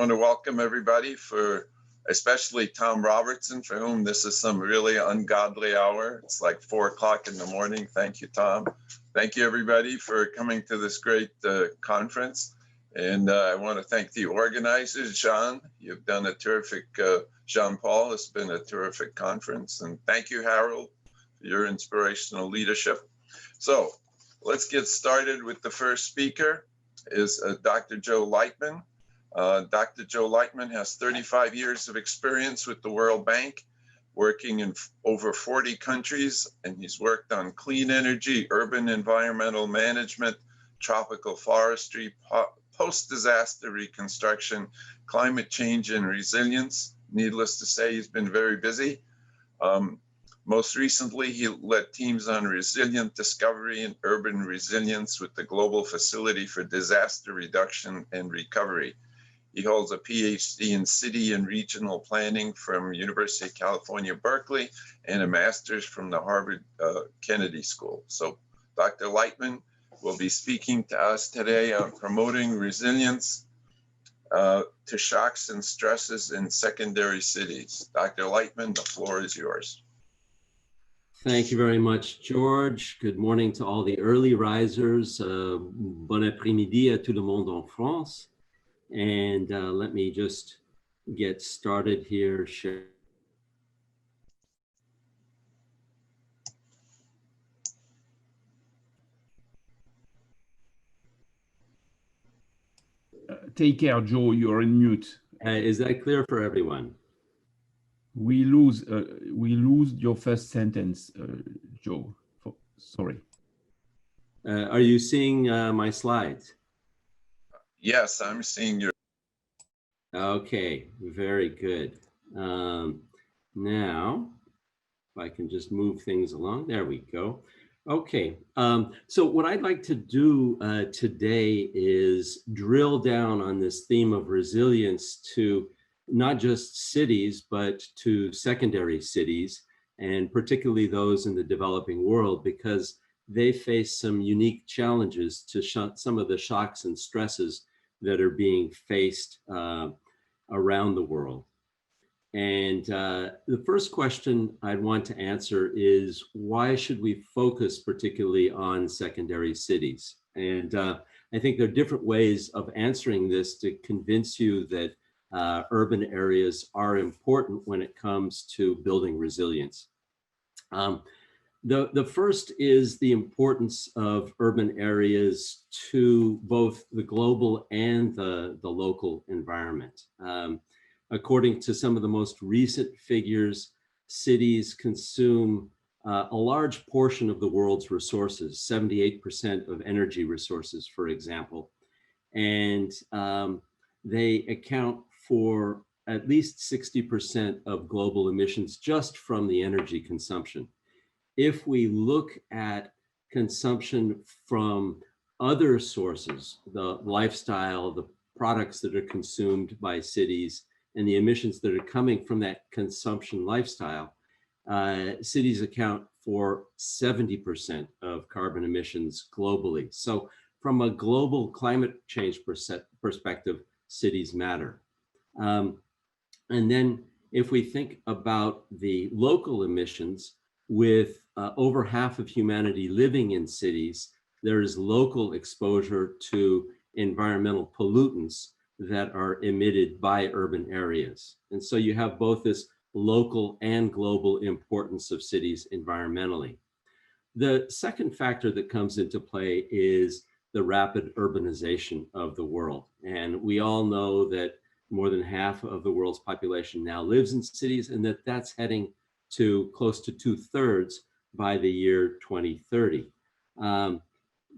want to welcome everybody, especially Tom Robertson, for whom this is some really ungodly hour. It's like 4 o'clock in the morning. Thank you, Tom. Thank you, everybody, for coming to this great conference. And I want to thank the organizers, Jean. You've done a terrific, Jean-Paul, it's been a terrific conference. And thank you, Harold, for your inspirational leadership. So let's get started with the first speaker, is Dr. Joe Lightman. Dr. Joe Lightman has 35 years of experience with the World Bank, working in over 40 countries, and he's worked on clean energy, urban environmental management, tropical forestry, post-disaster reconstruction, climate change and resilience. Needless to say, he's been very busy. Most recently, he led teams on resilient discovery and urban resilience with the Global Facility for Disaster Reduction and Recovery. He holds a PhD in city and regional planning from University of California, Berkeley, and a master's from the Harvard Kennedy School. So Dr. Lightman will be speaking to us today on promoting resilience to shocks and stresses in secondary cities. Dr. Lightman, the floor is yours. Thank you very much, George. Good morning to all the early risers. Bon après-midi à tout le monde en France. And let me just get started here. Take care, Joe, you're in mute. Is that clear for everyone? We lose your first sentence, Joe. Sorry. Are you seeing my slides? Yes, I'm seeing your. Okay, very good. Now, if I can just move things along, there we go. Okay, so what I'd like to do today is drill down on this theme of resilience to not just cities, but to secondary cities, and particularly those in the developing world, because they face some unique challenges to some of the shocks and stresses that are being faced around the world. And the first question I'd want to answer is, why should we focus particularly on secondary cities? And I think there are different ways of answering this to convince you that urban areas are important when it comes to building resilience. The first is the importance of urban areas to both the global and the local environment. According to some of the most recent figures, cities consume a large portion of the world's resources, 78% of energy resources, for example. And they account for at least 60% of global emissions just from the energy consumption. If we look at consumption from other sources, the lifestyle, the products that are consumed by cities, and the emissions that are coming from that consumption lifestyle, cities account for 70% of carbon emissions globally. So from a global climate change perspective, cities matter. And then if we think about the local emissions, with over half of humanity living in cities, there is local exposure to environmental pollutants that are emitted by urban areas. And so you have both this local and global importance of cities environmentally. The second factor that comes into play is the rapid urbanization of the world. And we all know that more than half of the world's population now lives in cities, and that's heading to close to 2/3 by the year 2030.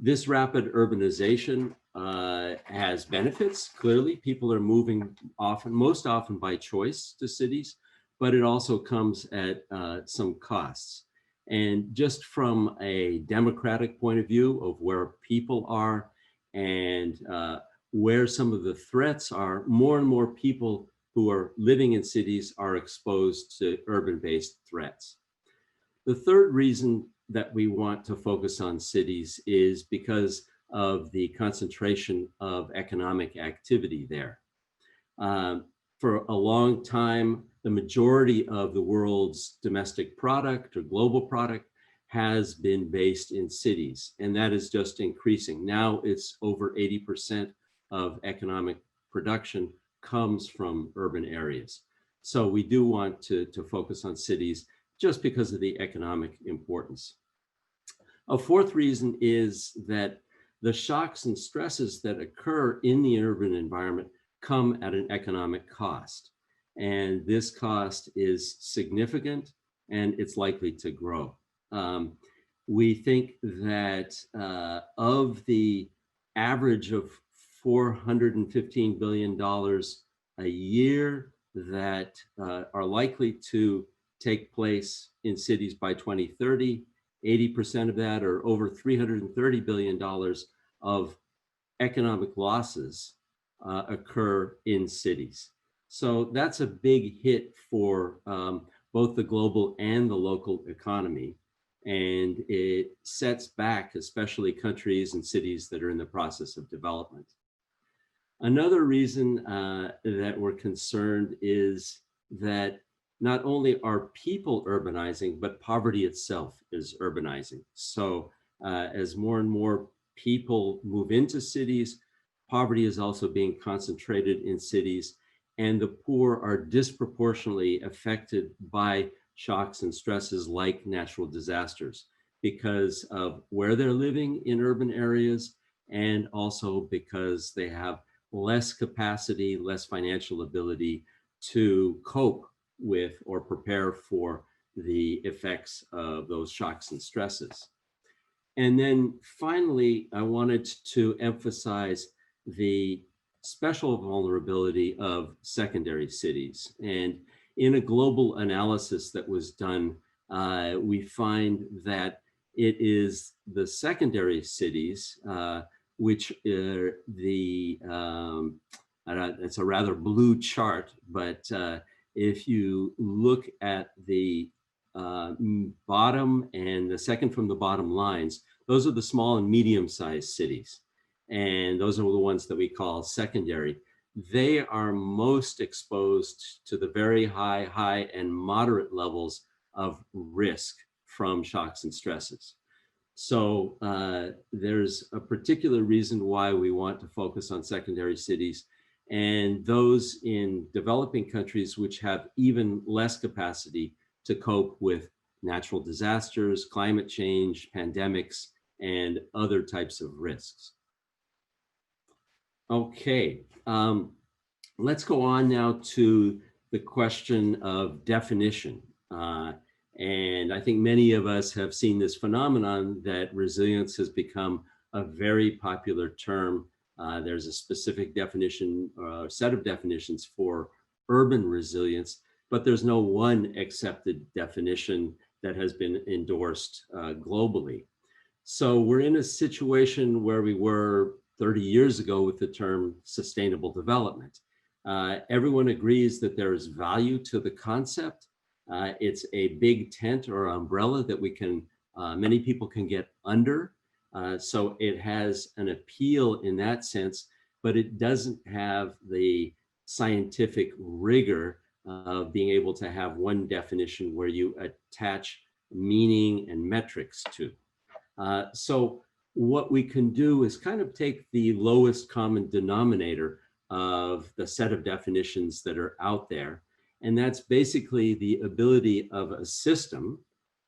This rapid urbanization has benefits. Clearly, people are moving most often by choice to cities, but it also comes at some costs. And just from a democratic point of view of where people are and where some of the threats are, more and more people who are living in cities are exposed to urban-based threats. The third reason that we want to focus on cities is because of the concentration of economic activity there. For a long time, the majority of the world's domestic product or global product has been based in cities, and that is just increasing. Now it's over 80% of economic production comes from urban areas. So we do want to focus on cities just because of the economic importance. A fourth reason is that the shocks and stresses that occur in the urban environment come at an economic cost. And this cost is significant and it's likely to grow. We think that of the average of $415 billion a year that are likely to take place in cities by 2030, 80% of that, or over $330 billion of economic losses occur in cities. So that's a big hit for both the global and the local economy. And it sets back, especially countries and cities that are in the process of development. Another reason that we're concerned is that not only are people urbanizing, but poverty itself is urbanizing. So as more and more people move into cities, poverty is also being concentrated in cities, and the poor are disproportionately affected by shocks and stresses like natural disasters because of where they're living in urban areas, and also because they have less capacity, less financial ability to cope with or prepare for the effects of those shocks and stresses. And then finally, I wanted to emphasize the special vulnerability of secondary cities. And in a global analysis that was done, we find that it is the secondary cities, which are it's a rather blue chart, but if you look at the bottom and the second from the bottom lines, those are the small and medium-sized cities. And those are the ones that we call secondary. They are most exposed to the very high, and moderate levels of risk from shocks and stresses. So there's a particular reason why we want to focus on secondary cities, and those in developing countries which have even less capacity to cope with natural disasters, climate change, pandemics, and other types of risks. Okay, let's go on now to the question of definition. And I think many of us have seen this phenomenon that resilience has become a very popular term. There's a specific definition, or set of definitions for urban resilience, but there's no one accepted definition that has been endorsed globally. So we're in a situation where we were 30 years ago with the term sustainable development. Everyone agrees that there is value to the concept. It's a big tent or umbrella that we can, many people can get under. So it has an appeal in that sense, but it doesn't have the scientific rigor of being able to have one definition where you attach meaning and metrics to. So what we can do is kind of take the lowest common denominator of the set of definitions that are out there. And that's basically the ability of a system,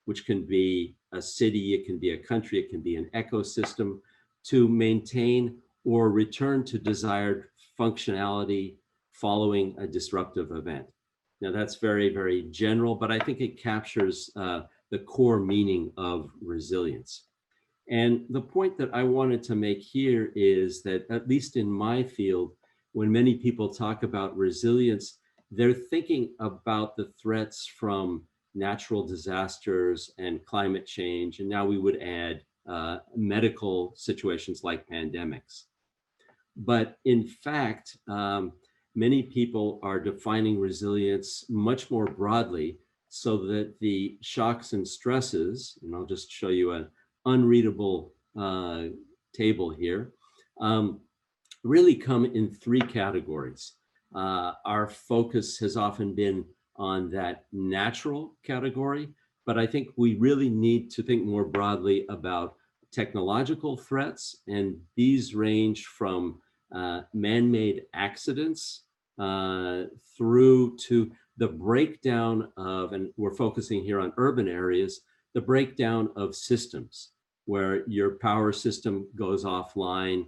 which can be a city, it can be a country, it can be an ecosystem, to maintain or return to desired functionality following a disruptive event. Now that's very, very general, but I think it captures the core meaning of resilience. And the point that I wanted to make here is that, at least in my field, when many people talk about resilience, they're thinking about the threats from natural disasters and climate change. And now we would add medical situations like pandemics. But in fact, many people are defining resilience much more broadly, so that the shocks and stresses, and I'll just show you an unreadable table here, really come in three categories. Our focus has often been on that natural category, but I think we really need to think more broadly about technological threats, and these range from man-made accidents through to the breakdown of, and we're focusing here on urban areas, the breakdown of systems where your power system goes offline,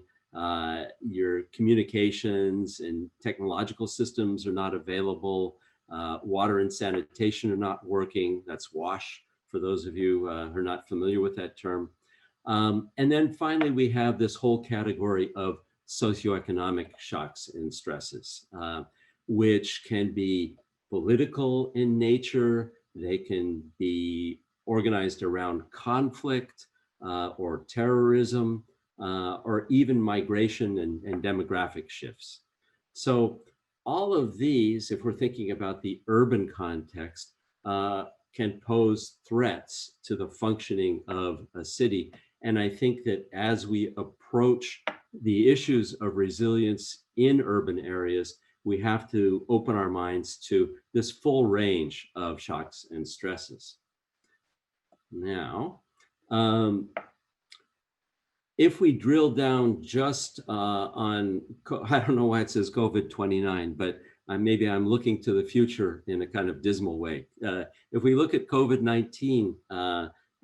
your communications and technological systems are not available, water and sanitation are not working. That's WASH, for those of you who are not familiar with that term. And then finally, we have this whole category of socioeconomic shocks and stresses, which can be political in nature. They can be organized around conflict or terrorism, or even migration and demographic shifts. So all of these, if we're thinking about the urban context, can pose threats to the functioning of a city. And I think that as we approach the issues of resilience in urban areas, we have to open our minds to this full range of shocks and stresses. Now, if we drill down just on, I don't know why it says COVID-29, but maybe I'm looking to the future in a kind of dismal way. If we look at COVID-19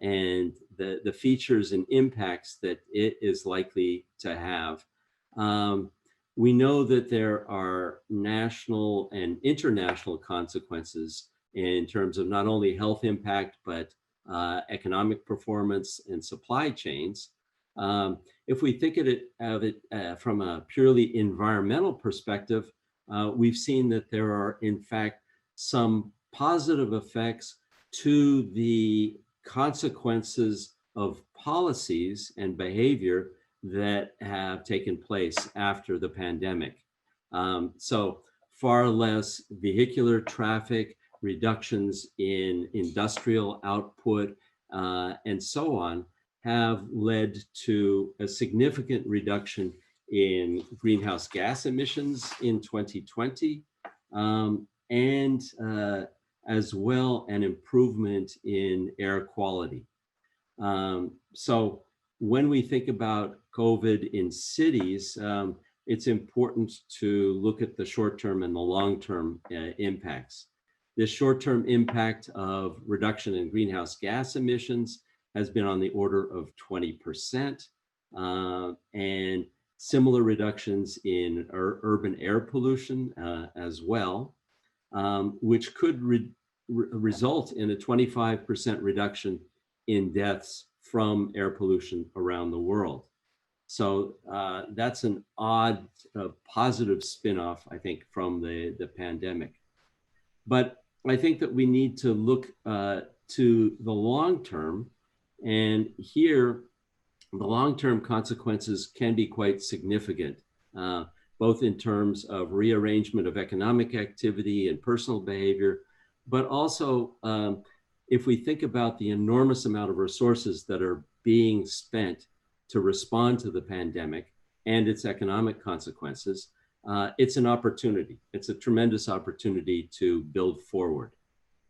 and the features and impacts that it is likely to have, we know that there are national and international consequences in terms of not only health impact, but economic performance and supply chains. If we think of it from a purely environmental perspective, we've seen that there are, in fact, some positive effects to the consequences of policies and behavior that have taken place after the pandemic. So far less vehicular traffic, reductions in industrial output, and so on, have led to a significant reduction in greenhouse gas emissions in 2020, and as well an improvement in air quality. So when we think about COVID in cities, it's important to look at the short-term and the long-term impacts. The short-term impact of reduction in greenhouse gas emissions has been on the order of 20%, and similar reductions in urban air pollution as well, which could result in a 25% reduction in deaths from air pollution around the world. So that's an odd positive spin-off, I think, from the pandemic. But I think that we need to look to the long term, and here the long-term consequences can be quite significant, both in terms of rearrangement of economic activity and personal behavior, but also if we think about the enormous amount of resources that are being spent to respond to the pandemic and its economic consequences, it's an opportunity. It's a tremendous opportunity to build forward.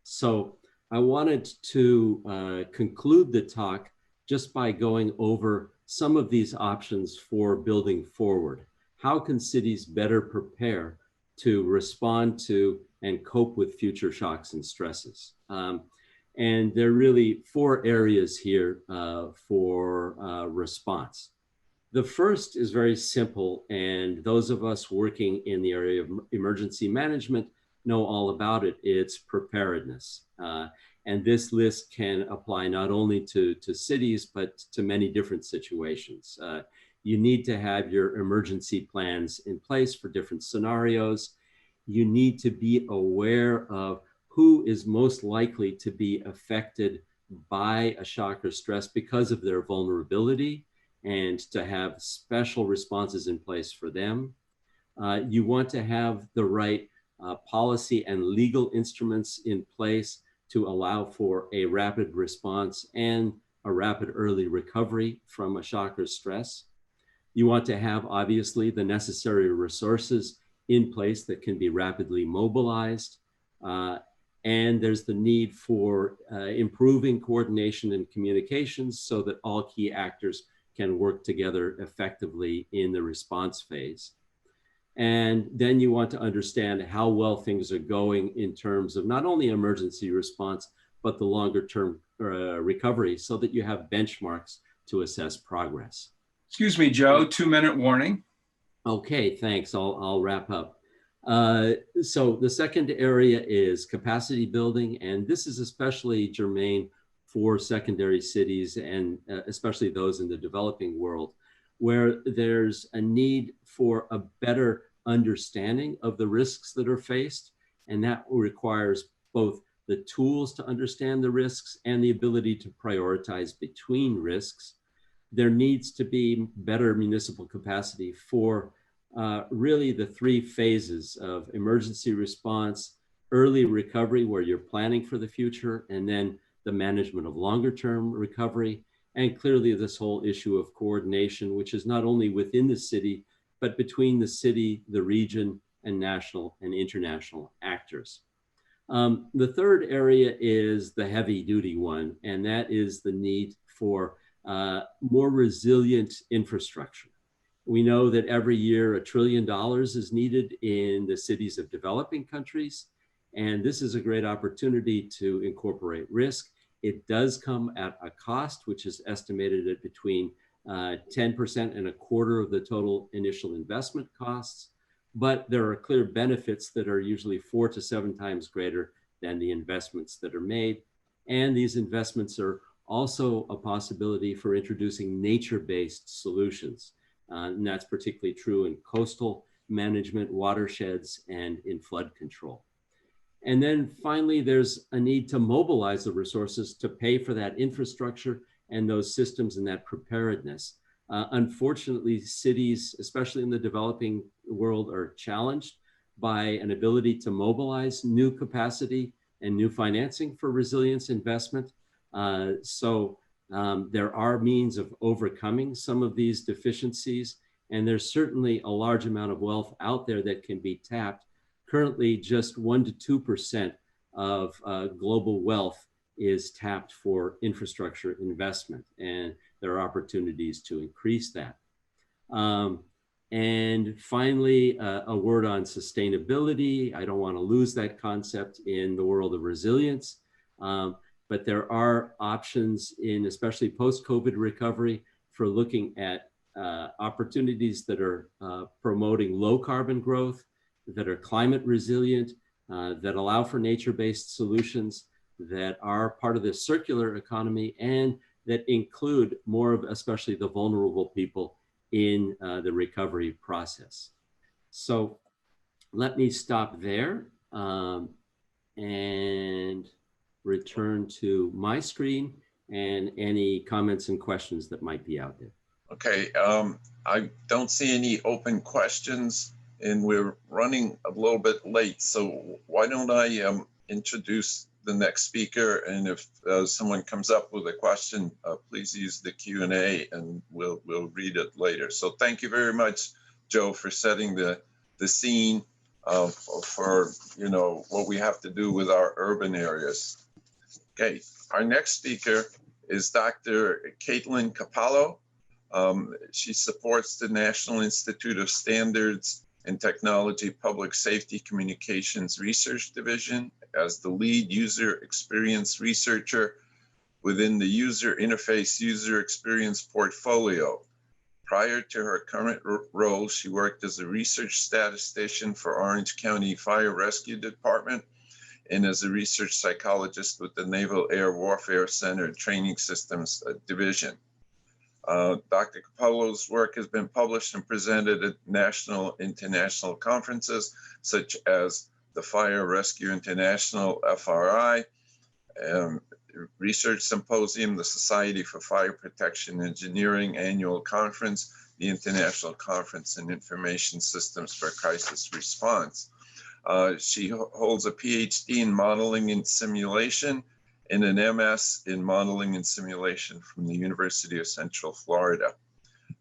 So I wanted to conclude the talk just by going over some of these options for building forward. How can cities better prepare to respond to and cope with future shocks and stresses? And there are really 4 areas here for response. The first is very simple, and those of us working in the area of emergency management know all about it. It's preparedness. And this list can apply not only to cities, but to many different situations. You need to have your emergency plans in place for different scenarios. You need to be aware of who is most likely to be affected by a shock or stress because of their vulnerability, and to have special responses in place for them. You want to have the right policy and legal instruments in place to allow for a rapid response and a rapid early recovery from a shock or stress. You want to have, obviously, the necessary resources in place that can be rapidly mobilized. And there's the need for improving coordination and communications so that all key actors can work together effectively in the response phase. And then you want to understand how well things are going in terms of not only emergency response, but the longer term recovery so that you have benchmarks to assess progress. Excuse me, Joe, 2-minute warning. Okay, thanks. I'll wrap up. So the second area is capacity building, and this is especially germane for secondary cities and especially those in the developing world, where there's a need for a better understanding of the risks that are faced, and that requires both the tools to understand the risks and the ability to prioritize between risks. There needs to be better municipal capacity for really the 3 phases of emergency response, early recovery where you're planning for the future, and then the management of longer term recovery. And clearly this whole issue of coordination, which is not only within the city, but between the city, the region, and national and international actors. The third area is the heavy duty one, and that is the need for more resilient infrastructure. We know that every year $1 trillion is needed in the cities of developing countries, and this is a great opportunity to incorporate risk. It does come at a cost, which is estimated at between 10% and a quarter of the total initial investment costs, but there are clear benefits that are usually 4 to 7 times greater than the investments that are made. And these investments are also a possibility for introducing nature-based solutions. And that's particularly true in coastal management, watersheds, and in flood control. And then finally, there's a need to mobilize the resources to pay for that infrastructure and those systems and that preparedness. Unfortunately, cities, especially in the developing world, are challenged by an ability to mobilize new capacity and new financing for resilience investment. There are means of overcoming some of these deficiencies, and there's certainly a large amount of wealth out there that can be tapped. Currently, just 1 to 2% of global wealth is tapped for infrastructure investment, and there are opportunities to increase that. And finally, a word on sustainability. I don't want to lose that concept in the world of resilience, but there are options in especially post-COVID recovery for looking at opportunities that are promoting low carbon growth, that are climate resilient, that allow for nature-based solutions, that are part of the circular economy, and that include more of especially the vulnerable people in the recovery process. So let me stop there and return to my screen and any comments and questions that might be out there. Okay, I don't see any open questions, and we're running a little bit late, so why don't I introduce the next speaker, and if someone comes up with a question, please use the Q&A and we'll read it later. So thank you very much, Joe, for setting the scene for what we have to do with our urban areas. Okay, our next speaker is Dr. Caitlin Capallo. She supports the National Institute of Standards and Technology Public Safety Communications Research Division as the lead user experience researcher within the user interface user experience portfolio. Prior to her current role, she worked as a research statistician for Orange County Fire Rescue Department and as a research psychologist with the Naval Air Warfare Center Training Systems Division. Dr. Capallo's work has been published and presented at national, international conferences, such as the Fire Rescue International, FRI, Research Symposium, the Society for Fire Protection Engineering Annual Conference, the International Conference in Information Systems for Crisis Response. She holds a PhD in Modeling and Simulation and an MS in Modeling and Simulation from the University of Central Florida.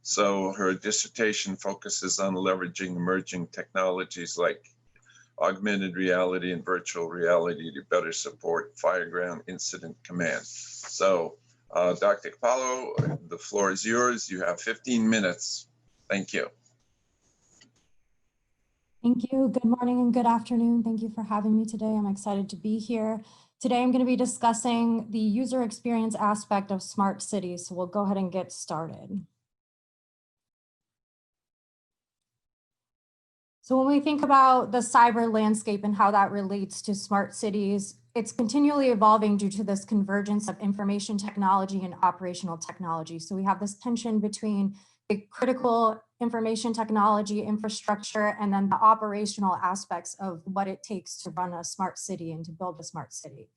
So her dissertation focuses on leveraging emerging technologies like augmented reality and virtual reality to better support fireground incident command. So Dr. Capello, the floor is yours. You have 15 minutes. Thank you. Thank you. Good morning and good afternoon. Thank you for having me today. I'm excited to be here. Today, I'm going to be discussing the user experience aspect of smart cities. So we'll go ahead and get started. So when we think about the cyber landscape and how that relates to smart cities, it's continually evolving due to this convergence of information technology and operational technology. So we have this tension between the critical information technology infrastructure and then the operational aspects of what it takes to run a smart city and to build a smart city.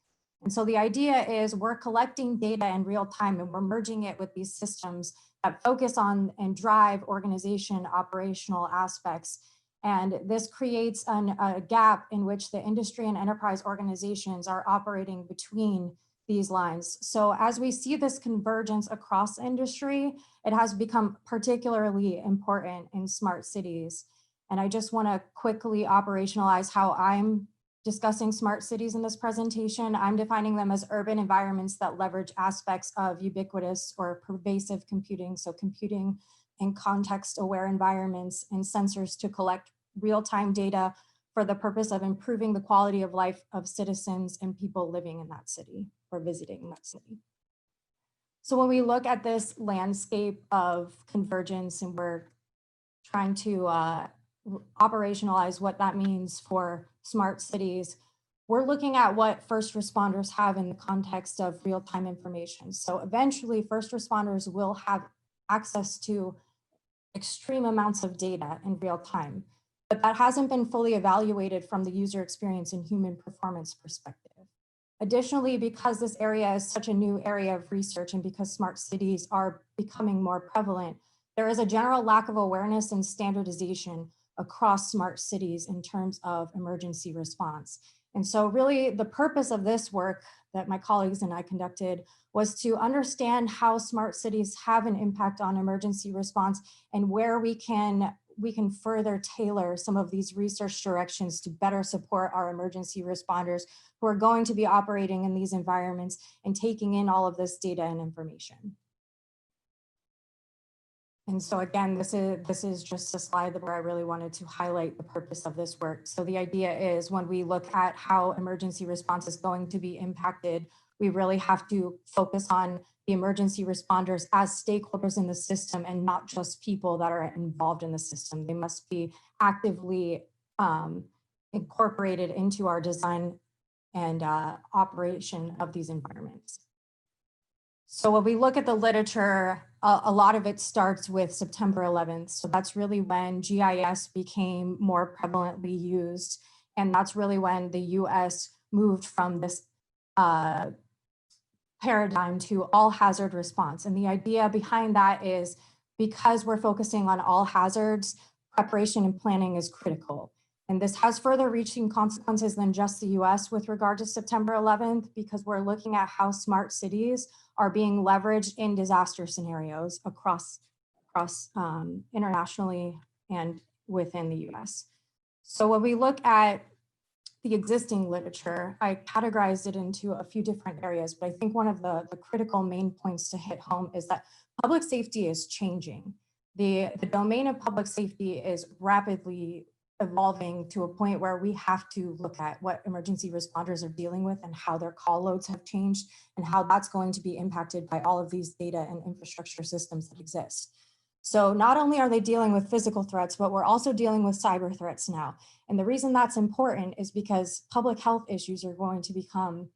And so the idea is we're collecting data in real time and we're merging it with these systems that focus on and drive organization operational aspects. And this creates a gap in which the industry and enterprise organizations are operating between these lines. So as we see this convergence across industry, it has become particularly important in smart cities. And I just want to quickly operationalize how I'm discussing smart cities in this presentation. I'm defining them as urban environments that leverage aspects of ubiquitous or pervasive computing. So computing in context-aware environments and sensors to collect real-time data for the purpose of improving the quality of life of citizens and people living in that city or visiting that city. So when we look at this landscape of convergence and we're trying to operationalize what that means for smart cities, we're looking at what first responders have in the context of real-time information. So eventually first responders will have access to extreme amounts of data in real time, but that hasn't been fully evaluated from the user experience and human performance perspective. Additionally, because this area is such a new area of research and because smart cities are becoming more prevalent, there is a general lack of awareness and standardization across smart cities in terms of emergency response. And so really the purpose of this work that my colleagues and I conducted was to understand how smart cities have an impact on emergency response and where we can further tailor some of these research directions to better support our emergency responders who are going to be operating in these environments and taking in all of this data and information. And so again, this is just a slide where I really wanted to highlight the purpose of this work. So the idea is when we look at how emergency response is going to be impacted, we really have to focus on the emergency responders as stakeholders in the system and not just people that are involved in the system. They must be actively incorporated into our design and operation of these environments. So when we look at the literature, a lot of it starts with September 11th. So that's really when GIS became more prevalently used. And that's really when the US moved from this paradigm to all hazard response. And the idea behind that is because we're focusing on all hazards, preparation and planning is critical. And this has further reaching consequences than just the US with regard to September 11th, because we're looking at how smart cities are being leveraged in disaster scenarios across internationally and within the US. So when we look at the existing literature, I categorized it into a few different areas, but I think one of the critical main points to hit home is that public safety is changing. The domain of public safety is rapidly evolving to a point where we have to look at what emergency responders are dealing with and how their call loads have changed and how that's going to be impacted by all of these data and infrastructure systems that exist. So not only are they dealing with physical threats, but we're also dealing with cyber threats now. And the reason that's important is because public health issues are going to become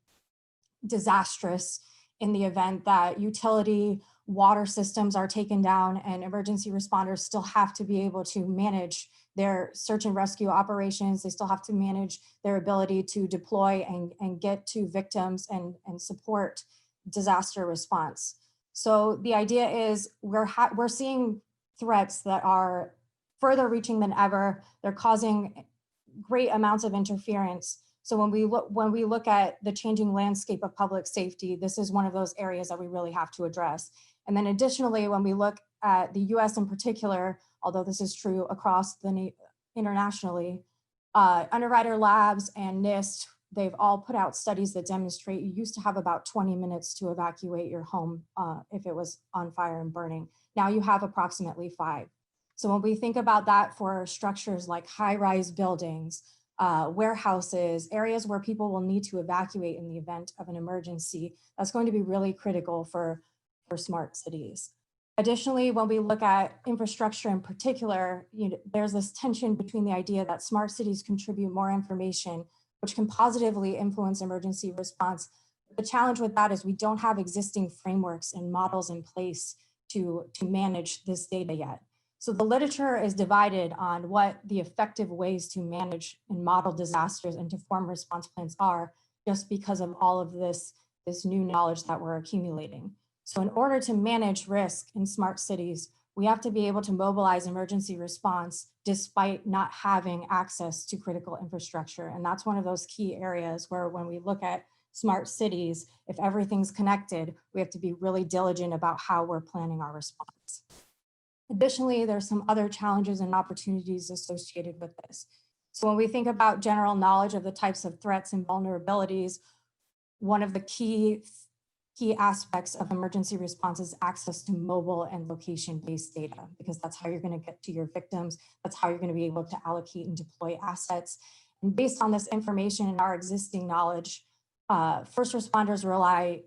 disastrous in the event that utility water systems are taken down and emergency responders still have to be able to manage their search and rescue operations. They still have to manage their ability to deploy and get to victims and support disaster response. So the idea is we're seeing threats that are further reaching than ever. They're causing great amounts of interference. So when we look at the changing landscape of public safety, this is one of those areas that we really have to address. And then additionally, when we look at the US in particular, although this is true across the internationally, Underwriter Labs and NIST, they've all put out studies that demonstrate you used to have about 20 minutes to evacuate your home if it was on fire and burning. Now you have approximately 5. So when we think about that for structures like high-rise buildings, warehouses, areas where people will need to evacuate in the event of an emergency, that's going to be really critical for smart cities. Additionally, when we look at infrastructure in particular, there's this tension between the idea that smart cities contribute more information, which can positively influence emergency response. The challenge with that is we don't have existing frameworks and models in place to manage this data yet. So the literature is divided on what the effective ways to manage and model disasters and to form response plans are, just because of all of this new knowledge that we're accumulating. So in order to manage risk in smart cities, we have to be able to mobilize emergency response despite not having access to critical infrastructure. And that's one of those key areas where when we look at smart cities, if everything's connected, we have to be really diligent about how we're planning our response. Additionally, there's some other challenges and opportunities associated with this. So when we think about general knowledge of the types of threats and vulnerabilities, one of the key aspects of emergency response is access to mobile and location-based data, because that's how you're going to get to your victims. That's how you're going to be able to allocate and deploy assets. And based on this information and our existing knowledge, first responders rely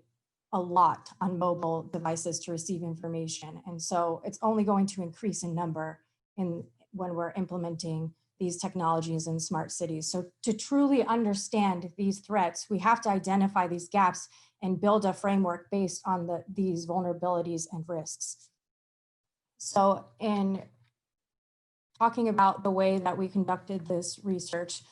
a lot on mobile devices to receive information. And so it's only going to increase in number when we're implementing these technologies in smart cities. So to truly understand these threats, we have to identify these gaps and build a framework based on these vulnerabilities and risks. So in talking about the way that we conducted this research,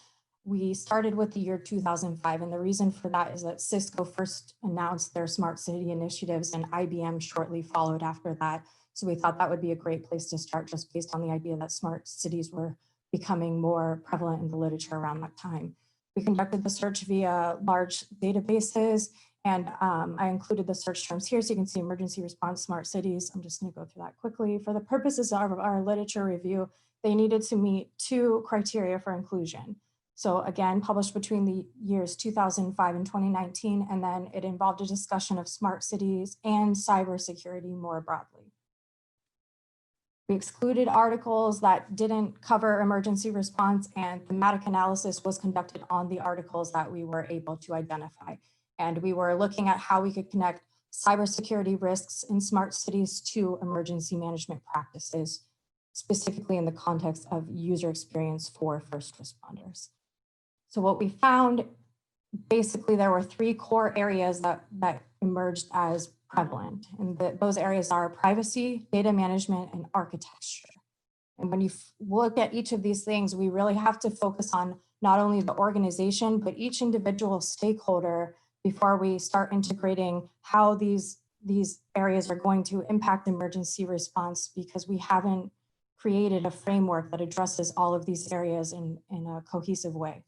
we started with the year 2005, and the reason for that is that Cisco first announced their smart city initiatives and IBM shortly followed after that. So we thought that would be a great place to start, just based on the idea that smart cities were becoming more prevalent in the literature around that time. We conducted the search via large databases, and I included the search terms here so you can see emergency response smart cities. I'm just going to go through that quickly. For the purposes of our literature review, they needed to meet 2 criteria for inclusion. So again, published between the years 2005 and 2019, and then it involved a discussion of smart cities and cybersecurity more broadly. We excluded articles that didn't cover emergency response, and thematic analysis was conducted on the articles that we were able to identify. And we were looking at how we could connect cybersecurity risks in smart cities to emergency management practices, specifically in the context of user experience for first responders. So what we found, basically there were 3 core areas that emerged as prevalent. And those areas are privacy, data management, and architecture. And when you look at each of these things, we really have to focus on not only the organization, but each individual stakeholder before we start integrating how these areas are going to impact emergency response, because we haven't created a framework that addresses all of these areas in a cohesive way.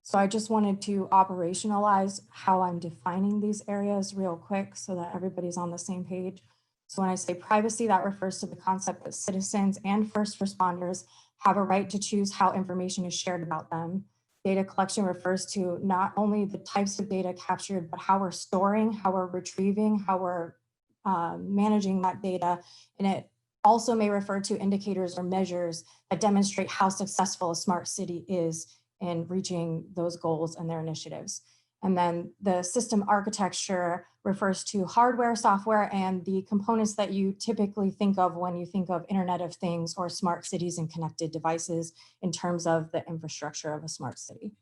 So I just wanted to operationalize how I'm defining these areas real quick so that everybody's on the same page. So when I say privacy, that refers to the concept that citizens and first responders have a right to choose how information is shared about them. Data collection refers to not only the types of data captured, but how we're storing, how we're retrieving, how we're managing that data. And it also may refer to indicators or measures that demonstrate how successful a smart city is in reaching those goals and their initiatives. And then the system architecture refers to hardware, software, and the components that you typically think of when you think of Internet of Things or smart cities and connected devices in terms of the infrastructure of a smart city.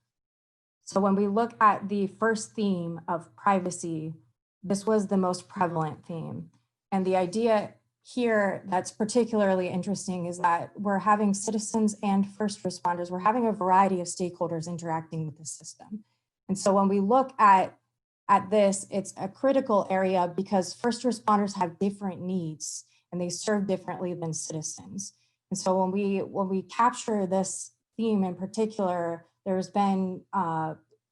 So when we look at the first theme of privacy, this was the most prevalent theme. And the idea here that's particularly interesting is that we're having citizens and first responders, we're having a variety of stakeholders interacting with the system. And so when we look at this, it's a critical area because first responders have different needs and they serve differently than citizens. And so when we capture this theme in particular, there's been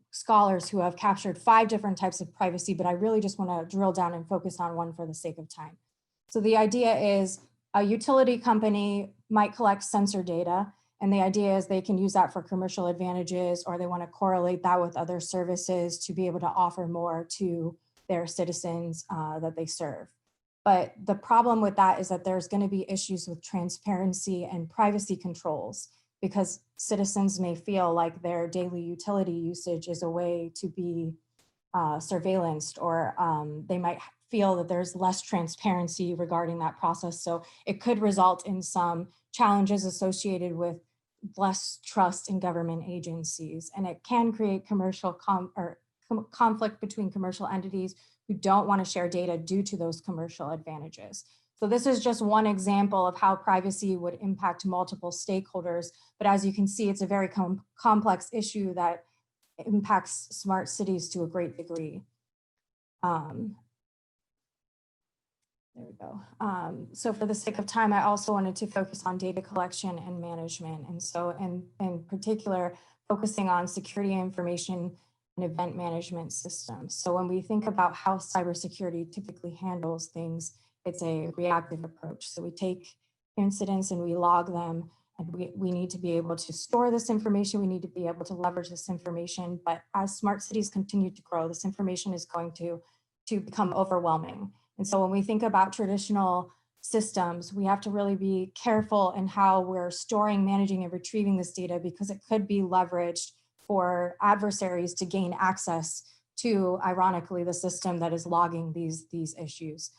scholars who have captured 5 different types of privacy, but I really just want to drill down and focus on one for the sake of time. So the idea is a utility company might collect sensor data, and the idea is they can use that for commercial advantages, or they want to correlate that with other services to be able to offer more to their citizens that they serve. But the problem with that is that there's going to be issues with transparency and privacy controls, because citizens may feel like their daily utility usage is a way to be surveillanced, or they might feel that there's less transparency regarding that process. So it could result in some challenges associated with less trust in government agencies. And it can create commercial conflict between commercial entities who don't want to share data due to those commercial advantages. So this is just one example of how privacy would impact multiple stakeholders. But as you can see, it's a very complex issue that impacts smart cities to a great degree. There we go. So for the sake of time, I also wanted to focus on data collection and management. And so in particular, focusing on security information and event management systems. So when we think about how cybersecurity typically handles things, it's a reactive approach. So we take incidents and we log them, and we need to be able to store this information. We need to be able to leverage this information. But as smart cities continue to grow, this information is going to become overwhelming. And so when we think about traditional systems, we have to really be careful in how we're storing, managing, and retrieving this data, because it could be leveraged for adversaries to gain access to, ironically, the system that is logging these issues.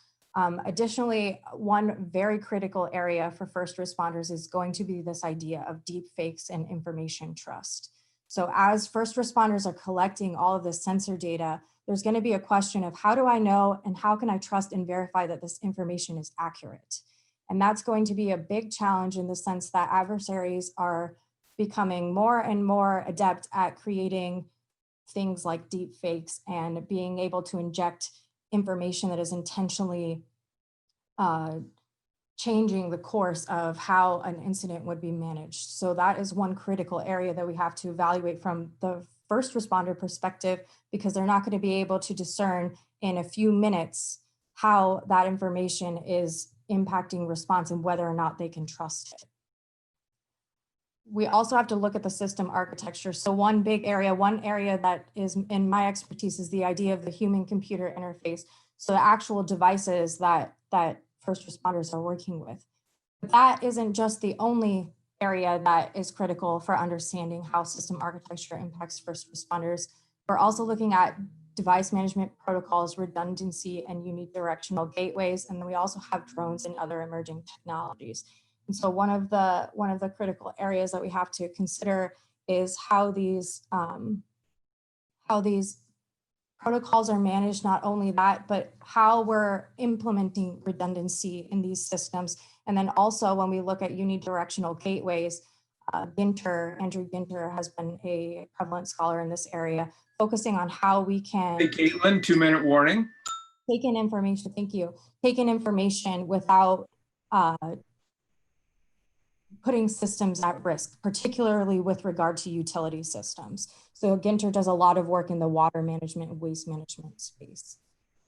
Additionally, one very critical area for first responders is going to be this idea of deep fakes and information trust. So as first responders are collecting all of this sensor data, there's going to be a question of how do I know and how can I trust and verify that this information is accurate? And that's going to be a big challenge in the sense that adversaries are becoming more and more adept at creating things like deep fakes and being able to inject information that is intentionally changing the course of how an incident would be managed. So that is one critical area that we have to evaluate from the first responder perspective, because they're not going to be able to discern in a few minutes how that information is impacting response and whether or not they can trust it. We also have to look at the system architecture. So one area that is in my expertise is the idea of the human-computer interface. So the actual devices that first responders are working with. But that isn't just the only area that is critical for understanding how system architecture impacts first responders. We're also looking at device management protocols, redundancy, and unidirectional gateways. And then we also have drones and other emerging technologies. And so one of the critical areas that we have to consider is how these protocols are managed. Not only that, but how we're implementing redundancy in these systems. And then also when we look at unidirectional gateways, Andrew Ginter has been a prevalent scholar in this area, focusing on how we can— Hey, Caitlin, 2-minute warning. Take in information, thank you. Take in information without putting systems at risk, particularly with regard to utility systems. So Ginter does a lot of work in the water management and waste management space.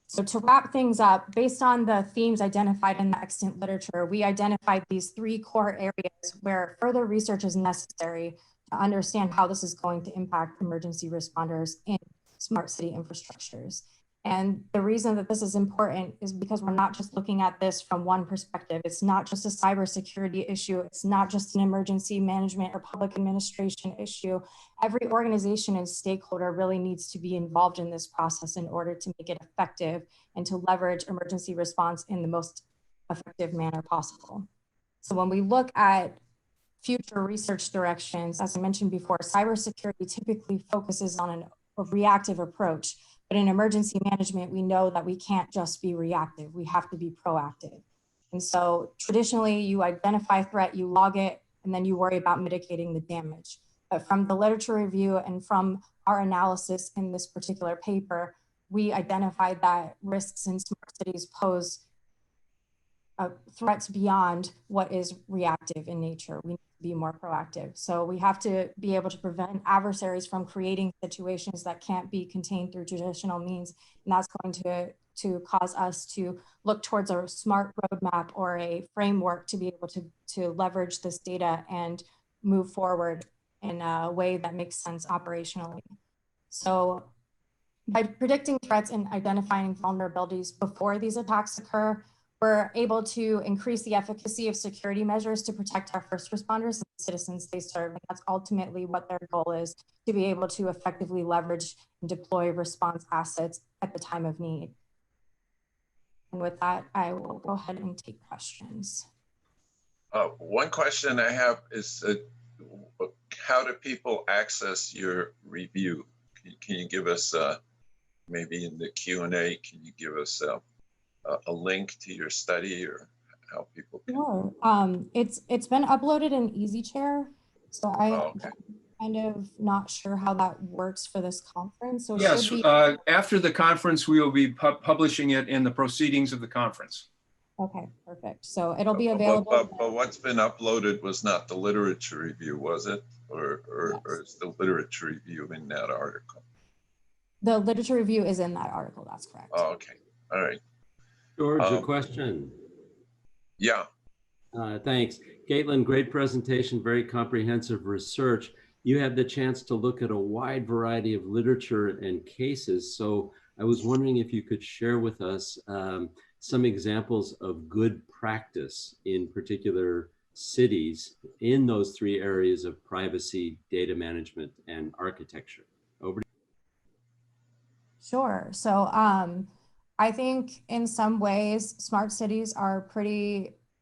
So to wrap things up, based on the themes identified in the extant literature, we identified these 3 core areas where further research is necessary to understand how this is going to impact emergency responders in smart city infrastructures. And the reason that this is important is because we're not just looking at this from one perspective. It's not just a cybersecurity issue. It's not just an emergency management or public administration issue. Every organization and stakeholder really needs to be involved in this process in order to make it effective and to leverage emergency response in the most effective manner possible. So when we look at future research directions, as I mentioned before, cybersecurity typically focuses on a reactive approach. But in emergency management, we know that we can't just be reactive. We have to be proactive. And so traditionally, you identify a threat, you log it, and then you worry about mitigating the damage. But from the literature review and from our analysis in this particular paper, we identified that risks in smart cities pose threats beyond what is reactive in nature. We need to be more proactive. So we have to be able to prevent adversaries from creating situations that can't be contained through traditional means. And that's going to cause us to look towards a smart roadmap or a framework to be able to leverage this data and move forward in a way that makes sense operationally. So by predicting threats and identifying vulnerabilities before these attacks occur, we're able to increase the efficacy of security measures to protect our first responders and the citizens they serve. And that's ultimately what their goal is, to be able to effectively leverage and deploy response assets at the time of need. And with that, I will go ahead and take questions. One question I have is, how do people access your review? Can you give us, maybe in the Q&A, can you give us a link to your study, or how people can? Sure. It's been uploaded in EasyChair, so I'm kind of not sure how that works for this conference. So it Yes, should be after the conference, we will be publishing it in the proceedings of the conference. okay, perfect. So it'll be available. But what's been uploaded was not the literature review, was it? Or is the literature review in that article? The literature review is in that article, that's correct. Oh, okay, all right. George, a question. Yeah. Thanks. Caitlin, great presentation, very comprehensive research. You had the chance to look at a wide variety of literature and cases. So I was wondering if you could share with us some examples of good practice in particular cities in those three areas of privacy, data management, and architecture. Over to you. Sure. So I think in some ways, smart cities are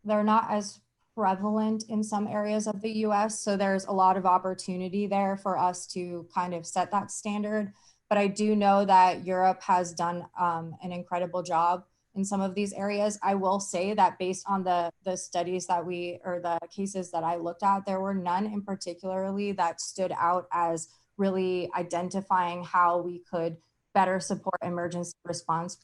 they're not as prevalent in some areas of the US. So there's a lot of opportunity there for us to kind of set that standard. But I do know that Europe has done an incredible job in some of these areas. I will say that based on the studies that the cases that I looked at, there were none in particularly that stood out as really identifying how we could better support emergency response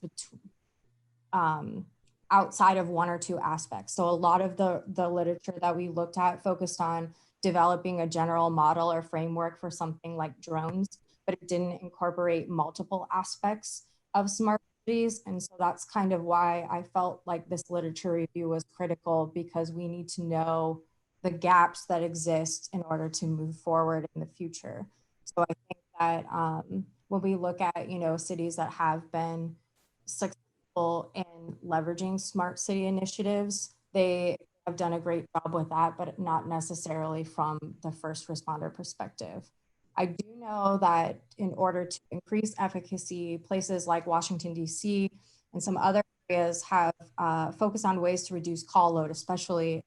outside of one or two aspects. So a lot of the literature that we looked at focused on developing a general model or framework for something like drones, but it didn't incorporate multiple aspects of smart cities. And so that's kind of why I felt like this literature review was critical, because we need to know the gaps that exist in order to move forward in the future. So I think that when we look at, cities that have been successful in leveraging smart city initiatives, they have done a great job with that, but not necessarily from the first responder perspective. I do know that in order to increase efficacy, places like Washington, D.C. and some other areas have focused on ways to reduce call load, especially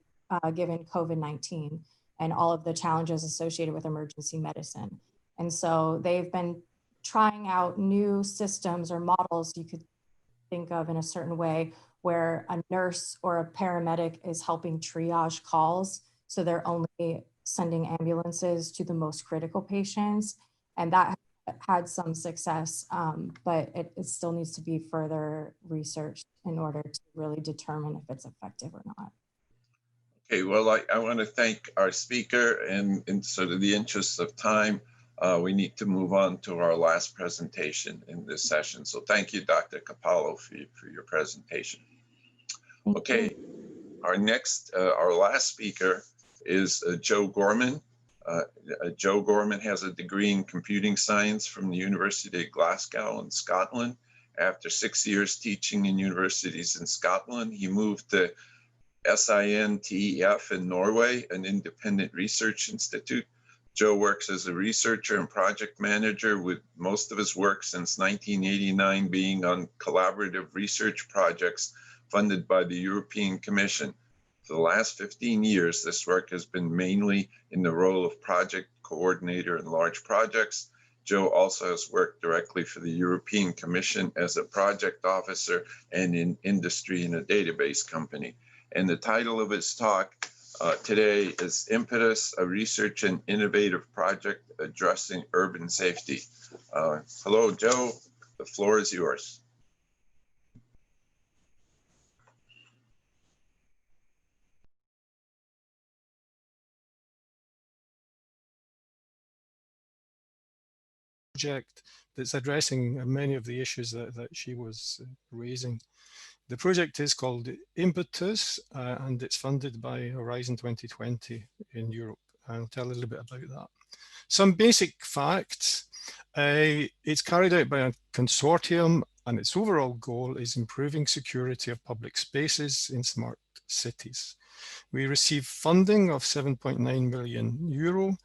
given COVID-19 and all of the challenges associated with emergency medicine. And so they've been trying out new systems or models you could think of in a certain way, where a nurse or a paramedic is helping triage calls. So they're only sending ambulances to the most critical patients. And that had some success, but it still needs to be further researched in order to really determine if it's effective or not. Okay, well, I want to thank our speaker, and in sort of the interest of time, we need to move on to our last presentation in this session. So thank you, Dr. Capallo, for your presentation. Okay, our last speaker is Joe Gorman. Joe Gorman has a degree in computing science from the University of Glasgow in Scotland. After 6 years teaching in universities in Scotland, he moved to SINTEF in Norway, an independent research institute. Joe works as a researcher and project manager, with most of his work since 1989 being on collaborative research projects funded by the European Commission. For the last 15 years, this work has been mainly in the role of project coordinator in large projects. Joe also has worked directly for the European Commission as a project officer and in industry in a database company. And the title of his talk today is Impetus, a Research and Innovative Project Addressing Urban Safety. Hello, Joe, the floor is yours. project that's addressing many of the issues that she was raising. The project is called Impetus, and it's funded by Horizon 2020 in Europe. I'll tell a little bit about that. Some basic facts. It's carried out by a consortium, and its overall goal is improving security of public spaces in smart cities. We receive funding of 7.9 million euro.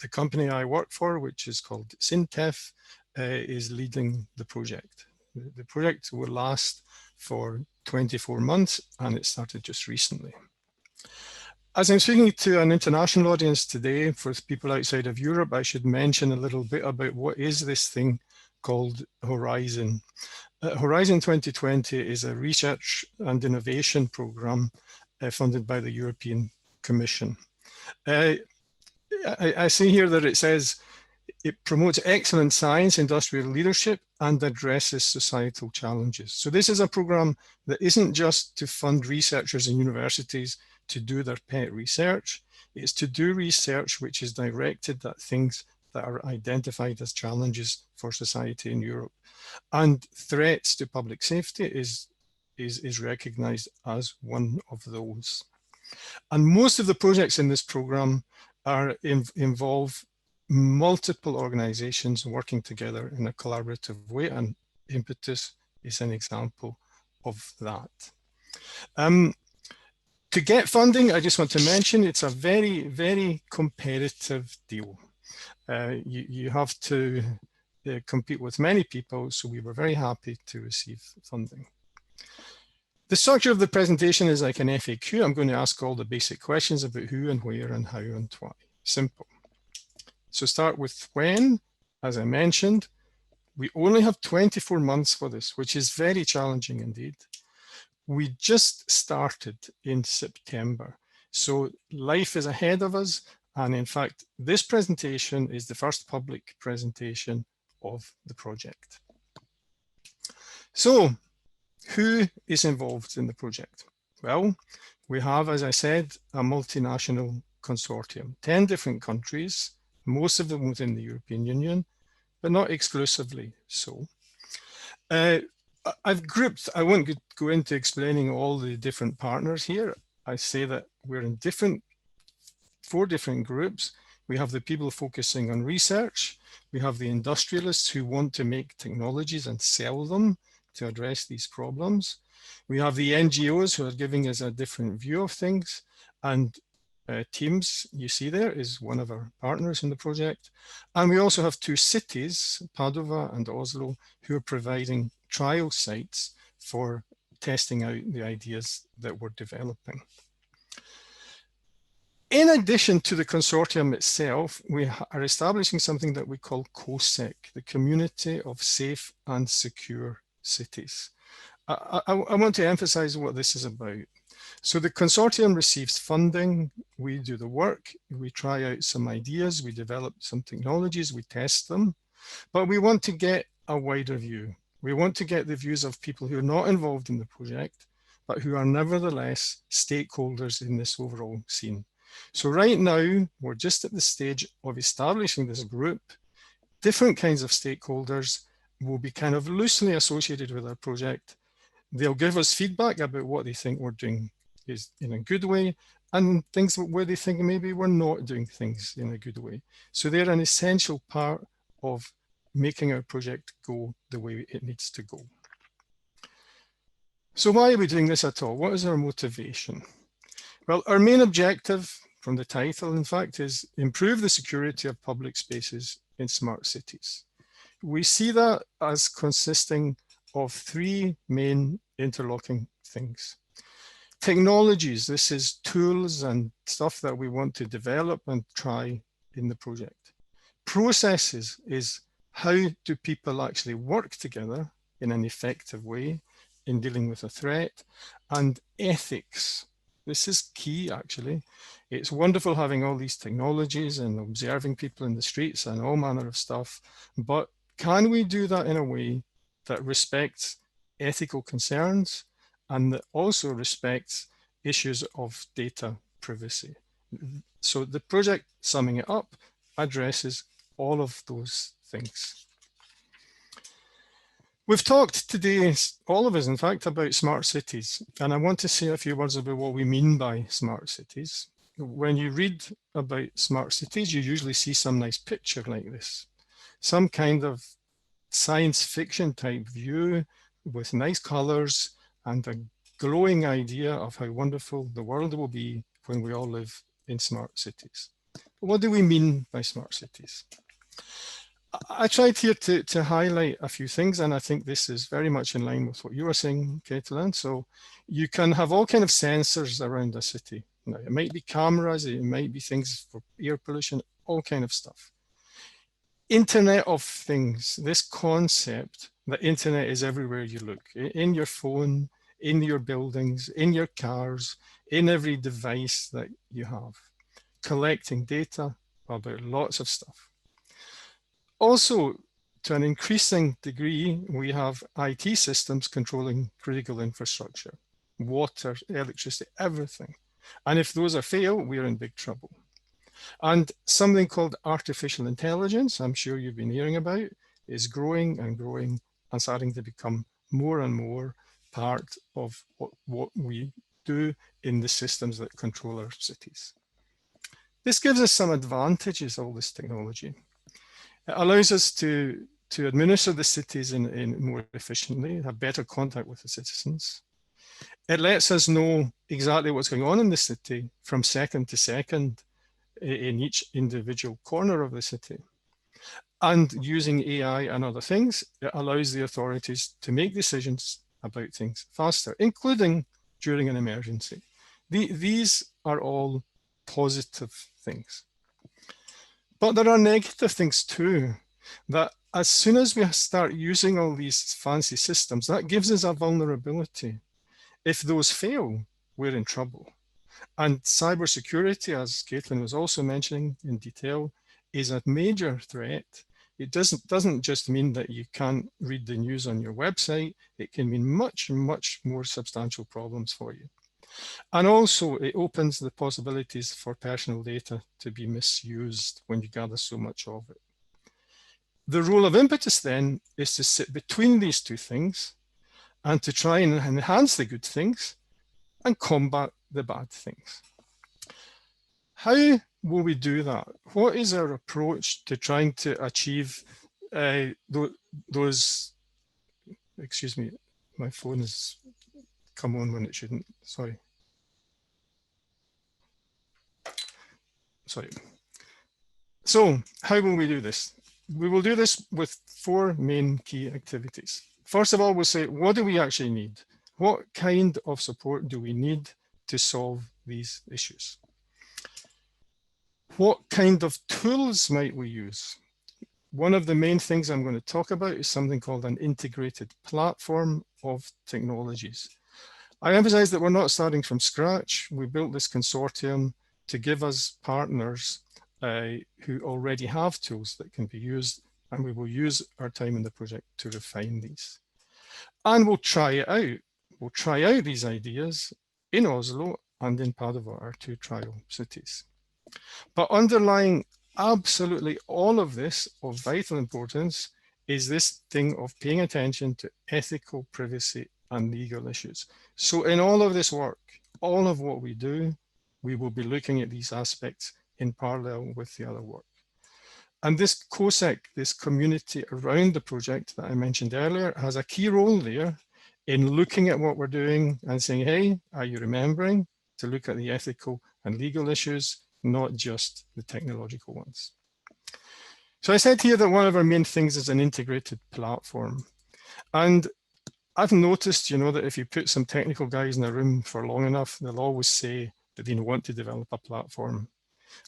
The company I work for, which is called Syntef, is leading the project. The project will last for 24 months, and it started just recently. As I'm speaking to an international audience today, for people outside of Europe, I should mention a little bit about what is this thing called Horizon. Horizon 2020 is a research and innovation program funded by the European Commission. I see here that it says it promotes excellent science, industrial leadership, and addresses societal challenges. So this is a program that isn't just to fund researchers in universities to do their pet research. It's to do research which is directed at things that are identified as challenges for society in Europe. And threats to public safety is recognized as one of those. And most of the projects in this program involve multiple organizations working together in a collaborative way, and Impetus is an example of that. To get funding, I just want to mention it's a very, very competitive deal. You have to compete with many people, so we were very happy to receive funding. The structure of the presentation is like an FAQ. I'm going to ask all the basic questions about who and where and how and why. Simple. So start with when. As I mentioned, we only have 24 months for this, which is very challenging indeed. We just started in September, so life is ahead of us. And in fact, this presentation is the first public presentation of the project. So, who is involved in the project? Well, we have, as I said, a multinational consortium, 10 different countries, most of them within the European Union, but not exclusively so. I've grouped, I won't go into explaining all the different partners here. I say that we're in four different groups. We have the people focusing on research. We have the industrialists who want to make technologies and sell them to address these problems. We have the NGOs who are giving us a different view of things, and TIEMS, you see there, is one of our partners in the project. And we also have two cities, Padova and Oslo, who are providing trial sites for testing out the ideas that we're developing. In addition to the consortium itself, we are establishing something that we call COSEC, the Community of Safe and Secure Cities. I want to emphasize what this is about. So the consortium receives funding, we do the work, we try out some ideas, we develop some technologies, we test them, but we want to get a wider view. We want to get the views of people who are not involved in the project, but who are nevertheless stakeholders in this overall scene. So right now, we're just at the stage of establishing this group. Different kinds of stakeholders will be kind of loosely associated with our project. They'll give us feedback about what they think we're doing is in a good way, and things where they think maybe we're not doing things in a good way. So they're an essential part of making our project go the way it needs to go. So why are we doing this at all? What is our motivation? Well, our main objective from the title, in fact, is improve the security of public spaces in smart cities. We see that as consisting of three main interlocking things. Technologies, this is tools and stuff that we want to develop and try in the project. Processes is how do people actually work together in an effective way in dealing with a threat. And ethics, this is key actually. It's wonderful having all these technologies and observing people in the streets and all manner of stuff, but can we do that in a way that respects ethical concerns and that also respects issues of data privacy? So the project, summing it up, addresses all of those things. We've talked today, all of us, in fact, about smart cities, and I want to say a few words about what we mean by smart cities. When you read about smart cities, you usually see some nice picture like this, some kind of science fiction type view with nice colors and a glowing idea of how wonderful the world will be when we all live in smart cities. But what do we mean by smart cities? I tried here to highlight a few things, and I think this is very much in line with what you were saying, Caitlin. So you can have all kind of sensors around a city. Now, it might be cameras, it might be things for air pollution, all kind of stuff. Internet of Things, this concept that internet is everywhere you look, in your phone, in your buildings, in your cars, in every device that you have, collecting data about lots of stuff. Also, to an increasing degree, we have IT systems controlling critical infrastructure, water, electricity, everything. And if those are fail, we're in big trouble. And something called artificial intelligence, I'm sure you've been hearing about, is growing and growing and starting to become more and more part of what we do in the systems that control our cities. This gives us some advantages, all this technology. It allows us to administer the cities in more efficiently, have better contact with the citizens. It lets us know exactly what's going on in the city from second to second in each individual corner of the city. And using AI and other things, it allows the authorities to make decisions about things faster, including during an emergency. These are all positive things. But there are negative things too, that as soon as we start using all these fancy systems, that gives us a vulnerability. If those fail, we're in trouble. And cybersecurity, as Caitlin was also mentioning in detail, is a major threat. It doesn't just mean that you can't read the news on your website. It can mean much, much more substantial problems for you. And also, it opens the possibilities for personal data to be misused when you gather so much of it. The role of Impetus then is to sit between these two things and to try and enhance the good things and combat the bad things. How will we do that? What is our approach to trying to achieve those, excuse me, my phone has come on when it shouldn't, sorry. So how will we do this? We will do this with four main key activities. First of all, we'll say, what do we actually need? What kind of support do we need to solve these issues? What kind of tools might we use? One of the main things I'm going to talk about is something called an integrated platform of technologies. I emphasize that we're not starting from scratch. We built this consortium to give us partners who already have tools that can be used, and we will use our time in the project to refine these. And we'll try it out. We'll try out these ideas in Oslo and in Padova, our two trial cities. But underlying absolutely all of this of vital importance is this thing of paying attention to ethical, privacy, and legal issues. So in all of this work, all of what we do, we will be looking at these aspects in parallel with the other work. And this COSEC, this community around the project that I mentioned earlier, has a key role there in looking at what we're doing and saying, hey, are you remembering to look at the ethical and legal issues, not just the technological ones? So I said here that one of our main things is an integrated platform. And I've noticed, that if you put some technical guys in a room for long enough, they'll always say that they want to develop a platform.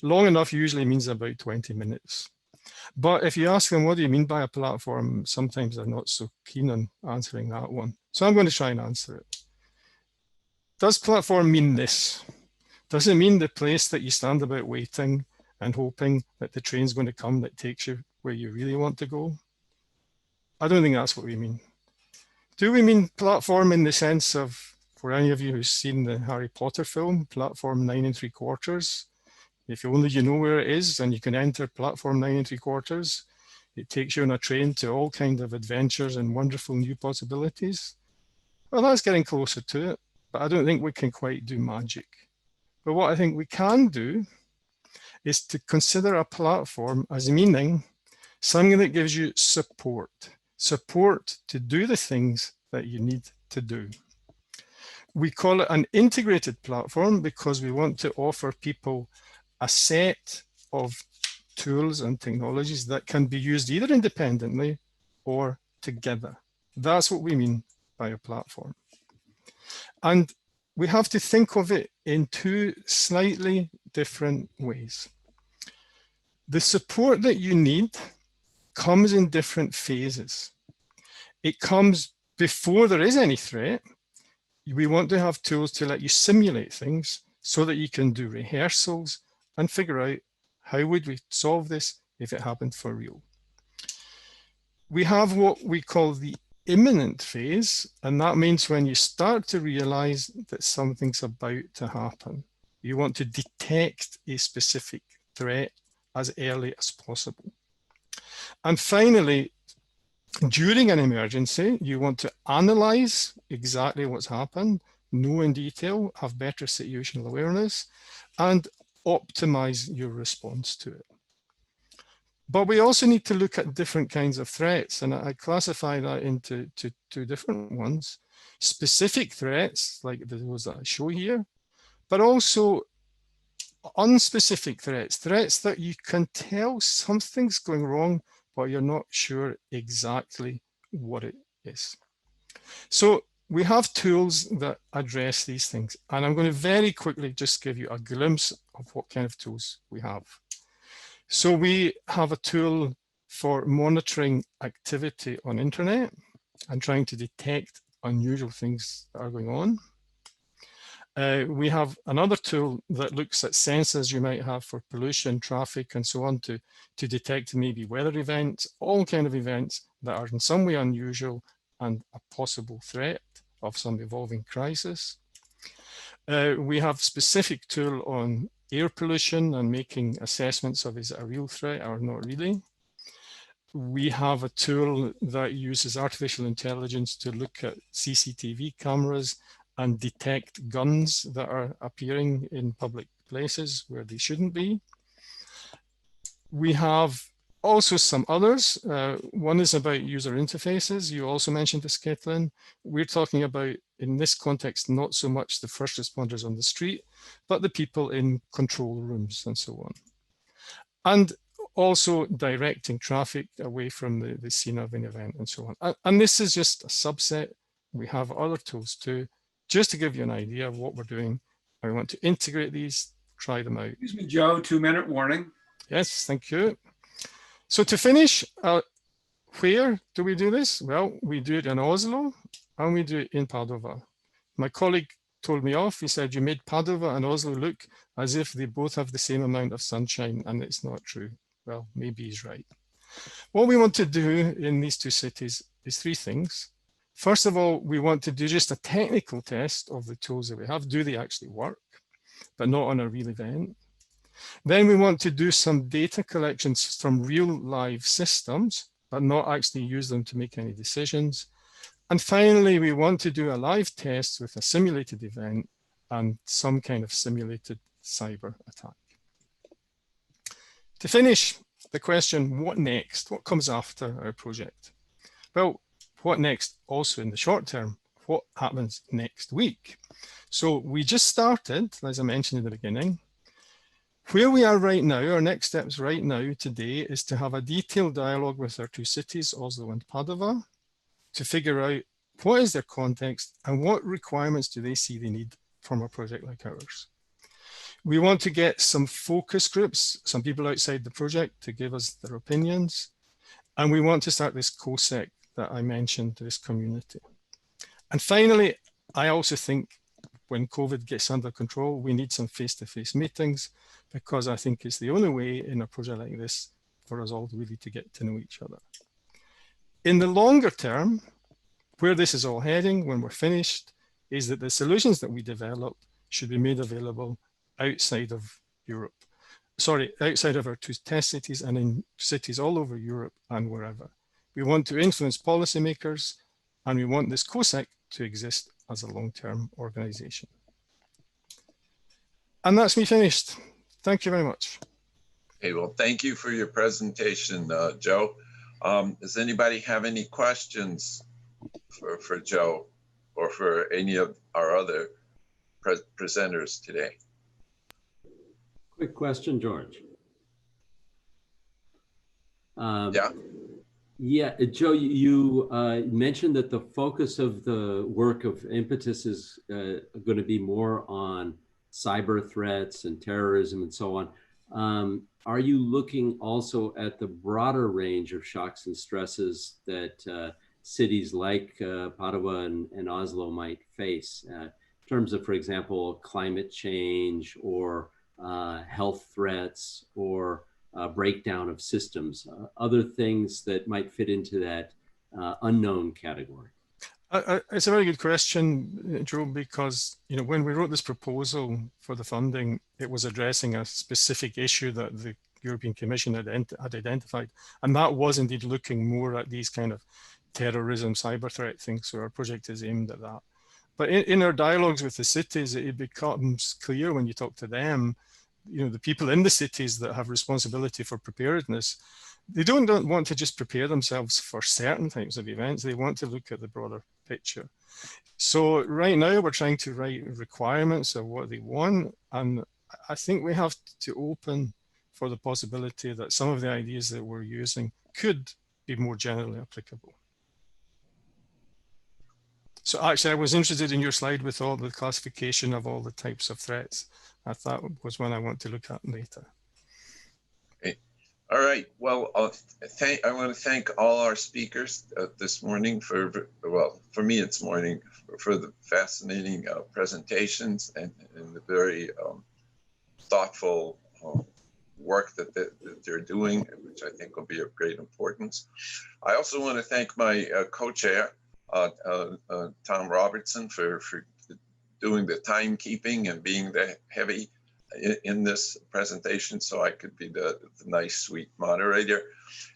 Long enough usually means about 20 minutes. But if you ask them, what do you mean by a platform? Sometimes they're not so keen on answering that one. So I'm going to try and answer it. Does platform mean this? Does it mean the place that you stand about waiting and hoping that the train's going to come that takes you where you really want to go? I don't think that's what we mean. Do we mean platform in the sense of, for any of you who've seen the Harry Potter film, platform 9 3/4? If only you know where it is and you can enter platform 9 3/4, It takes you on a train to all kinds of adventures and wonderful new possibilities. Well, that's getting closer to it, but I don't think we can quite do magic. But what I think we can do is to consider a platform as meaning something that gives you support to do the things that you need to do. We call it an integrated platform because we want to offer people a set of tools and technologies that can be used either independently or together. That's what we mean by a platform. And we have to think of it in two slightly different ways. The support that you need comes in different phases. It comes before there is any threat. We want to have tools to let you simulate things so that you can do rehearsals and figure out how would we solve this if it happened for real. We have what we call the imminent phase, and that means when you start to realize that something's about to happen. You want to detect a specific threat as early as possible. And finally, during an emergency, you want to analyze exactly what's happened, know in detail, have better situational awareness, and optimize your response to it. But we also need to look at different kinds of threats, and I classify that into two different ones. Specific threats, like those that I show here, but also unspecific threats, threats that you can tell something's going wrong, but you're not sure exactly what it is. So we have tools that address these things, and I'm going to very quickly just give you a glimpse of what kind of tools we have. So we have a tool for monitoring activity on internet and trying to detect unusual things that are going on. We have another tool that looks at sensors you might have for pollution, traffic, and so on to detect maybe weather events, all kind of events that are in some way unusual and a possible threat of some evolving crisis. We have specific tool on air pollution and making assessments of is it a real threat or not really. We have a tool that uses artificial intelligence to look at CCTV cameras and detect guns that are appearing in public places where they shouldn't be. We have also some others. One is about user interfaces. You also mentioned this, Caitlin. We're talking about, in this context, not so much the first responders on the street, but the people in control rooms and so on. And also directing traffic away from the scene of an event and so on. And this is just a subset. We have other tools too, just to give you an idea of what we're doing. I want to integrate these, try them out. Excuse me, Joe, 2-minute warning. Yes, thank you. So to finish, where do we do this? Well, we do it in Oslo and we do it in Padova. My colleague told me off. He said, you made Padova and Oslo look as if they both have the same amount of sunshine, and it's not true. Well, maybe he's right. What we want to do in these two cities is three things. First of all, we want to do just a technical test of the tools that we have. Do they actually work, but not on a real event? Then we want to do some data collections from real live systems, but not actually use them to make any decisions. And finally, we want to do a live test with a simulated event and some kind of simulated cyber attack. To finish, the question, what next? What comes after our project? Well, what next also in the short term? What happens next week? So we just started, as I mentioned in the beginning. Where we are right now, our next steps right now today is to have a detailed dialogue with our two cities, Oslo and Padova, to figure out what is their context and what requirements do they see they need from a project like ours. We want to get some focus groups, some people outside the project to give us their opinions. And we want to start this COSEC that I mentioned, this community. And finally, I also think when COVID gets under control, we need some face-to-face meetings, because I think it's the only way in a project like this for us all really to get to know each other. In the longer term, where this is all heading when we're finished, is that the solutions that we develop should be made available outside of Europe. outside of our two test cities and in cities all over Europe and wherever. We want to influence policymakers, and we want this COSAC to exist as a long-term organization. And that's me finished. Thank you very much. Okay, well, thank you for your presentation, Joe. Does anybody have any questions for Joe or for any of our other presenters today? Quick question, George. Yeah. Yeah, Joe, you mentioned that the focus of the work of Impetus is going to be more on cyber threats and terrorism and so on. Are you looking also at the broader range of shocks and stresses that cities like Padua and Oslo might face in terms of, for example, climate change or health threats or breakdown of systems, other things that might fit into that unknown category? It's a very good question, Joe, because when we wrote this proposal for the funding, it was addressing a specific issue that the European Commission had identified, and that was indeed looking more at these kind of terrorism, cyber threat things. So our project is aimed at that. But in our dialogues with the cities, it becomes clear when you talk to them, the people in the cities that have responsibility for preparedness, they don't want to just prepare themselves for certain types of events. They want to look at the broader picture. So right now we're trying to write requirements of what they want. And I think we have to open for the possibility that some of the ideas that we're using could be more generally applicable. So actually, I was interested in your slide with all the classification of all the types of threats. I thought was one I want to look at later. Okay. All right. Well, I want to thank all our speakers this morning for me it's morning, for the fascinating presentations and the very thoughtful work that they're doing, which I think will be of great importance. I also want to thank my co-chair, Tom Robertson, for doing the timekeeping and being the heavy in this presentation, so I could be the nice, sweet moderator.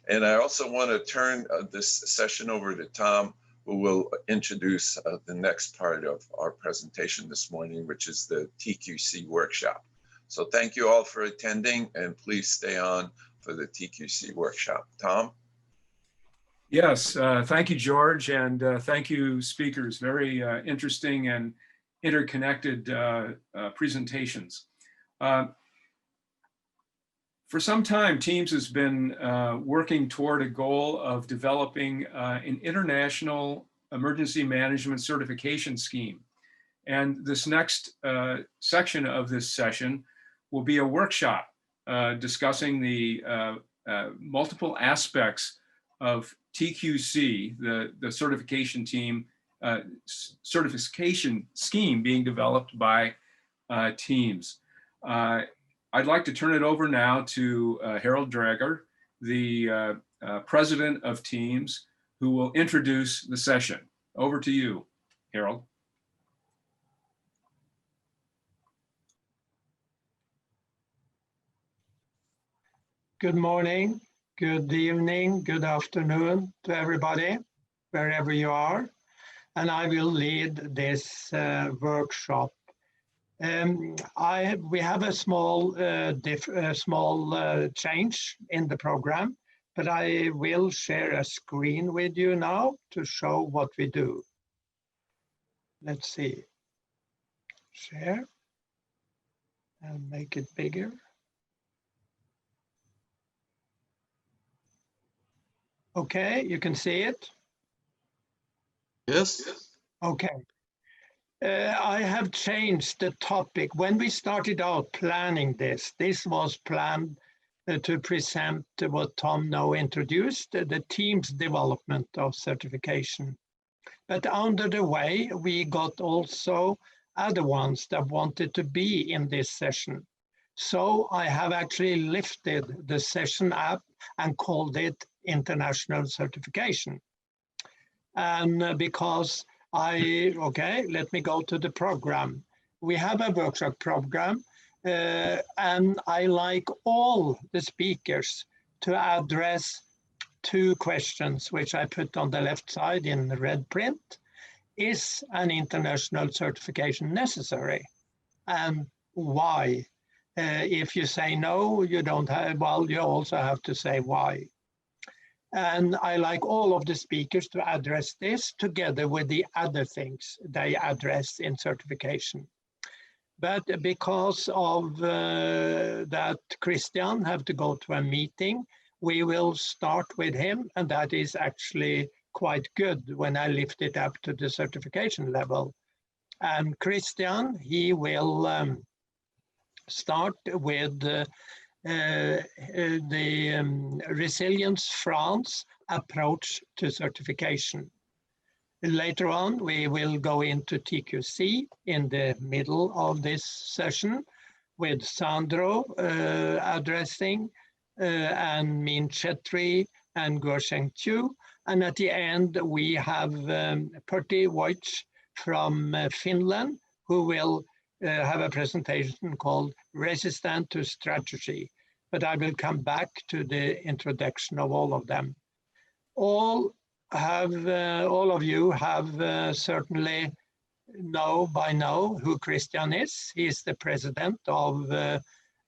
And I also want to turn this session over to Tom, who will introduce the next part of our presentation this morning, which is the TQC workshop. So thank you all for attending, and please stay on for the TQC workshop. Tom? Yes, thank you, George, and thank you, speakers. Very interesting and interconnected presentations. For some time, TIEMS has been working toward a goal of developing an international emergency management certification scheme. And this next section of this session will be a workshop discussing the multiple aspects of TQC, the certification team, certification scheme being developed by TIEMS. I'd like to turn it over now to Harold Drager, the president of TIEMS, who will introduce the session. Over to you, Harold. Good morning, good evening, good afternoon to everybody, wherever you are. And I will lead this workshop. We have a small change in the program, but I will share a screen with you now to show what we do. Let's see. Share and make it bigger. Okay, you can see it? Yes. Okay. I have changed the topic. When we started out planning this was planned to present what Tom now introduced, the TIEMS development of certification. But under the way, we got also other ones that wanted to be in this session. So I have actually lifted the session app and called it International Certification. And because okay, let me go to the program. We have a workshop program And I like all the speakers to address two questions, which I put on the left side in the red print. Is an international certification necessary? And why? If you say no, you don't have, well, you also have to say why. And I like all of the speakers to address this together with the other things they address in certification. But because of that Christian have to go to a meeting, we will start with him, and that is actually quite good when I lift it up to the certification level. And Christian, he will start with the Resilience France approach to certification. Later on, we will go into TQC in the middle of this session with Sandro addressing and Min Chetri and Guosheng Chu. And at the end, we have Pertti Wojcik from Finland, who will have a presentation called Resistant to Strategy. But I will come back to the introduction of all of them. All of you have certainly know by now who Christian is. He is the president of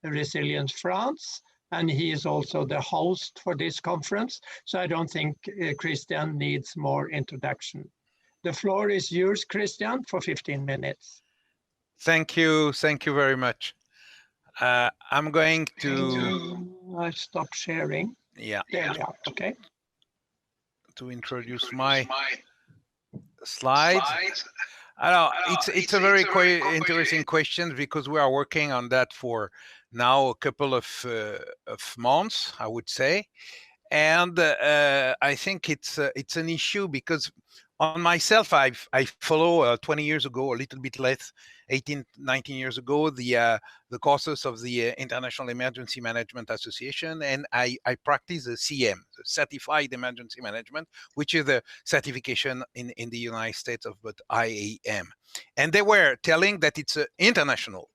Resilience France, and he is also the host for this conference. So I don't think Christian needs more introduction. The floor is yours, Christian, for 15 minutes. Thank you very much. I'm going to... I stop sharing. Yeah. There we are, okay. To introduce my slides. It's a very interesting question, because we are working on that for now a couple of months, I would say. And I think it's an issue, because on myself, I follow 20 years ago, a little bit less, 18, 19 years ago, the courses of the International Emergency Management Association, and I practice the CM, the Certified Emergency Management, which is the certification in the United States of but IAM. And they were telling that it's an international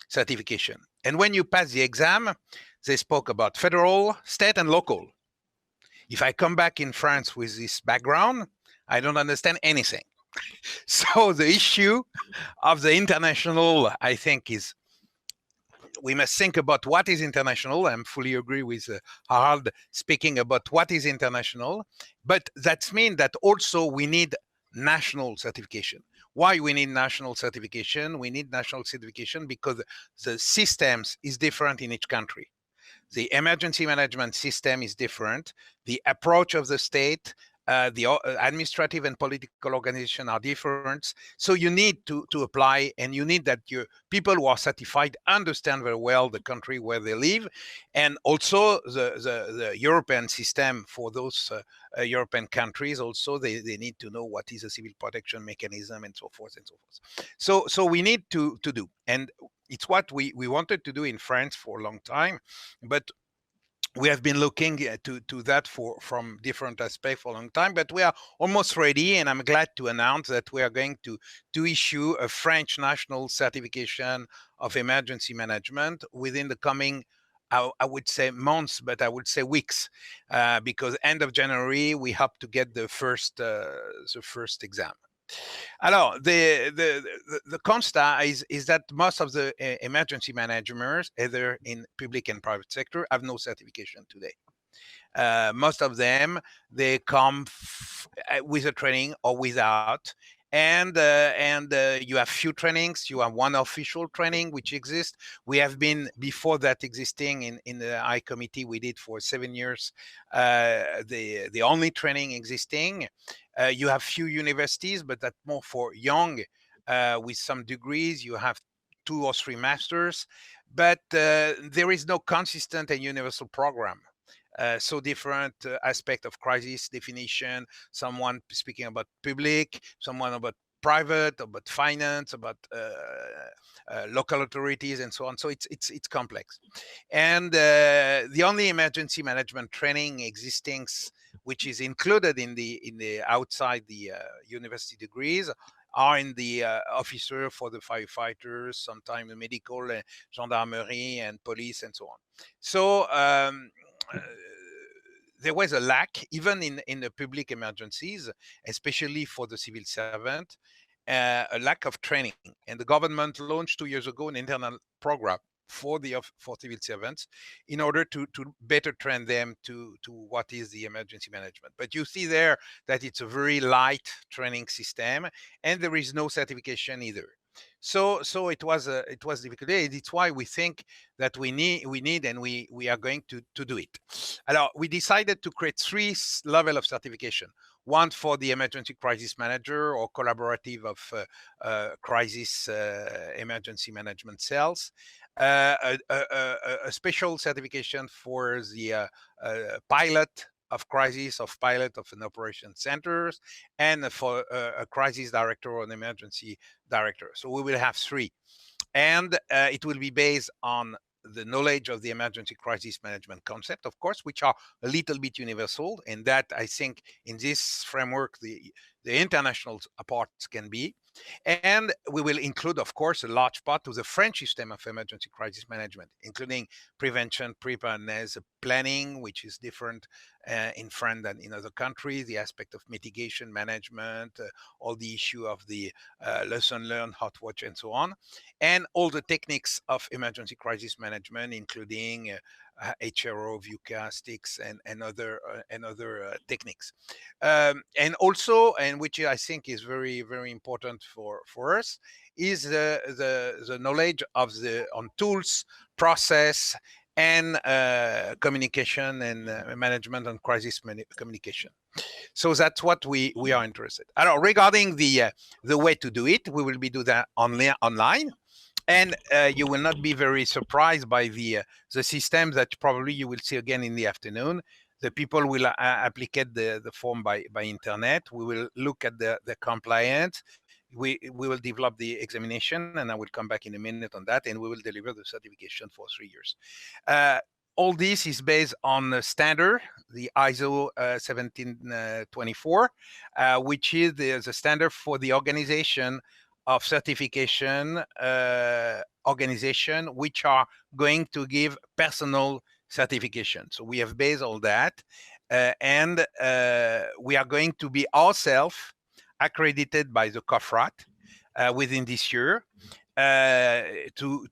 certification. And when you pass the exam, they spoke about federal, state, and local. If I come back in France with this background, I don't understand anything. So the issue of the international, I think, is we must think about what is international. I'm fully agree with Harald speaking about what is international, but that means that also we need national certification. Why we need national certification? We need national certification because the systems is different in each country. The emergency management system is different. The approach of the state, the administrative and political organization are different. So you need to apply, and you need that your people who are certified understand very well the country where they live, and also the European system for those European countries. Also, they need to know what is a civil protection mechanism and so forth and so forth. So we need to do, and it's what we wanted to do in France for a long time, but we have been looking to that from different aspects for a long time, but we are almost ready, and I'm glad to announce that we are going to issue a French national certification of emergency management within the coming, I would say months, but I would say weeks, because end of January we hope to get the first exam. Alors, the constat is that most of the emergency managers, either in public and private sector, have no certification today. Most of them, they come with a training or without. And you have few trainings. You have one official training which exists. We have been, before that existing in the I committee, we did for 7 years, the only training existing. You have few universities, but that's more for young with some degrees. You have 2 or 3 masters, but there is no consistent and universal program. So different aspect of crisis definition, someone speaking about public, someone about private, about finance, about local authorities, and so on. So it's complex. And the only emergency management training existing, which is included in the outside the university degrees, are in the officer for the firefighters, sometimes the medical, gendarmerie, and police, and so on. So there was a lack, even in the public emergencies, especially for the civil servant, a lack of training. And the government launched 2 years ago an internal program for civil servants in order to better train them to what is the emergency management. But you see there that it's a very light training system, and there is no certification either. So it was difficult. It's why we think that we need and we are going to do it. Alors, we decided to create 3 levels of certification. One for the emergency crisis manager or collaborative of crisis emergency management cells, a special certification for the pilot of crisis, of pilot of an operation centers, and for a crisis director or an emergency director. So we will have 3. And it will be based on the knowledge of the emergency crisis management concept, of course, which are a little bit universal. And that, I think, in this framework, the international parts can be. And we will include, of course, a large part to the French system of emergency crisis management, including prevention, preparedness, planning, which is different in France than in other countries, the aspect of mitigation management, all the issue of the lesson learned, hot watch, and so on, and all the techniques of emergency crisis management, including HRO, VUCA, sticks, and other techniques. And also, and which I think is very, very important for us, is the knowledge of on tools, process, and communication and management and crisis communication. So that's what we are interested. Regarding the way to do it, we will be do that online. And you will not be very surprised by the system that probably you will see again in the afternoon. The people will applicate the form by internet. We will look at the compliance. We will develop the examination, and I will come back in a minute on that, and we will deliver the certification for 3 years. All this is based on the standard, the ISO 17024, which is the standard for the organization of certification organization, which are going to give personal certification. So we have based all that, and we are going to be ourselves accredited by the COFRAT within this year to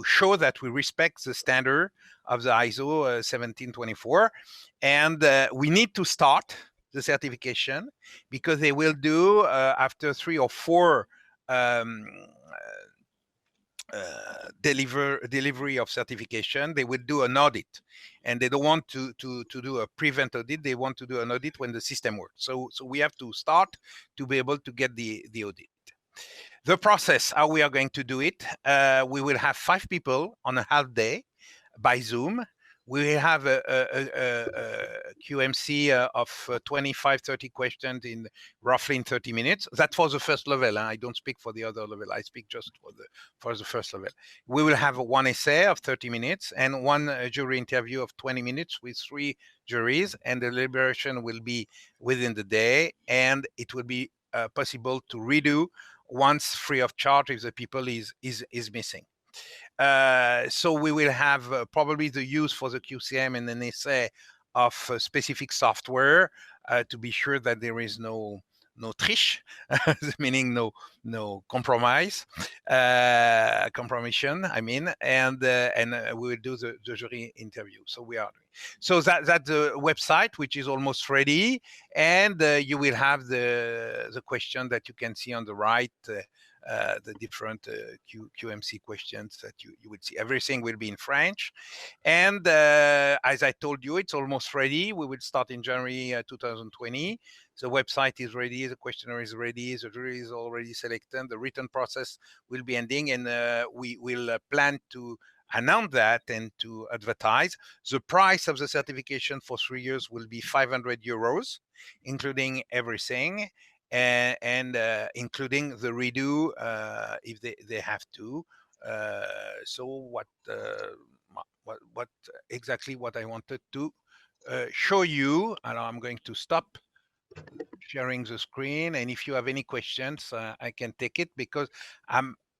show that we respect the standard of the ISO 17024. And we need to start the certification because they will do after 3 or 4 delivery of certification, they will do an audit, and they don't want to do a prevent audit. They want to do an audit when the system works. So we have to start to be able to get the audit. The process, how we are going to do it, we will have 5 people on a half day by Zoom. We will have a QMC of 25, 30 questions in roughly in 30 minutes. That's for the first level. I don't speak for the other level. I speak just for the first level. We will have 1 essay of 30 minutes and 1 jury interview of 20 minutes with 3 juries, and the deliberation will be within the day, and it will be possible to redo once free of charge if the people is missing. So we will have probably the use for the QCM and an essay of specific software to be sure that there is no triche, meaning no compromise, compromission, I mean, and we will do the jury interview. So we are doing. So that's the website, which is almost ready, and you will have the question that you can see on the right. The different QMC questions that you would see. Everything will be in French. And as I told you, it's almost ready. We will start in January 2020. The website is ready. The questionnaire is ready. The jury is already selected. The written process will be ending. And we will plan to announce that and to advertise. The price of the certification for 3 years will be 500 euros, including everything. And including the redo if they have to. So what exactly what I wanted to show you, and I'm going to stop sharing the screen, and if you have any questions, I can take it, because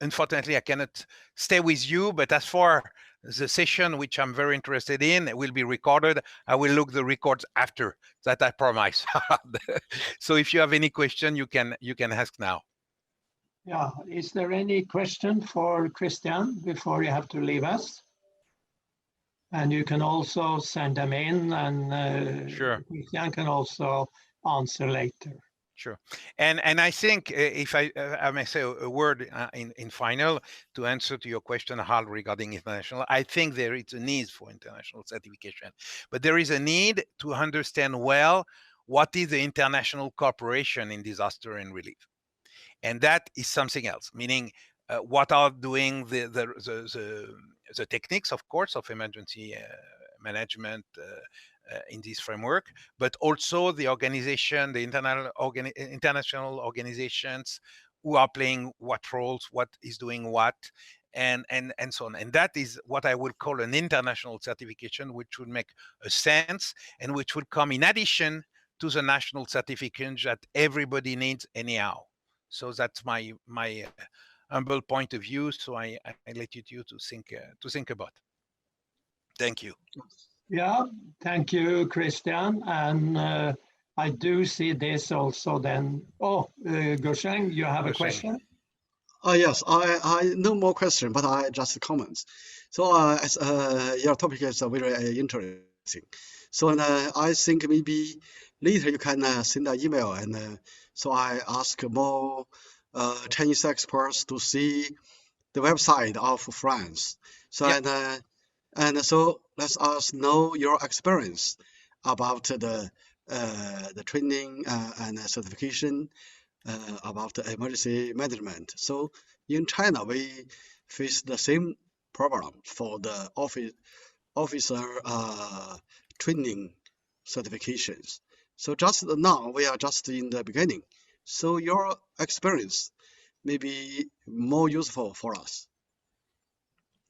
unfortunately I cannot stay with you, but as for the session, which I'm very interested in, it will be recorded. I will look the records after that, I promise. So if you have any question, you can ask now. Yeah, is there any question for Christian before you have to leave us? And you can also send them in, and Sure. Christian can also answer later. Sure. And I think if I may say a word in final to answer to your question, Hal, regarding international, I think there is a need for international certification, but there is a need to understand well what is the international cooperation in disaster and relief. And that is something else, meaning what are doing the techniques, of course, of emergency management in this framework, but also the organization, the international organizations who are playing what roles, what is doing what, and so on. And that is what I would call an international certification, which would make a sense and which would come in addition to the national certification that everybody needs anyhow. So that's my humble point of view. So I let you to think about. Thank you. Yeah, thank you, Christian. And I do see this also then. Oh, Gusheng, you have a question? Yes, I no more question, but I just comment. So as your topic is very interesting. So I think maybe later you can send an email, and so I ask more Chinese experts to see the website of France. So Yeah. and so let us know your experience about the training and certification about the emergency management. So in China, we face the same problem for the officer training certifications. So just now, we are just in the beginning. So your experience may be more useful for us.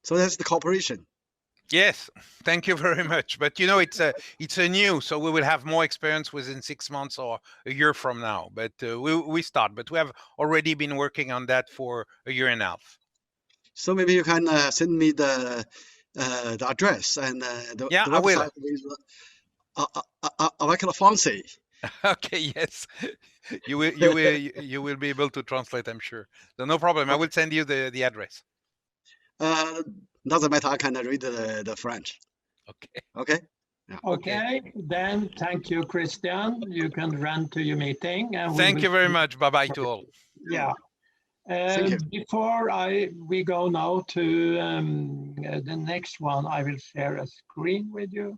So that's the cooperation. Yes, thank you very much. But it's a new, so we will have more experience within 6 months or a year from now. But we start. But we have already been working on that for a year and a half. So maybe you can send me the address and the website with avec la français. Okay, yes, you will be able to translate, I'm sure. So no problem. Okay. I will send you the address. Doesn't matter. I can read the French. Okay. Okay. Yeah. Okay. Then thank you, Christian. You can run to your meeting. And thank you very much. Bye bye to all. Yeah. Before we go now to the next one, I will share a screen with you.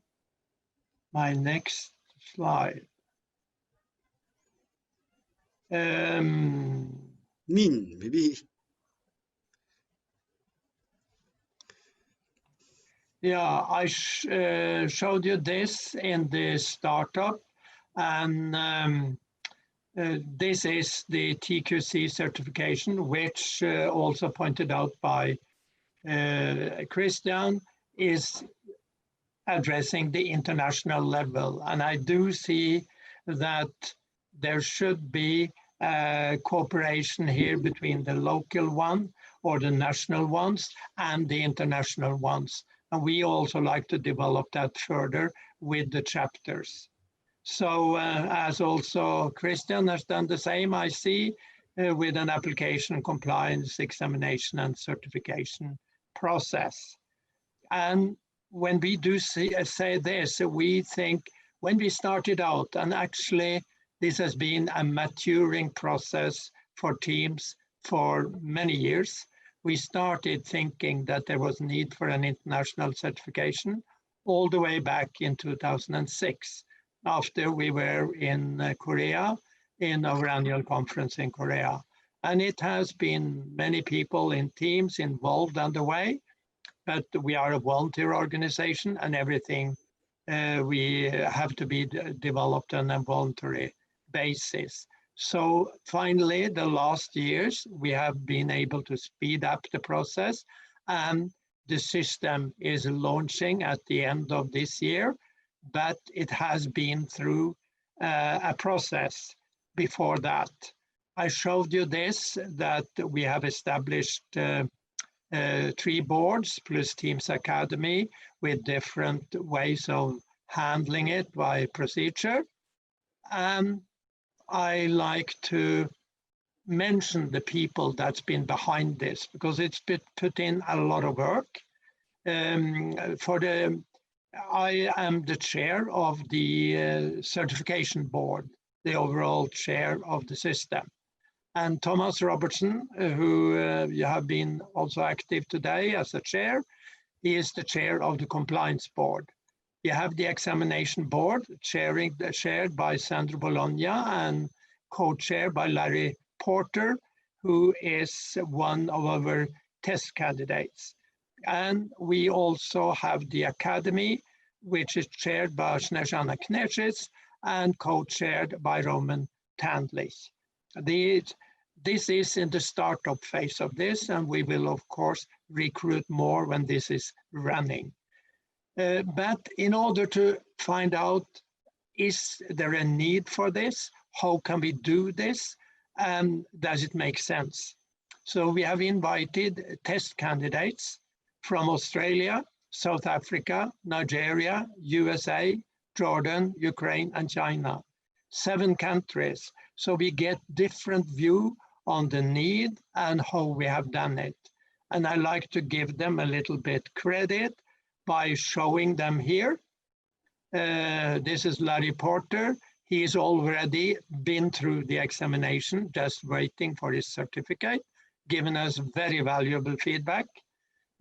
My next slide. Maybe. Yeah, I showed you this in the startup, and this is the TQC certification, which also pointed out by Christian, is addressing the international level. And I do see that there should be cooperation here between the local one or the national ones and the international ones. And we also like to develop that further with the chapters. So as also Christian has done the same, I see, with an application compliance examination and certification process. And when we do say this, we think when we started out, and actually this has been a maturing process for TIEMS for many years, we started thinking that there was need for an international certification all the way back in 2006, after we were in Korea, in our annual conference in Korea. And it has been many people in TIEMS involved on the way, but we are a volunteer organization and everything we have to be developed on a voluntary basis. So finally, the last years, we have been able to speed up the process, and the system is launching at the end of this year, but it has been through a process before that. I showed you this, that we have established 3 boards plus Teams Academy with different ways of handling it by procedure. And I like to mention the people that's been behind this, because it's been put in a lot of work. I am the chair of the certification board, the overall chair of the system. And Thomas Robertson, who you have been also active today as a chair, he is the chair of the compliance board. You have the examination board chaired by Sandro Bologna and co-chaired by Larry Porter, who is one of our test candidates. And we also have the academy, which is chaired by Snezhana Knežis and co-chaired by Roman Tandlich. This is in the startup phase of this, and we will, of course, recruit more when this is running. But in order to find out, is there a need for this? How can we do this? And does it make sense? So we have invited test candidates from Australia, South Africa, Nigeria, USA, Jordan, Ukraine, and China. 7 countries. So we get different view on the need and how we have done it. And I like to give them a little bit credit by showing them here. This is Larry Porter. He's already been through the examination, just waiting for his certificate, giving us very valuable feedback.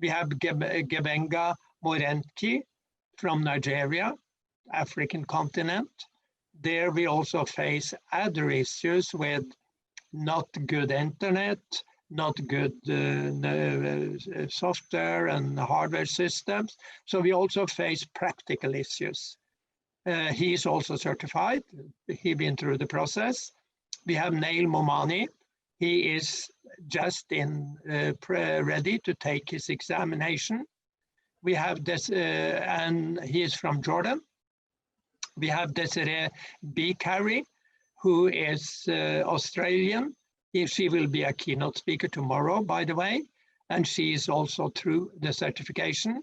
We have Gebenga Morenki from Nigeria, African continent. There we also face other issues with not good internet, not good software and hardware systems. So we also face practical issues. He's also certified. He's been through the process. We have Neil Momani. He is just ready to take his examination. We have this, and he is from Jordan. We have Desiree Bikari, who is Australian. She will be a keynote speaker tomorrow, by the way, and she is also through the certification.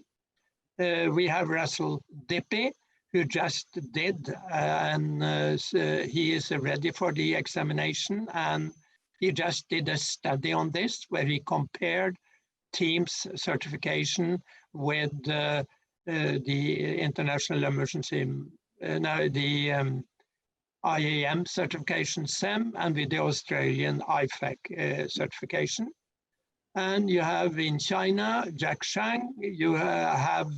We have Russell Dippy, who just did, and he is ready for the examination, and he just did a study on this where he compared TIEMS certification with the International Emergency, the IAM certification SEM, and with the Australian IFAC certification. And you have in China, Jack Shang, you have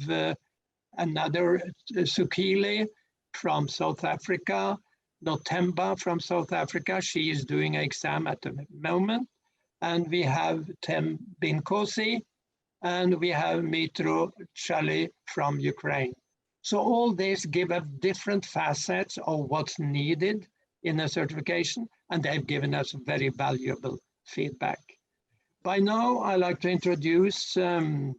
another Sukile from South Africa, Notemba from South Africa. She is doing an exam at the moment. And we have Tem Binkosi, and we have Mitro Chali from Ukraine. So all these give us different facets of what's needed in a certification, and they've given us very valuable feedback. By now, I'd like to introduce, I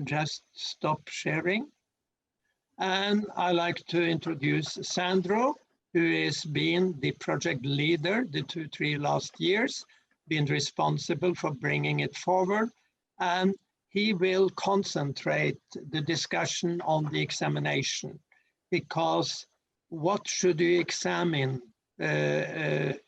just stop sharing. And I'd like to introduce Sandro, who has been the project leader the 2-3 last years, been responsible for bringing it forward. And he will concentrate the discussion on the examination, because what should you examine the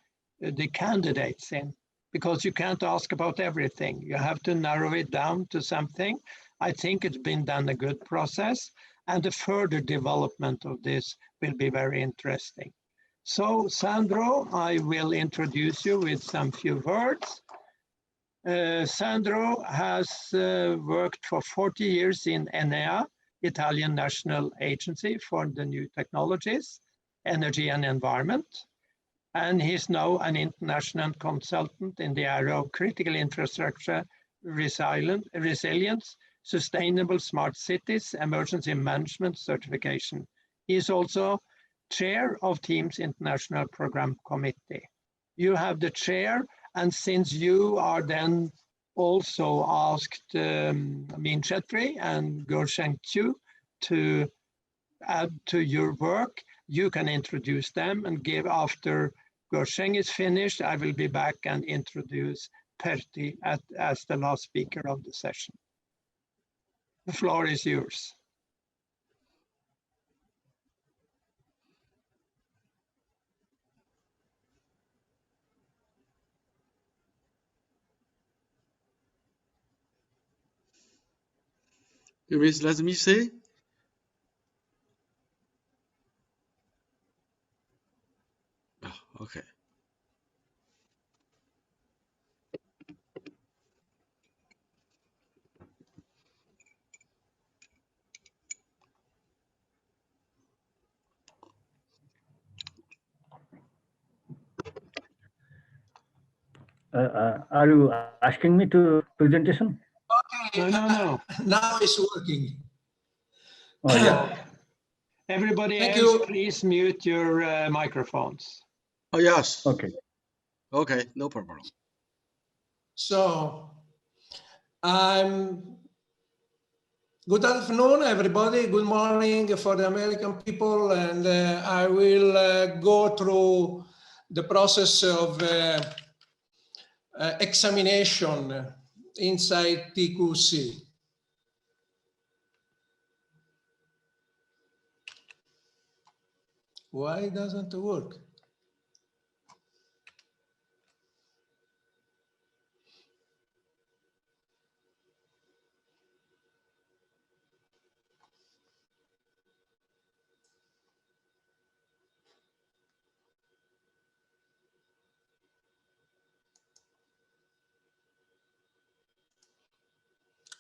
candidates in? Because you can't ask about everything. You have to narrow it down to something. I think it's been done a good process, and the further development of this will be very interesting. So Sandro, I will introduce you with some few words. Sandro has worked for 40 years in ENEA, Italian National Agency for the New Technologies, Energy and Environment. And he's now an international consultant in the area of critical infrastructure, resilience, sustainable smart cities, emergency management certification. He is also chair of TIEMS International Program Committee. You have the chair, and since you are then also asked Min Chetri and Gurshen Q to add to your work, you can introduce them and give after Guosheng is finished. I will be back and introduce Pertti as the last speaker of the session. The floor is yours. You mean let me say? Oh, okay. Are you asking me to presentation? No, no, no. Now it's working. Oh, yeah. Everybody Thank else, you. please mute your microphones. Oh, yes. Okay. Okay, no problem. So, good afternoon, everybody. Good morning for the American people. And I will go through the process of examination inside TQC. Why doesn't it work?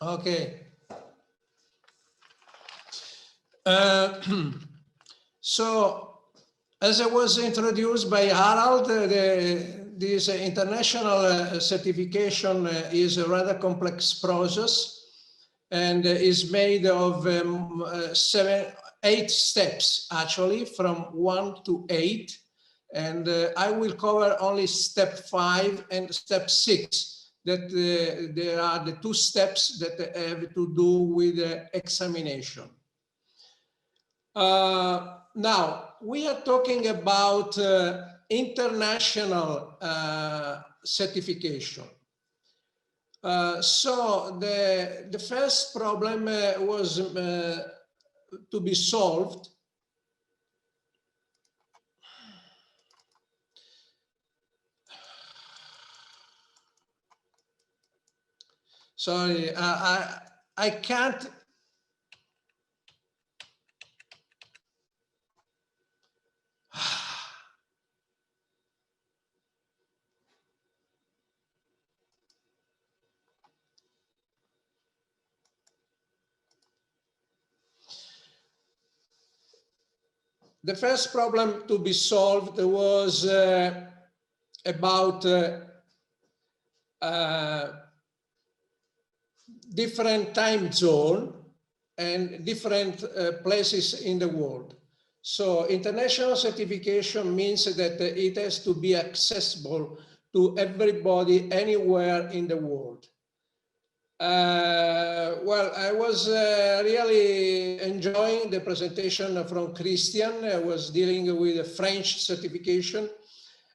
Okay. So, as I was introduced by Harald, this international certification is a rather complex process and is made of 8 steps, actually, from 1 to 8. And I will cover only step 5 and step 6, that there are the 2 steps that have to do with examination. Now, we are talking about international certification. So the first problem was to be solved. Sorry, I can't. The first problem to be solved was about different time zone and different places in the world. So international certification means that it has to be accessible to everybody anywhere in the world. Well, I was really enjoying the presentation from Christian. I was dealing with a French certification,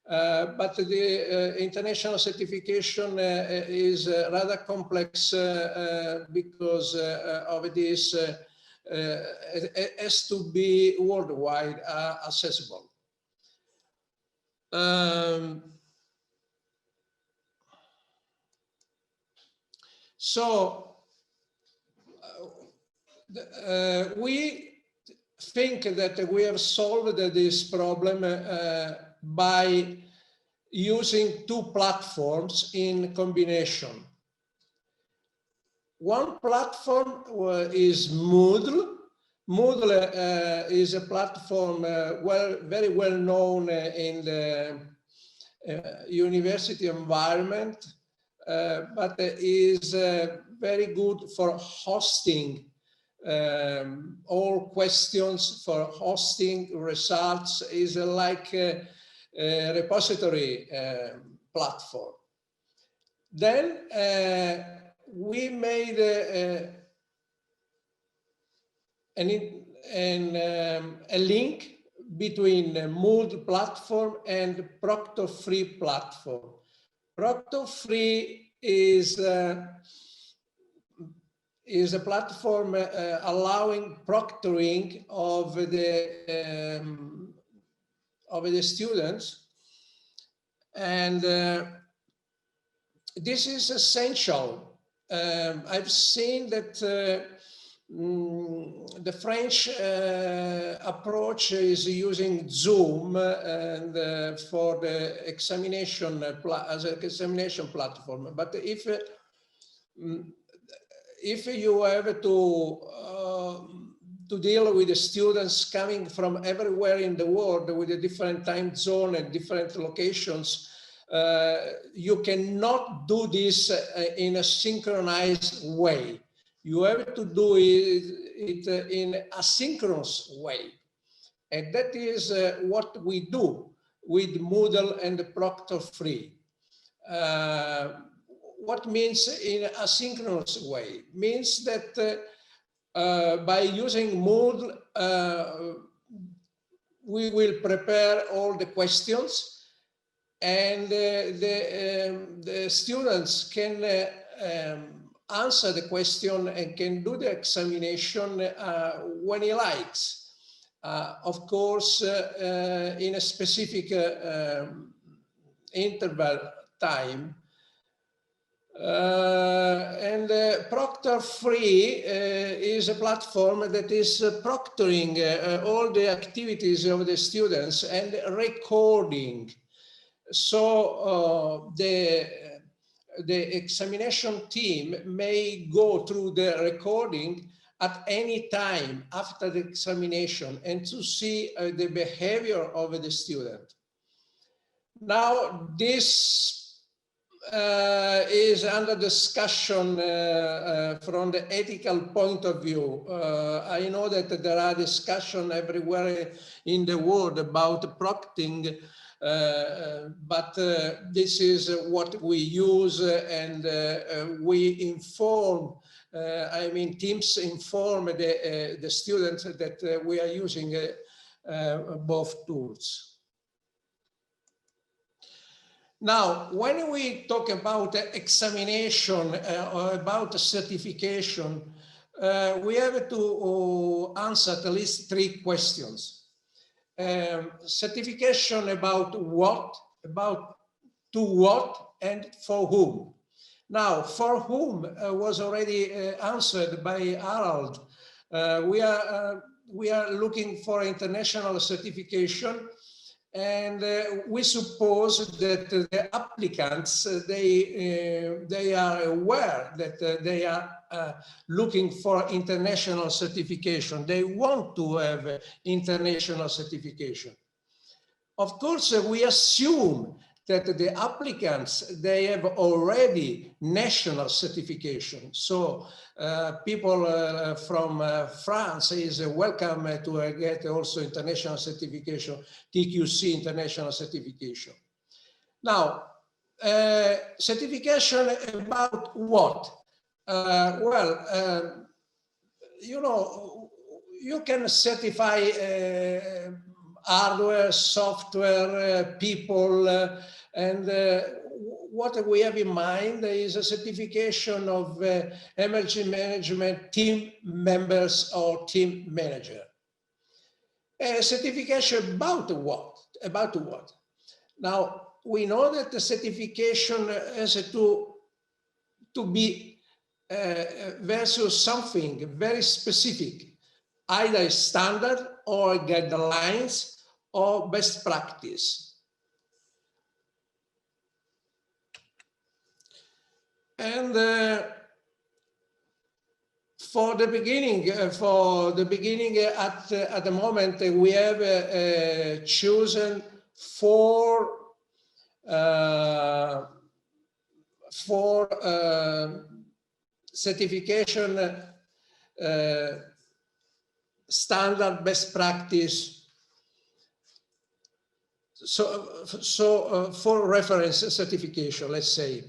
but the international certification is rather complex because of this. It has to be worldwide accessible. So we think that we have solved this problem by using 2 platforms in combination. One platform is Moodle. Moodle is a platform very well known in the university environment, but is very good for hosting all questions, for hosting results, is like a repository platform. Then we made a link between Moodle platform and Proctor Free platform. Proctor Free is a platform allowing proctoring of the students, and this is essential. I've seen that the French approach is using Zoom and for the examination as an examination platform. But if you have to deal with the students coming from everywhere in the world with a different time zone and different locations, you cannot do this in a synchronized way. You have to do it in a asynchronous way. And that is what we do with Moodle and Proctor Free. What means in a asynchronous way? Means that by using Moodle, we will prepare all the questions, and the students can answer the question and can do the examination when he likes. Of course, in a specific interval time. And Proctor Free is a platform that is proctoring all the activities of the students and recording. So the examination team may go through the recording at any time after the examination and to see the behavior of the student. Now, this is under discussion from the ethical point of view. I know that there are discussions everywhere in the world about proctoring, but this is what we use, and we inform, TIEMS inform the students that we are using both tools. Now, when we talk about examination or about certification, we have to answer at least 3 questions. Certification about what, to what, and for whom. Now, for whom was already answered by Harald. We are looking for international certification. And we suppose that the applicants, they are aware that they are looking for international certification. They want to have international certification. Of course, we assume that the applicants, they have already national certification. So people from France is welcome to get also international certification, TQC international certification. Now, certification about what? You know, you can certify hardware, software, people, and what we have in mind is a certification of emergency management team members or team manager. A certification about what? About what? Now, we know that the certification has to be versus something very specific, either standard or guidelines or best practice. And for the beginning, at the moment, we have chosen four certification standard best practice. So for reference certification, let's say,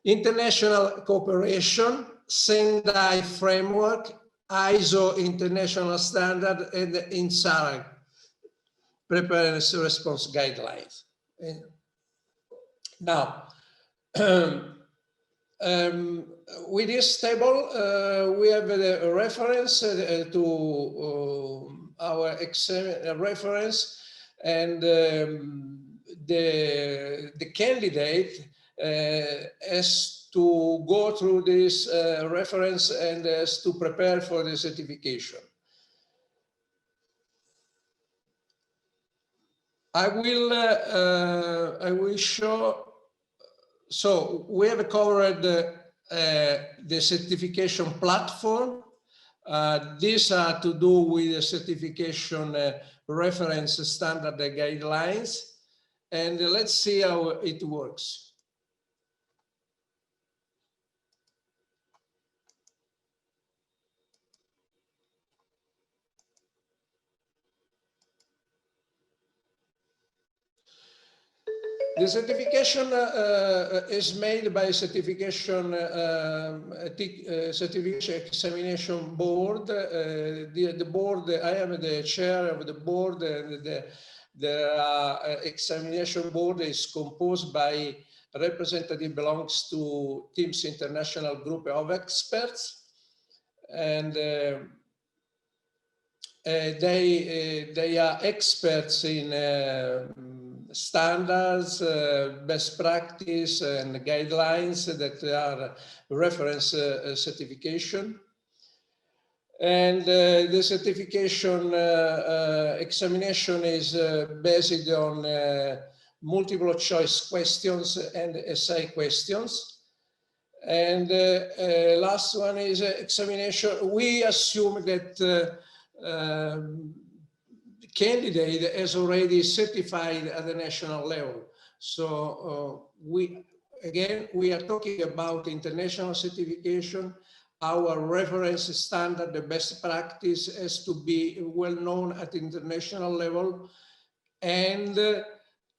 international cooperation, Sendai framework, ISO international standard and INSARAG preparedness response guidelines. Now, with this table, we have a reference to our reference, and the candidate has to go through this reference and has to prepare for the certification. I will show. So we have covered the certification platform. These are to do with the certification reference standard guidelines. And let's see how it works. The certification is made by certification examination board. The board, I am the chair of the board, and the examination board is composed by representative belongs to TIEMS International Group of Experts, and they are experts in standards, best practice, and guidelines that are reference certification. And the certification examination is based on multiple choice questions and essay questions. And last one is examination. We assume that the candidate is already certified at the national level. So we are talking about international certification. Our reference standard, the best practice, has to be well known at international level, and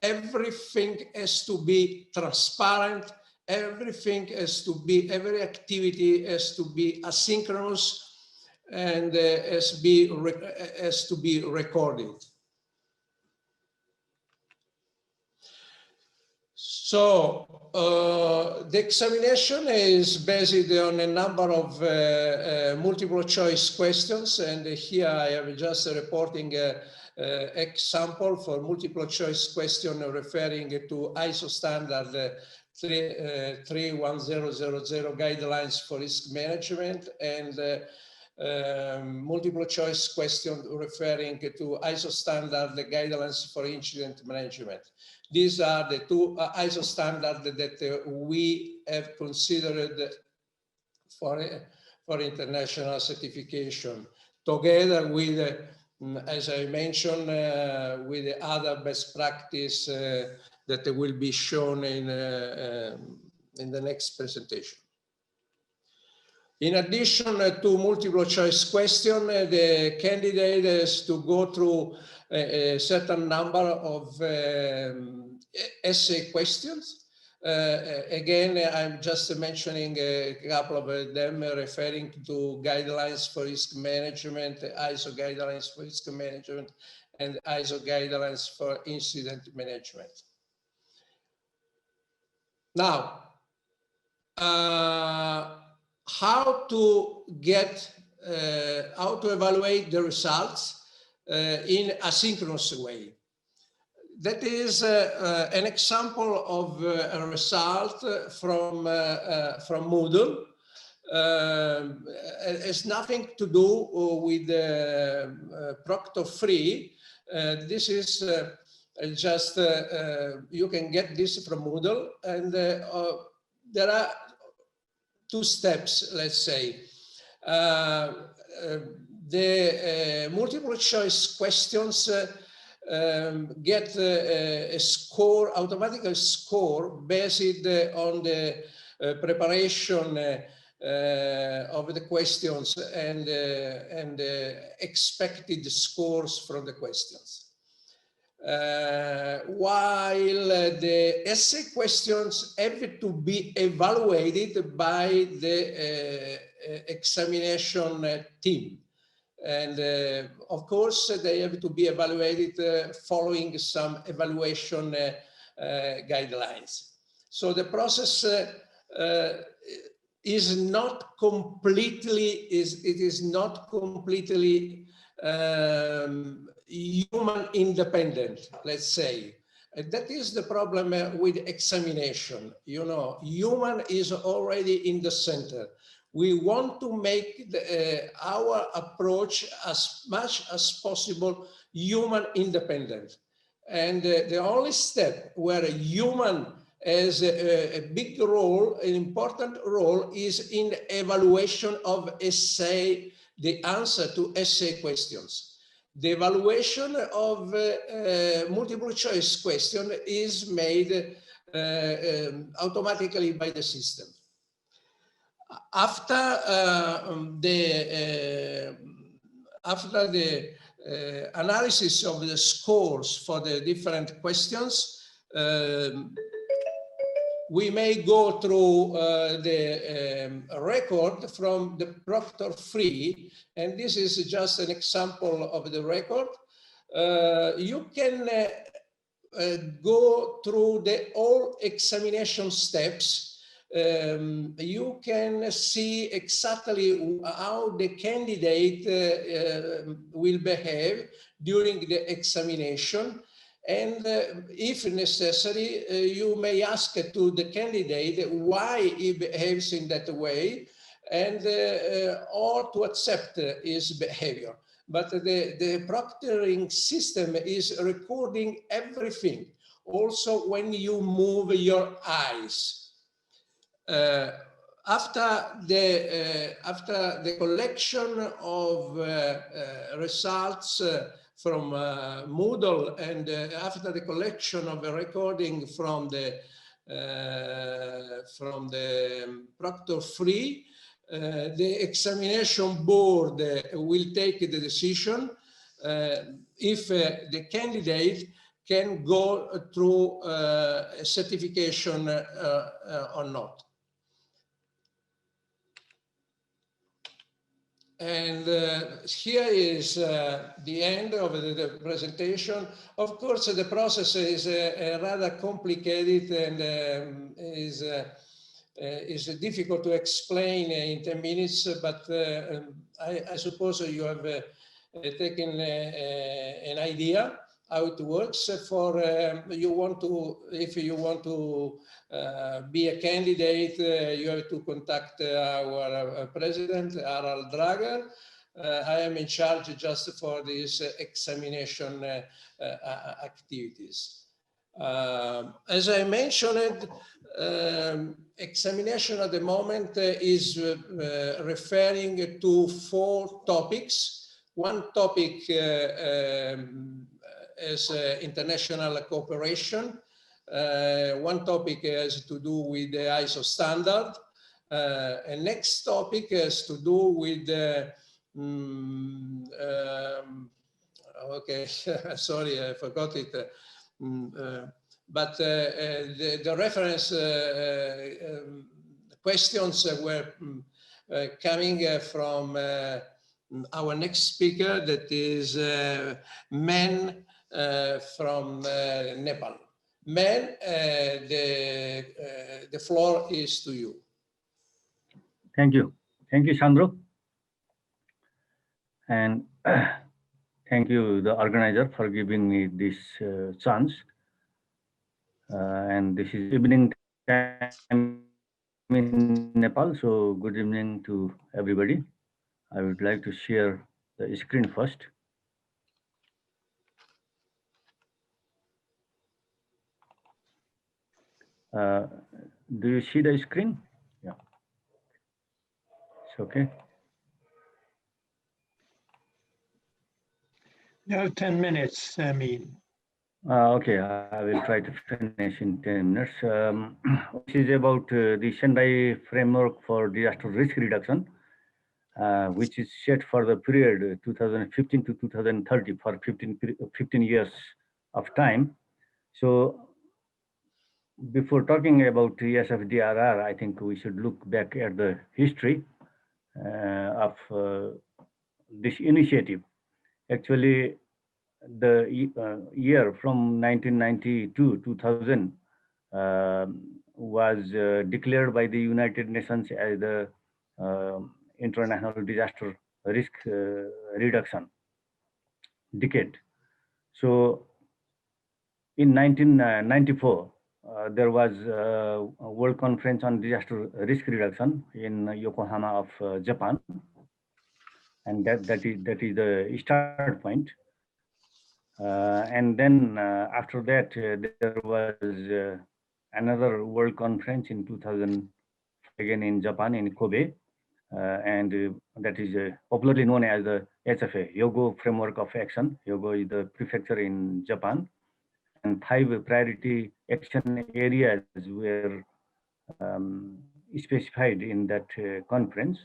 everything has to be transparent. Everything has to be, every activity has to be asynchronous and has to be recorded. So the examination is based on a number of multiple choice questions, and here I am just reporting example for multiple choice question referring to ISO standard 31000 guidelines for risk management, and multiple choice question referring to ISO standard guidelines for incident management. These are the two ISO standards that we have considered for international certification, together with, as I mentioned, with the other best practice that will be shown in the next presentation. In addition to multiple choice question, the candidate has to go through a certain number of essay questions. Again, I'm just mentioning a couple of them, referring to guidelines for risk management, ISO guidelines for risk management, and ISO guidelines for incident management. Now, how to evaluate the results in a synchronous way. That is an example of a result from Moodle. It has nothing to do with Proctor Free. This is just, you can get this from Moodle, and there are two steps, let's say. The multiple choice questions get a score, automatic score, based on the preparation of the questions and expected scores from the questions. while the essay questions have to be evaluated by the examination team. And of course, they have to be evaluated following some evaluation guidelines. So the process is not completely human independent, let's say. And that is the problem with examination. You know, human is already in the center. We want to make our approach as much as possible human independent. And the only step where a human has a big role, an important role, is in evaluation of essay, the answer to essay questions. The evaluation of multiple choice question is made automatically by the system. After the analysis of the scores for the different questions, we may go through the record from the proctor free, and this is just an example of the record. You can go through the all examination steps. You can see exactly how the candidate will behave during the examination. And if necessary, you may ask to the candidate why he behaves in that way, and or to accept his behavior. But the proctoring system is recording everything, also when you move your eyes. After the collection of results from Moodle, and after the collection of a recording from the proctor free, the examination board will take the decision if the candidate can go through a certification or not. And here is the end of the presentation. Of course, the process is rather complicated and is difficult to explain in 10 minutes, but I suppose you have taken an idea how it works. For if you want to be a candidate, you have to contact our president, Harald Drager. I am in charge just for these examination activities. As I mentioned, examination at the moment is referring to 4 topics. One topic is international cooperation. One topic has to do with the ISO standard. And next topic has to do with okay, sorry, I forgot it. But the reference questions were coming from our next speaker, that is Men from Nepal. Men, the floor is to you. Thank you. Thank you, Sandro. And thank you, the organizer, for giving me this chance. And this is evening time in Nepal, so good evening to everybody. I would like to share the screen first. Do you see the screen? Yeah, it's okay. You have 10 minutes, I mean. Okay, I will try to finish in 10 minutes. This is about the Sendai framework for disaster risk reduction, which is set for the period 2015 to 2030 for 15 years of time. So before talking about SFDRR, I think we should look back at the history of this initiative. Actually, the year from 1990 to 2000 was declared by the United Nations as the International Disaster Risk Reduction decade. So in 1994, there was a World Conference on Disaster Risk Reduction in Yokohama of Japan, and that is the start point. And then after that, there was another World Conference in 2000, again in Japan, in Kobe, and that is popularly known as the HFA, Hyogo Framework of Action. Hyogo is the prefecture in Japan, and 5 priority action areas were specified in that conference.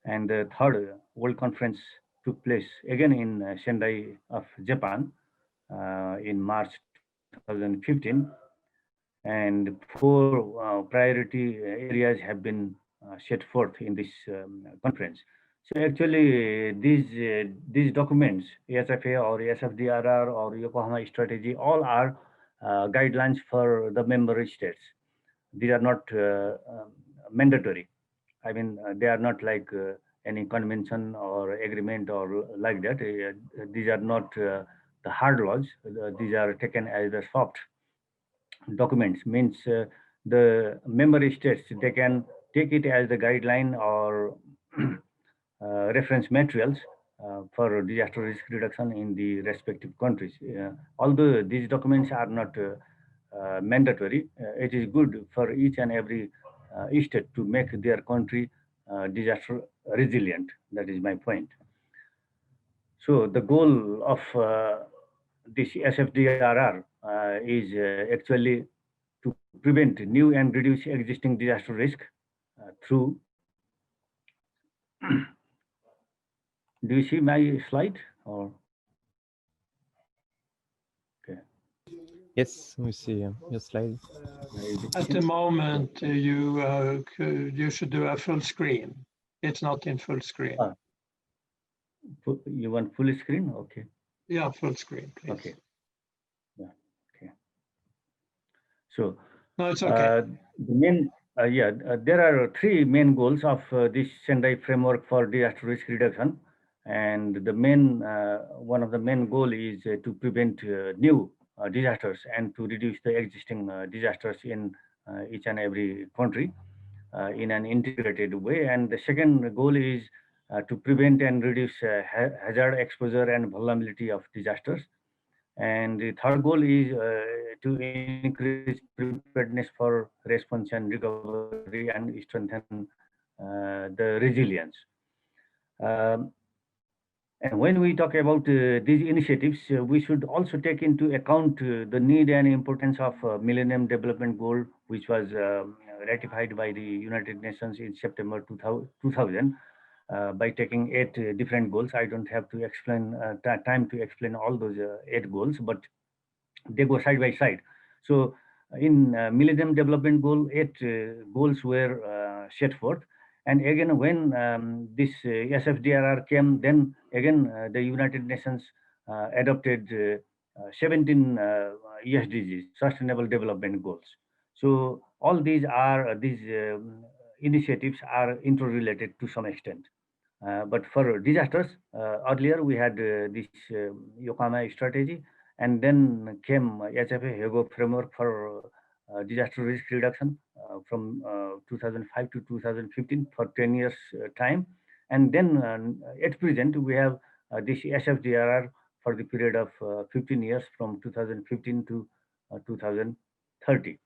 And the third World Conference took place again in Sendai of Japan in March 2015. And 4 priority areas have been set forth in this conference. So actually, these documents, SFA or SFDRR or Yokohama strategy, all are guidelines for the member states. These are not mandatory. I mean, they are not like any convention or agreement or like that. These are not the hard laws. These are taken as the soft documents. Means the member states, they can take it as the guideline or reference materials for disaster risk reduction in the respective countries. Although these documents are not mandatory, it is good for each and every state to make their country disaster resilient. That is my point. So the goal of this SFDRR is actually to prevent new and reduce existing disaster risk through. Do you see my slide? Or okay. Yes, we see your slide. At the moment, you should do a full screen. It's not in full screen. You want full screen? Okay. Yeah, full screen, please. Okay. Yeah. Okay. So no, it's okay. The main, there are 3 main goals of this Sendai framework for disaster risk reduction, and the main one of the main goal is to prevent new disasters and to reduce the existing disasters in each and every country in an integrated way. And the second goal is to prevent and reduce hazard exposure and vulnerability of disasters. And the third goal is to increase preparedness for response and recovery and strengthen the resilience. And when we talk about these initiatives, we should also take into account the need and importance of Millennium Development Goal, which was ratified by the United Nations in September 2000 by taking 8 different goals. I don't have to explain time to explain all those 8 goals, but they go side by side. So in Millennium Development Goal, 8 goals were set forth. And again, when this SFDRR came, then again, the United Nations adopted 17 SDGs, Sustainable Development Goals. So all these initiatives are interrelated to some extent. But for disasters, earlier we had this Yokohama strategy, and then came HFA, Hyogo Framework for disaster risk reduction from 2005 to 2015 for 10 years time. And then at present, we have this SFDRR for the period of 15 years from 2015 to 2030.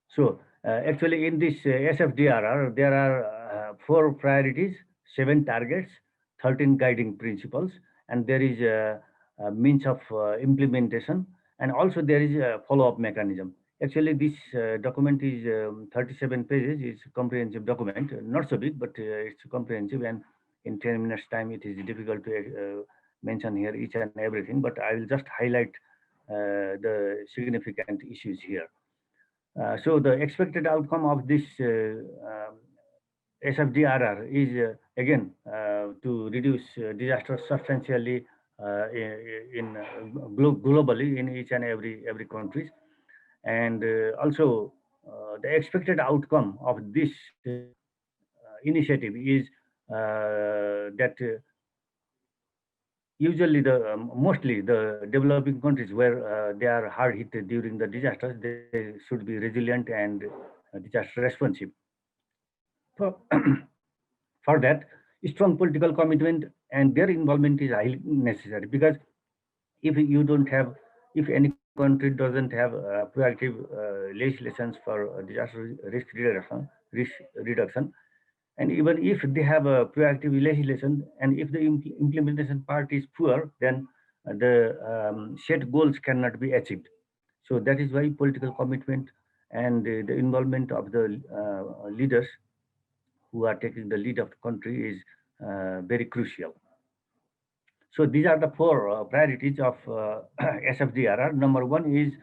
So actually in this SFDRR, there are 4 priorities, 7 targets, 13 guiding principles, and there is a means of implementation, and also there is a follow-up mechanism. Actually, this document is 37 pages. It's a comprehensive document, not so big, but it's comprehensive, and in 10 minutes time, it is difficult to mention here each and everything, but I will just highlight the significant issues here. So the expected outcome of this SFDRR is again to reduce disasters substantially globally in each and every countries, and also the expected outcome of this initiative is that usually mostly the developing countries where they are hard hit during the disasters, they should be resilient and disaster responsive. For, for that, strong political commitment and their involvement is highly necessary, because if you don't have, if any country doesn't have proactive legislations for disaster risk reduction, and even if they have a proactive legislation, and if the implementation part is poor, then the set goals cannot be achieved. So that is why political commitment and the involvement of the leaders who are taking the lead of the country is very crucial. So these are the four priorities of SFDRR. Number one is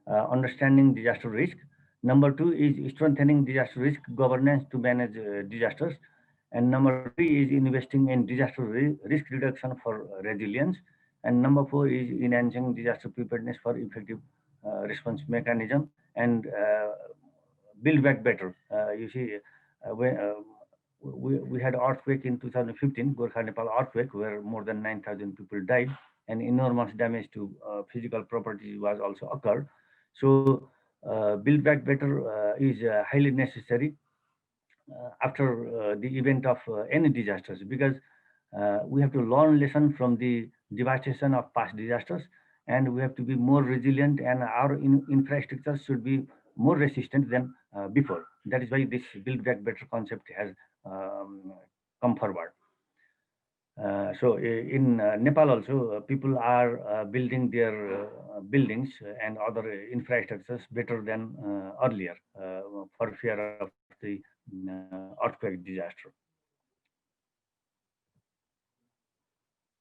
understanding disaster risk. Number two is strengthening disaster risk governance to manage disasters. And number three is investing in disaster risk reduction for resilience. And number four is enhancing disaster preparedness for effective response mechanism and build back better. You see, we had earthquake in 2015, Gorkha Nepal earthquake, where more than 9,000 people died, and enormous damage to physical property was also occurred. So build back better is highly necessary after the event of any disasters, because we have to learn lesson from the devastation of past disasters, and we have to be more resilient, and our infrastructure should be more resistant than before. That is why this build back better concept has come forward. So in Nepal also, people are building their buildings and other infrastructures better than earlier for fear of the earthquake disaster.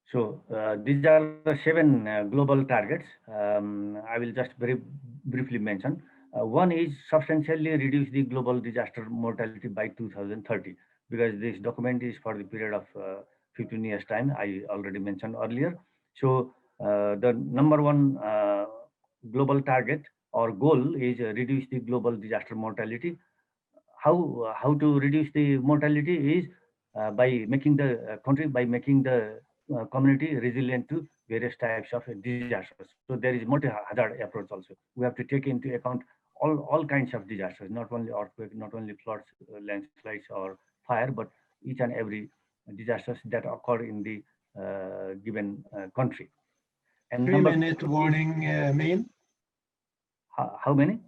So these are the 7 global targets. I will just very briefly mention. One is substantially reduce the global disaster mortality by 2030, because this document is for the period of 15 years time, I already mentioned earlier. So the number one global target or goal is reduce the global disaster mortality. How to reduce the mortality is by making the country, by making the community resilient to various types of disasters. So there is multi-hazard approach also. We have to take into account all kinds of disasters, not only earthquake, not only floods, landslides, or fire, but each and every disasters that occur in the given country. And 3-minute warning, Mean. How many?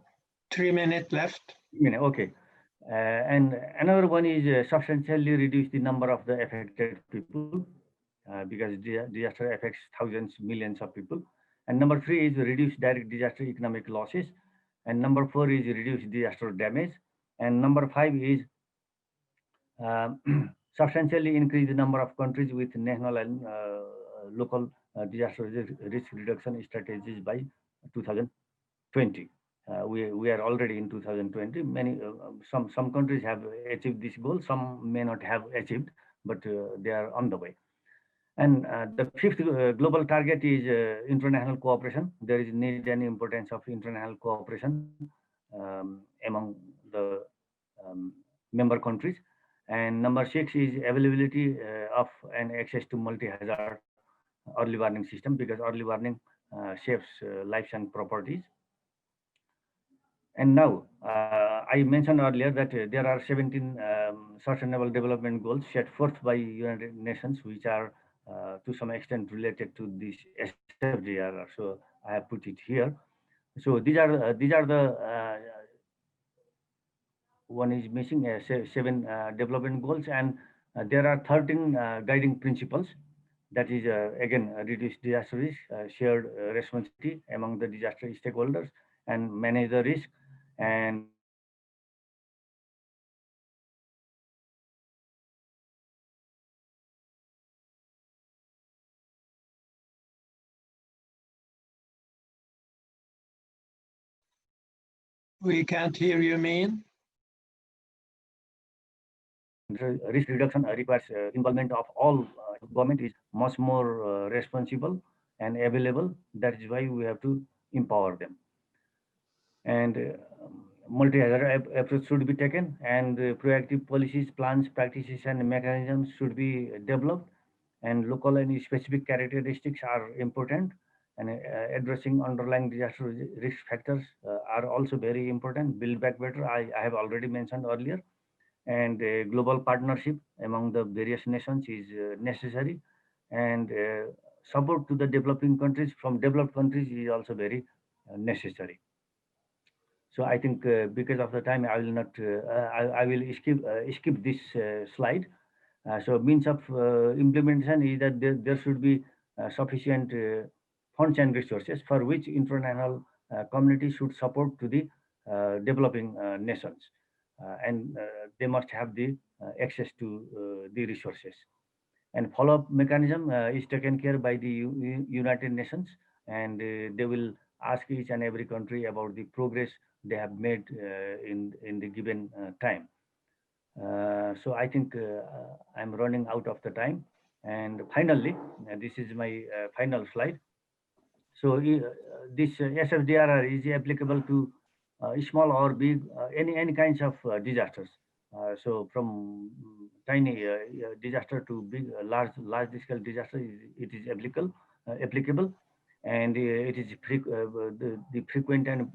3 minutes left. Okay. And another one is substantially reduce the number of the affected people, because disaster affects thousands, millions of people. And number 3 is reduce direct disaster economic losses. And number 4 is reduce disaster damage. And number 5 is substantially increase the number of countries with national and local disaster risk reduction strategies by 2020. We are already in 2020. Many some countries have achieved this goal. Some may not have achieved, but they are on the way. And the 5th global target is international cooperation. There is need and importance of international cooperation among the member countries. And number 6 is availability of and access to multi-hazard early warning system, because early warning saves lives and properties. And now, I mentioned earlier that there are 17 sustainable development goals set forth by United Nations, which are to some extent related to this SFDRR. So I have put it here. So these are the one is missing 7 development goals, and there are 13 guiding principles. That is again reduce disaster risk, shared responsibility among the disaster stakeholders, and manage the risk, and We can't hear you, Min. Risk reduction requires involvement of all. Government is much more responsible and available. That is why we have to empower them. And multi-hazard approach should be taken, and proactive policies, plans, practices, and mechanisms should be developed. And local and specific characteristics are important. And addressing underlying disaster risk factors are also very important. Build back better, I have already mentioned earlier. And global partnership among the various nations is necessary, and support to the developing countries from developed countries is also very necessary. So I think because of the time, I will not. I will skip this slide. So means of implementation is that there should be sufficient funds and resources for which international community should support to the developing nations, and they must have the access to the resources. And follow-up mechanism is taken care by the United Nations, and they will ask each and every country about the progress they have made in the given time. So I think I'm running out of the time. And finally, this is my final slide. So this SFDRR is applicable to small or big, any kinds of disasters. So from tiny disaster to big, large scale disaster, it is applicable, and it is the frequent and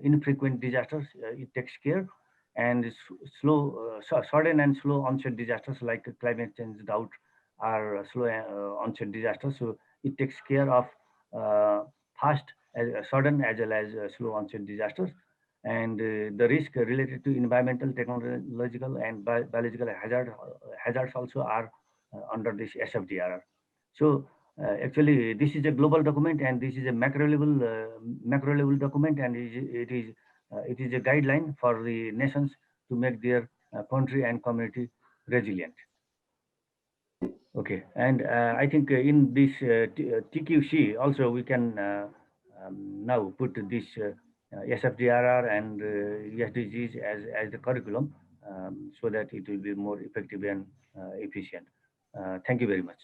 infrequent disasters. It takes care, and sudden and slow onset disasters like climate change, drought, are slow onset disasters. So it takes care of fast, sudden as well as slow onset disasters. And the risk related to environmental, technological, and biological hazards also are under this SFDRR. So actually, this is a global document, and this is a macro level document, and it is a guideline for the nations to make their country and community resilient. Okay, and I think in this TQC also we can now put this SFDRR and SDGs as the curriculum, so that it will be more effective and efficient. Thank you very much.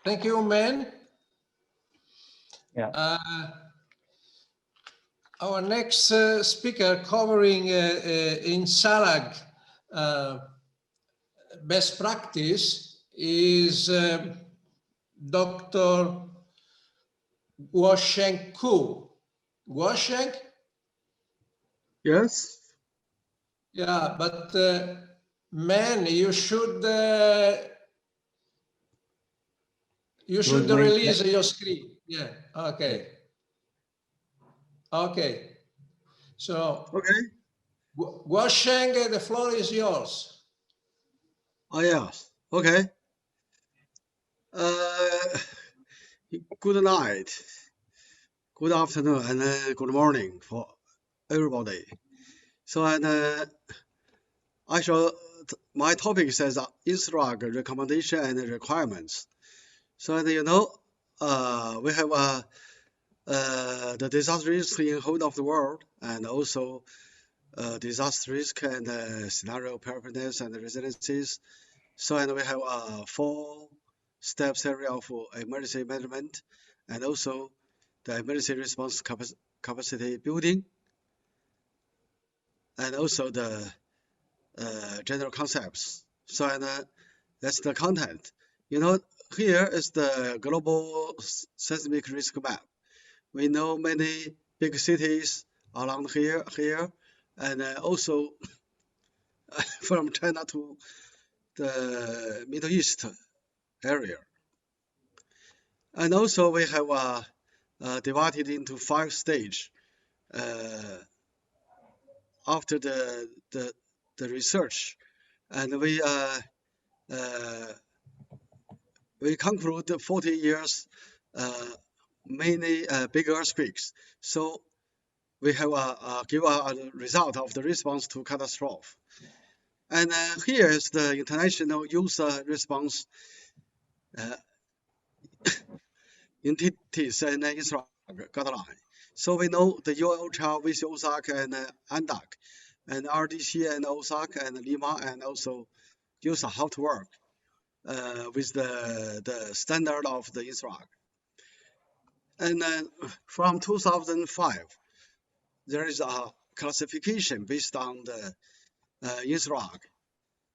Thank you, Man. Yeah. Our next speaker covering in SALAG best practice is Dr. Guosheng Ku. Guosheng? Yes. Yeah, but Man, you should release your screen. Yeah, okay. Okay. So, okay. Guosheng, the floor is yours. Oh, yes. Okay. Good night, good afternoon, and good morning for everybody. So, and my topic says INSRAG recommendation and requirements. So, and we have the disaster risk in whole of the world, and also disaster risk and scenario preparedness and resiliencies. So, and we have 4 steps area of emergency management, and also the emergency response capacity building, and also the general concepts. So, and that's the content. Here is the global seismic risk map. We know many big cities along here, and also from China to the Middle East area. And also we have divided into 5 stages after the research, and we conclude 40 years many big earthquakes. So we have give a result of the response to catastrophe. And here is the international user response. entities and ISRAG guideline. So we know the UOCHA with OSAC and ANDAC, and RDC and OSAC and Lima, and also USA how to work with the standard of the ISRAG. And from 2005, there is a classification based on the ISRAG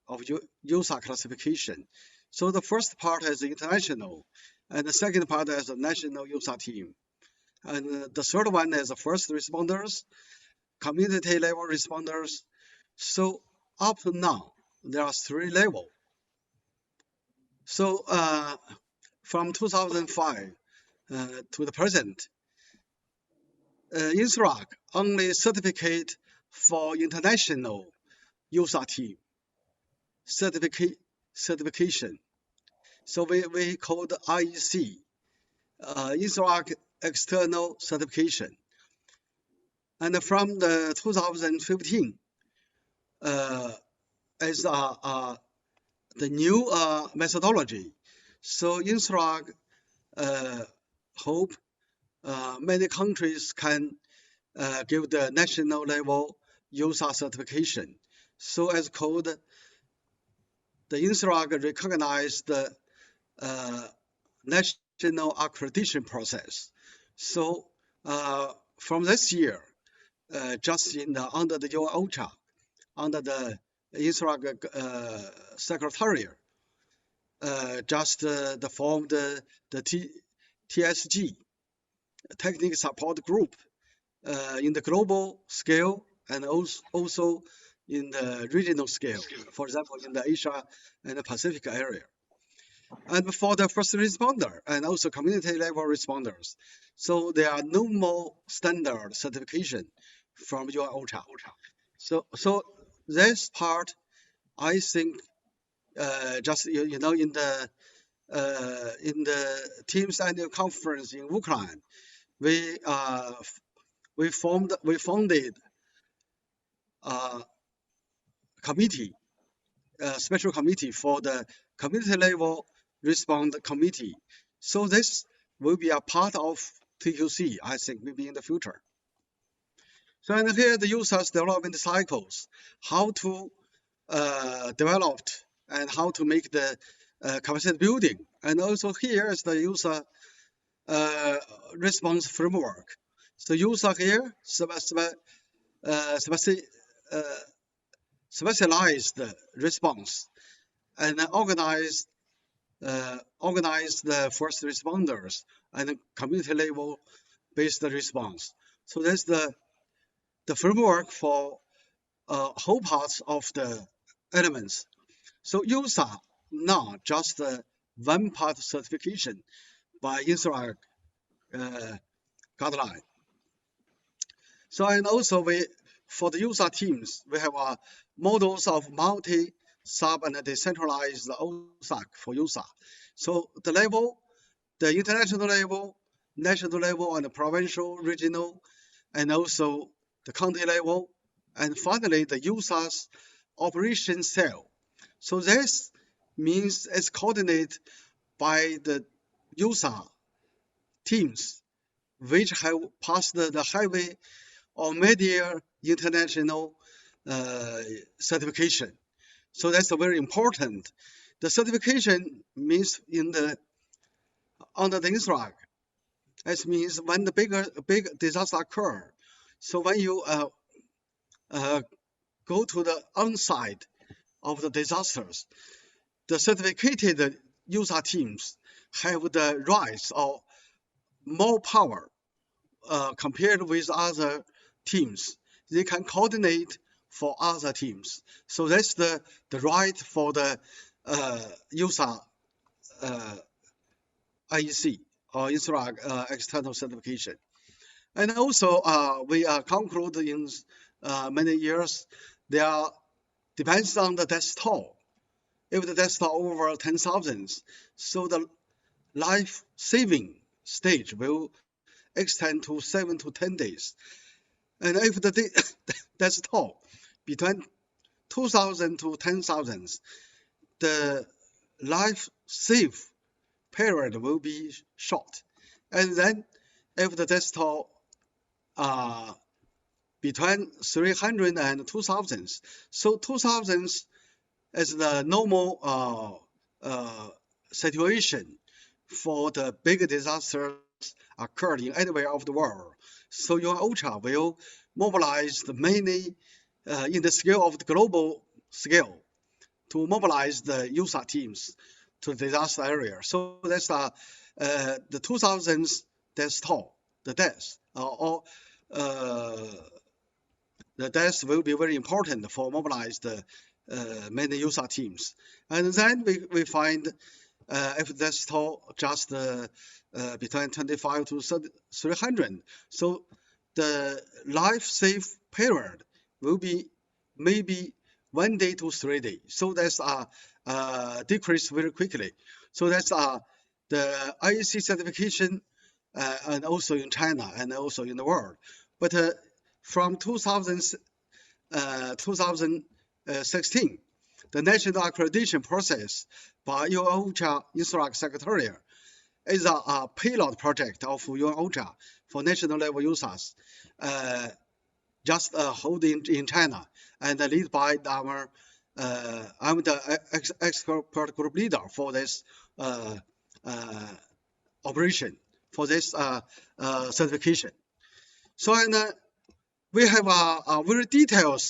of USA classification. So the first part is international, and the second part is a national USA team. And the third one is the first responders, community level responders. So up to now, there are 3 levels. So from 2005 to the present, ISRAG only certificate for international USA team certification. So we call the IEC, ISRAG external certification. And from the 2015, as the new methodology, so ISRAG hope many countries can give the national level USA certification. So as called, the ISRAG recognized the national accreditation process. So from this year, just under the OCHA, under the ISRAG Secretariat, just formed the TSG, Technical Support Group, in the global scale and also in the regional scale, for example, in the Asia and the Pacific area. And for the first responder and also community level responders, so there are no more standard certification from your OCHA. So this part, I think, just you know, in the TIEMS annual conference in Ukraine, we founded a committee, a special committee for the community level respond committee. So this will be a part of TQC, I think, maybe in the future. So and here the users development cycles, how to develop and how to make the capacity building. And also here is the user response framework. So user here specialized response and organize the first responders and community level based response. So that's the framework for whole parts of the elements. So USA not just one part certification by ISRAG guideline. So and also for the USA teams, we have models of multi, sub, and decentralized OSAC for USA. So the level, the international level, national level, and the provincial, regional, and also the county level, and finally the USA's operation cell. So this means it's coordinated by the USA teams, which have passed the highway or media international certification. So that's very important. The certification means under the ISRAG, it means when the big disaster occur. So when you go to the on-site of the disasters, the certificated USA teams have the rights or more power compared with other teams. They can coordinate for other teams. So that's the right for the USA IEC or ISRAG external certification. And also we conclude in many years, there depends on the death toll. If the death toll over 10,000, so the life-saving stage will extend to 7 to 10 days. And if the death toll between 2,000 to 10,000, the life-save period will be short. And then if the desktop between 300 and 2000, so 2000 is the normal situation for the big disasters occurred in anywhere of the world. So your Ultra will mobilize the many in the scale of the global scale to mobilize the user teams to the disaster area. So that's the 2000s desktop, the death, or the death will be very important for mobilize the many user teams. And then we find if desktop just between 25 to 300, so the life safe period will be maybe 1 day to 3 days. So that's decrease very quickly. So that's the IEC certification and also in China and also in the world. But from 2016, the national accreditation process by UN Ultra INSRAG Secretariat is a pilot project of UN Ultra for national level users, just holding in China and led by our, I'm the expert group leader for this operation, for this certification. So we have a very detailed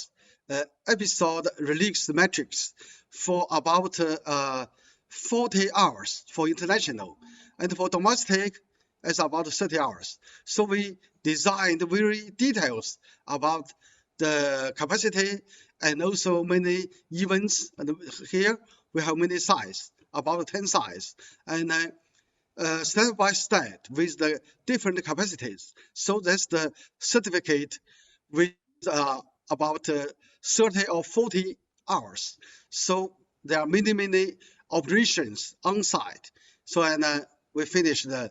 episode release metrics for about 40 hours for international, and for domestic it's about 30 hours. So we designed very details about the capacity and also many events. And here we have many sites, about 10 sites, and step by step with the different capacities. So that's the certificate with about 30 or 40 hours. So there are many operations on site. So we finished the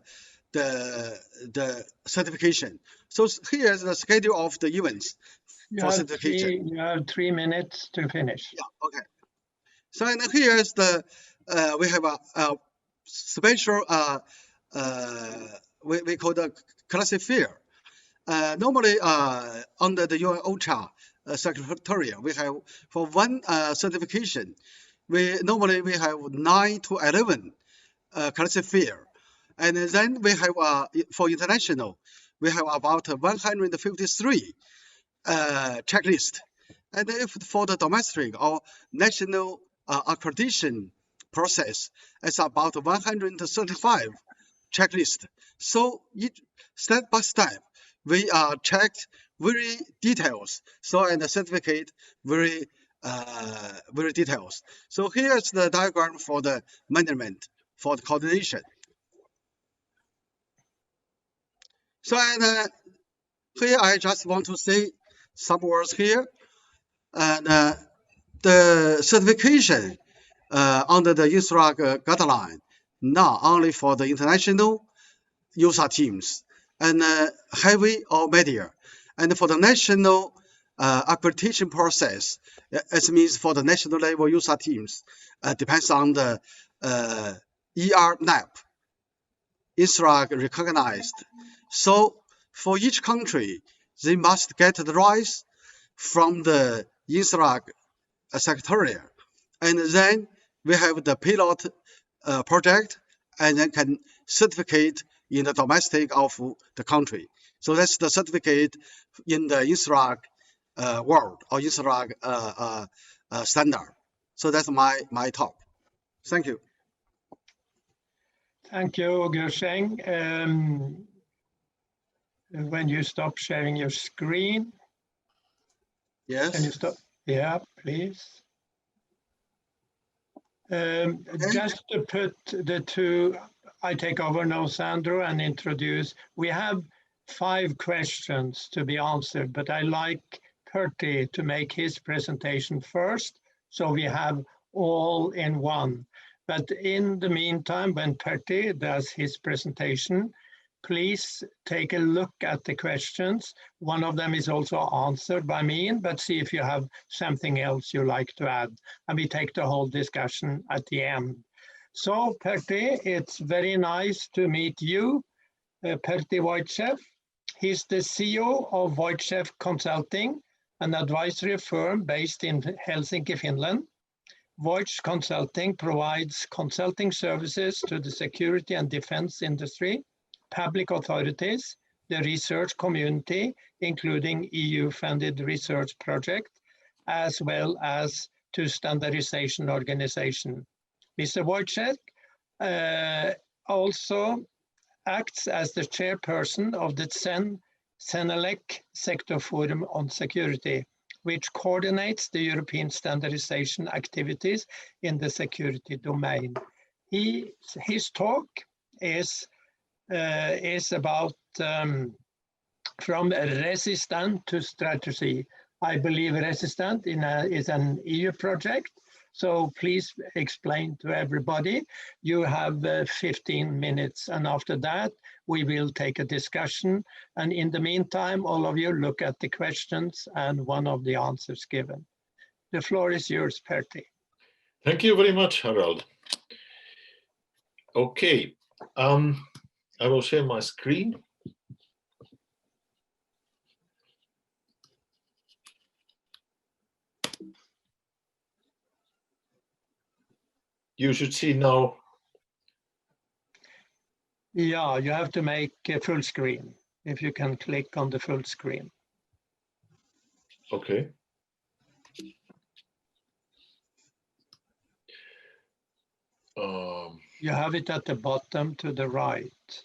certification. So here's the schedule of the events for certification. You have 3 minutes to finish. Yeah, okay. So here's the we have a special we call the classifier. Normally under the UN Ultra Secretariat, we have for one certification, we have 9 to 11 classifier, and then we have for international, we have about 153 checklist, and if for the domestic or national accreditation process, it's about 135 checklist. So step by step, we checked very details. So and the certificate very details. So here's the diagram for the management for the coordination. So here I just want to say some words here, and the certification under the INSRAG guideline, not only for the international user teams and heavy or medium, and for the national accreditation process, it means for the national level user teams, depends on the ERNAP, INSRAG recognized. So for each country, they must get the rights from the INSRAG Secretariat, and then we have the pilot project, and then can certificate in the domestic of the country. So that's the certificate in the INSRAG world or INSRAG standard. So that's my talk. Thank you. Thank you, Gersheng. When you stop sharing your screen. Yes. Can you stop? Yeah, please. Just to put the two, I take over now, Sandro, and introduce. We have 5 questions to be answered, but I like Pertti to make his presentation first, so we have all in one. But in the meantime, when Pertti does his presentation, please take a look at the questions. One of them is also answered by me, but see if you have something else you like to add. And we take the whole discussion at the end. So, Pertti, it's very nice to meet you. Pertti Wojciech. He's the CEO of Wojciech Consulting, an advisory firm based in Helsinki, Finland. Wojciech Consulting provides consulting services to the security and defense industry, public authorities, the research community, including EU-funded research projects, as well as to standardization organization. Mr. Wojciech also acts as the chairperson of the CENELEC Sector Forum on Security, which coordinates the European standardization activities in the security domain. His talk is about from resistant to strategy. I believe resistant is an EU project. So please explain to everybody. You have 15 minutes, and after that, we will take a discussion. And in the meantime, all of you look at the questions and one of the answers given. The floor is yours, Pertti. Thank you very much, Harald. Okay, I will share my screen. You should see now. Yeah, you have to make a full screen. If you can click on the full screen. Okay. You have it at the bottom to the right.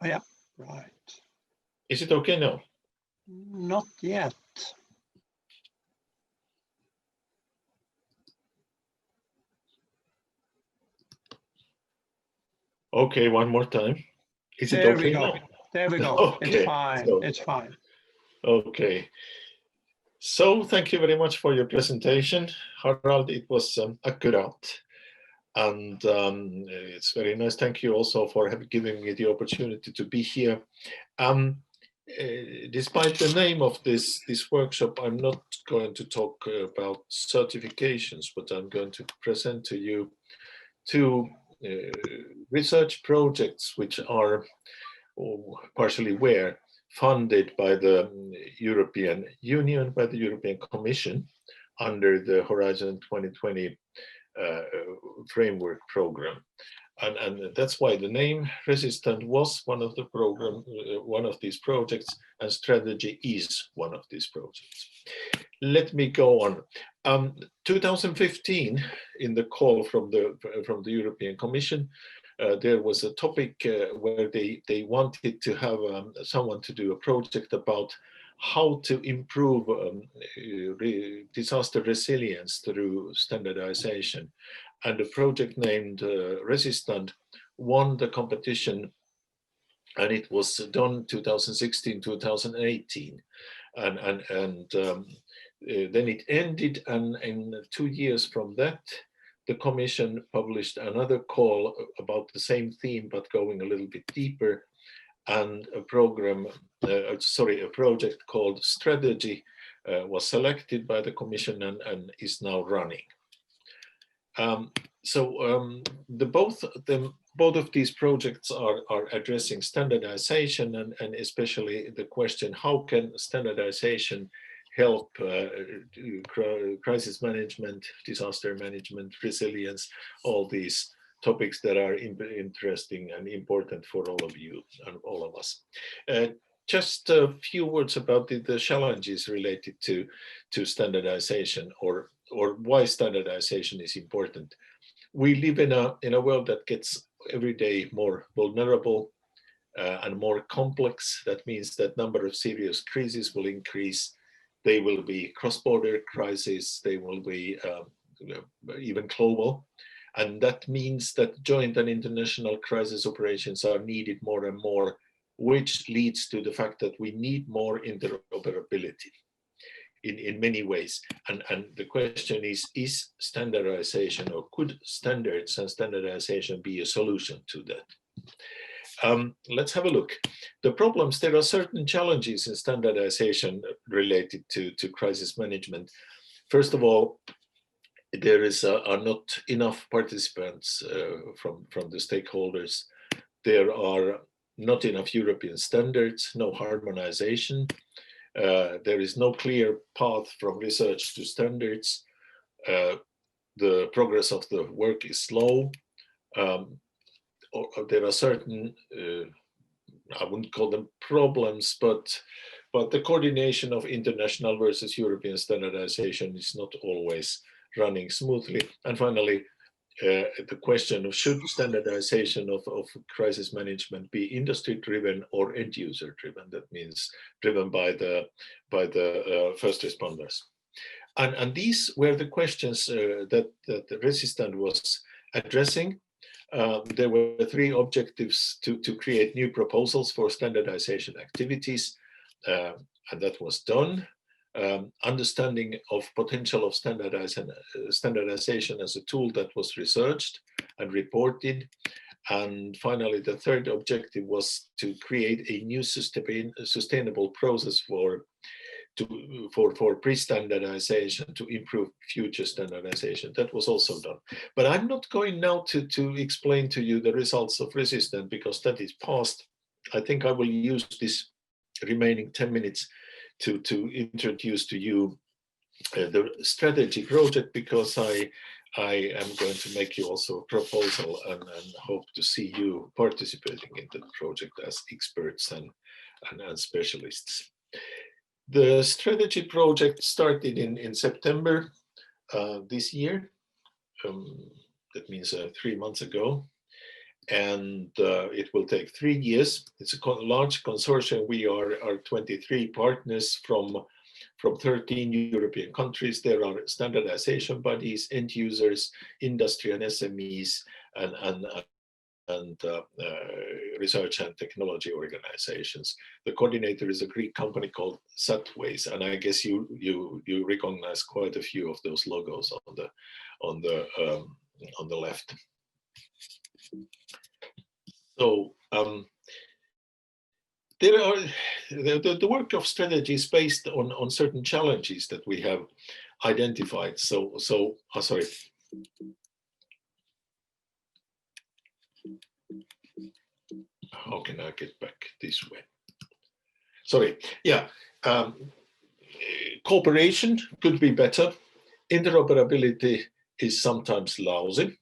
Oh, yeah, right. Is it okay now? Not yet. Okay, one more time. Is it There okay we go. now? There we go. Okay, It's fine. so- It's fine. Okay. So thank you very much for your presentation, Harald. It was accurate. And it's very nice. Thank you also for giving me the opportunity to be here. Despite the name of this workshop, I'm not going to talk about certifications, but I'm going to present to you two research projects which are partially funded by the European Union, by the European Commission under the Horizon 2020 framework program. And that's why the name Resistant was one of the one of these projects, and Strategy is one of these projects. Let me go on. 2015, in the call from the European Commission, there was a topic where they wanted to have someone to do a project about how to improve disaster resilience through standardization. And a project named Resistant won the competition, and it was done 2016-2018. And then it ended, and in 2 years from that, the Commission published another call about the same theme, but going a little bit deeper, and a project called Strategy was selected by the Commission and is now running. Both of these projects are addressing standardization and especially the question, how can standardization help crisis management, disaster management, resilience, all these topics that are interesting and important for all of you and all of us. Just a few words about the challenges related to standardization or why standardization is important. We live in a world that gets every day more vulnerable and more complex. That means that number of serious crises will increase. They will be cross-border crises. They will be even global. And that means that joint and international crisis operations are needed more and more, which leads to the fact that we need more interoperability in many ways. And the question is standardization, or could standards and standardization be a solution to that? Let's have a look. The problems, there are certain challenges in standardization related to crisis management. First of all, there are not enough participants from the stakeholders. There are not enough European standards, no harmonization. There is no clear path from research to standards. The progress of the work is slow. There are certain, I wouldn't call them problems, but the coordination of international versus European standardization is not always running smoothly. And finally, the question of should standardization of crisis management be industry-driven or end-user-driven? That means driven by the first responders. And these were the questions that the Resistant was addressing. There were 3 objectives: to create new proposals for standardization activities, and that was done. Understanding of potential of standardization as a tool that was researched and reported. And finally, the 3rd objective was to create a new sustainable process for pre-standardization to improve future standardization. That was also done. But I'm not going now to explain to you the results of Resistant, because that is past. I think I will use this remaining 10 minutes to introduce to you the strategy project, because I am going to make you also a proposal and hope to see you participating in the project as experts and specialists. The strategy project started in September this year. That means 3 months ago. And it will take 3 years. It's a large consortium. We are 23 partners from 13 European countries. There are standardization bodies, end users, industry and SMEs, and research and technology organizations. The coordinator is a Greek company called Satways, and I guess you recognize quite a few of those logos on the left. So there are the work of strategy is based on certain challenges that we have identified. Sorry. How can I get back this way? Sorry. Yeah. Cooperation could be better. Interoperability is sometimes lousy.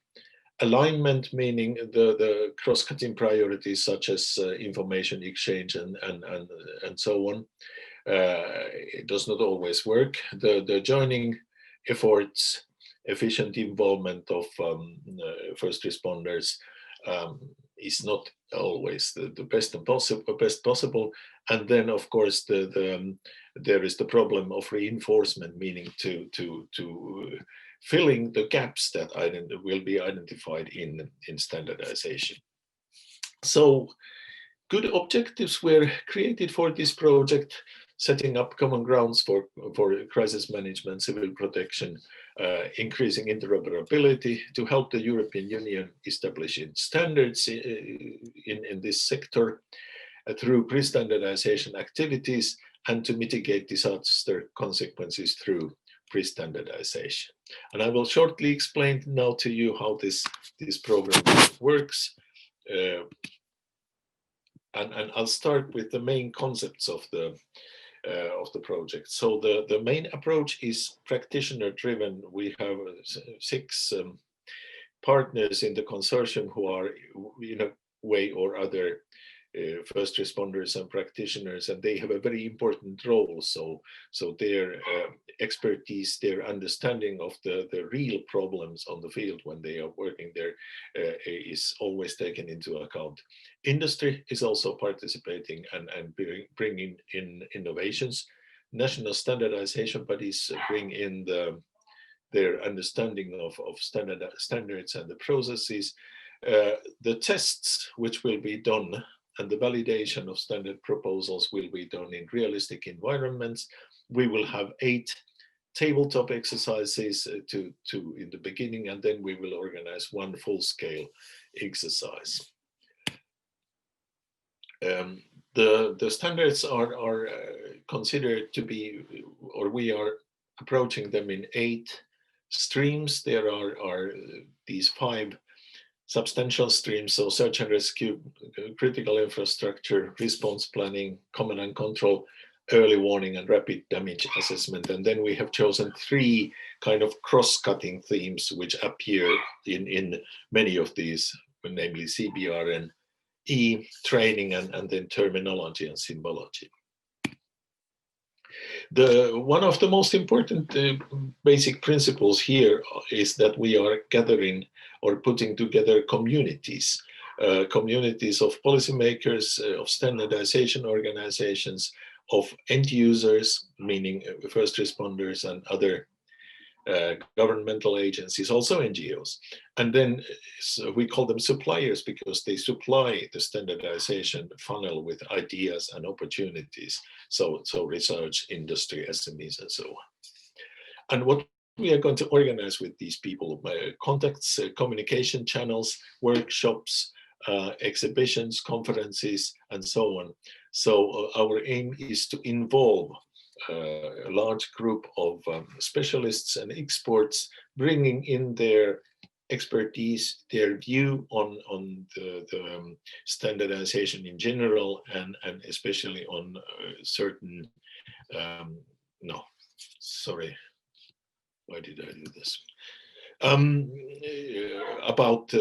Alignment, meaning the cross-cutting priorities such as information exchange and so on, it does not always work. The joining efforts, efficient involvement of first responders is not always the best possible. And then, of course, there is the problem of reinforcement, meaning to filling the gaps that will be identified in standardization. So good objectives were created for this project, setting up common grounds for crisis management, civil protection, increasing interoperability to help the European Union establishing standards in this sector through pre-standardization activities, and to mitigate disaster consequences through pre-standardization. And I will shortly explain now to you how this program works. And I'll start with the main concepts of the project. So the main approach is practitioner-driven. We have 6 partners in the consortium who are, in a way or other, first responders and practitioners, and they have a very important role. So their expertise, their understanding of the real problems on the field when they are working there is always taken into account. Industry is also participating and bringing in innovations. National standardization bodies bring in their understanding of standards and the processes. The tests which will be done and the validation of standard proposals will be done in realistic environments. We will have 8 tabletop exercises in the beginning, and then we will organize 1 full-scale exercise. The standards are considered to be, or we are approaching them in 8 streams. There are these 5 substantial streams, so search and rescue, critical infrastructure, response planning, command and control, early warning, and rapid damage assessment. And then we have chosen 3 kind of cross-cutting themes which appear in many of these, namely CBR and E, training, and then terminology and symbology. One of the most important basic principles here is that we are gathering or putting together communities, communities of policymakers, of standardization organizations, of end users, meaning first responders and other governmental agencies, also NGOs. And then we call them suppliers because they supply the standardization funnel with ideas and opportunities. So research, industry, SMEs, and so on. And what we are going to organize with these people, contacts, communication channels, workshops, exhibitions, conferences, and so on. So our aim is to involve a large group of specialists and experts, bringing in their expertise, their view on the standardization in general, and especially on certain, no, sorry, why did I do this? About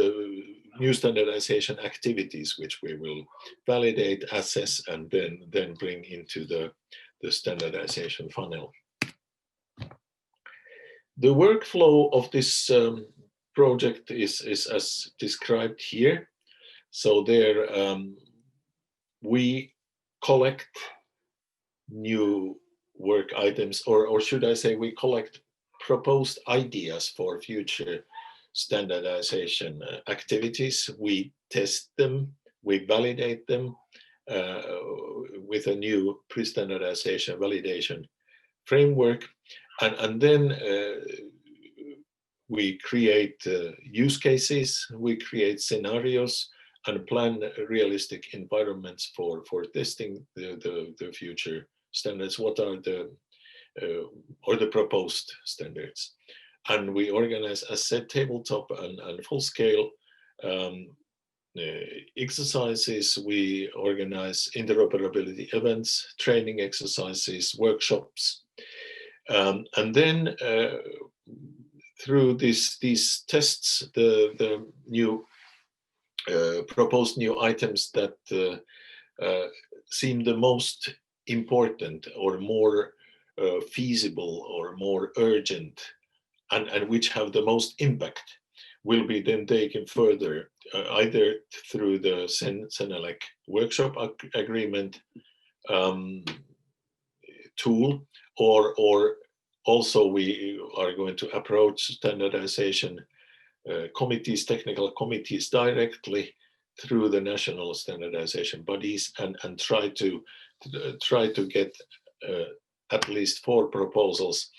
new standardization activities, which we will validate, assess, and then bring into the standardization funnel. The workflow of this project is as described here. So there we collect new work items, or should I say we collect proposed ideas for future standardization activities. We test them, we validate them with a new pre-standardization validation framework, and then we create use cases, we create scenarios, and plan realistic environments for testing the future standards. What are the or the proposed standards? And we organize, as said, tabletop and full-scale exercises. We organize interoperability events, training exercises, workshops, and then through these tests, the new proposed new items that seem the most important or more feasible or more urgent, and which have the most impact, will be then taken further, either through the Senelec workshop agreement tool, or also we are going to approach standardization committees, technical committees directly through the national standardization bodies, and try to get at least 4 proposals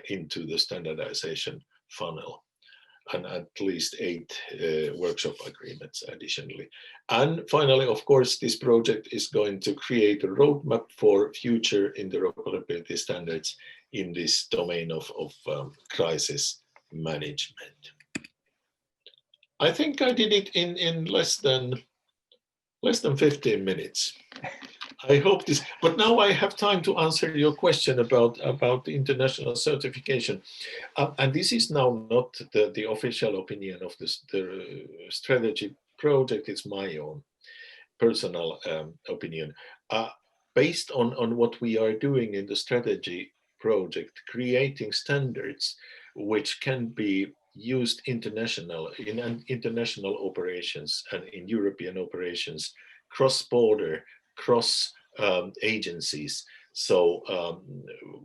into the standardization funnel, and at least 8 workshop agreements additionally. And finally, of course, this project is going to create a roadmap for future interoperability standards in this domain of crisis management. I think I did it in less than 15 minutes. I hope this, but now I have time to answer your question about international certification. And this is now not the official opinion of the strategy project, it's my own personal opinion. Based on what we are doing in the strategy project, creating standards which can be used international in international operations and in European operations, cross-border, cross agencies. So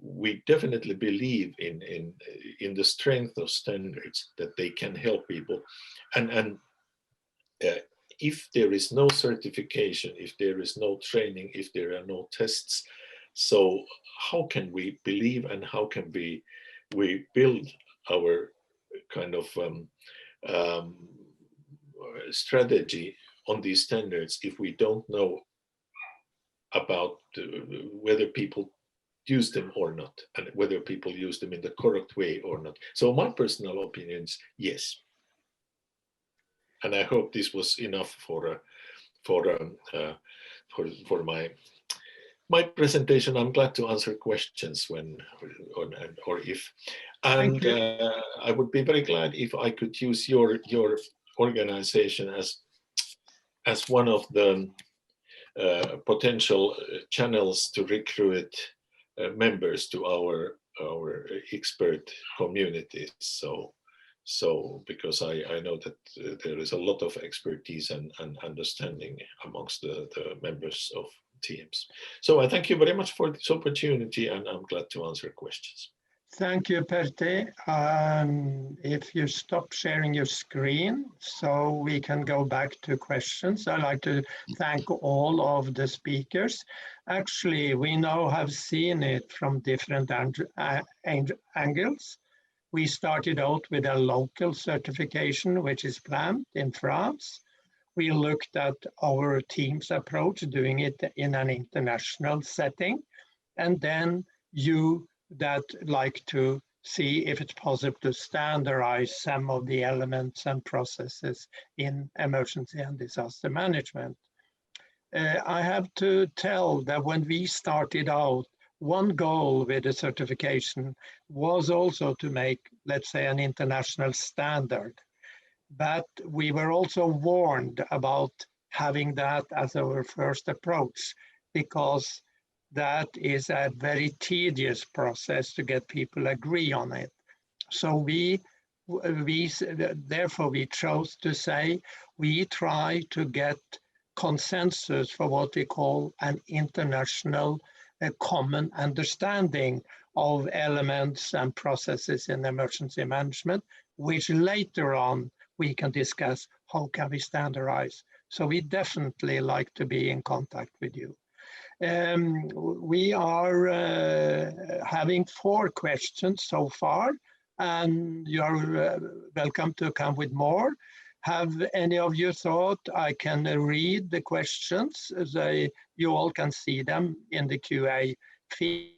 we definitely believe in the strength of standards, that they can help people. And if there is no certification, if there is no training, if there are no tests, so how can we believe and how can we build our kind of strategy on these standards if we don't know about whether people use them or not, and whether people use them in the correct way or not. So my personal opinion is yes. And I hope this was enough for my presentation. I'm glad to answer questions when or if, and I would be very glad if I could use your organization as one of the potential channels to recruit members to our expert communities. So because I know that there is a lot of expertise and understanding amongst the members of TIEMS. So I thank you very much for this opportunity, and I'm glad to answer questions. Thank you, Pertti. If you stop sharing your screen so we can go back to questions, I'd like to thank all of the speakers. Actually, we now have seen it from different angles. We started out with a local certification, which is planned in France. We looked at our team's approach, doing it in an international setting. And then you that like to see if it's possible to standardize some of the elements and processes in emergency and disaster management. I have to tell that when we started out, one goal with the certification was also to make, let's say, an international standard. But we were also warned about having that as our first approach, because that is a very tedious process to get people agree on it. So therefore we chose to say we try to get consensus for what we call an international common understanding of elements and processes in emergency management, which later on we can discuss how can we standardize. So we definitely like to be in contact with you. We are having 4 questions so far, and you're welcome to come with more. Have any of you thought I can read the questions? You all can see them in the QA field.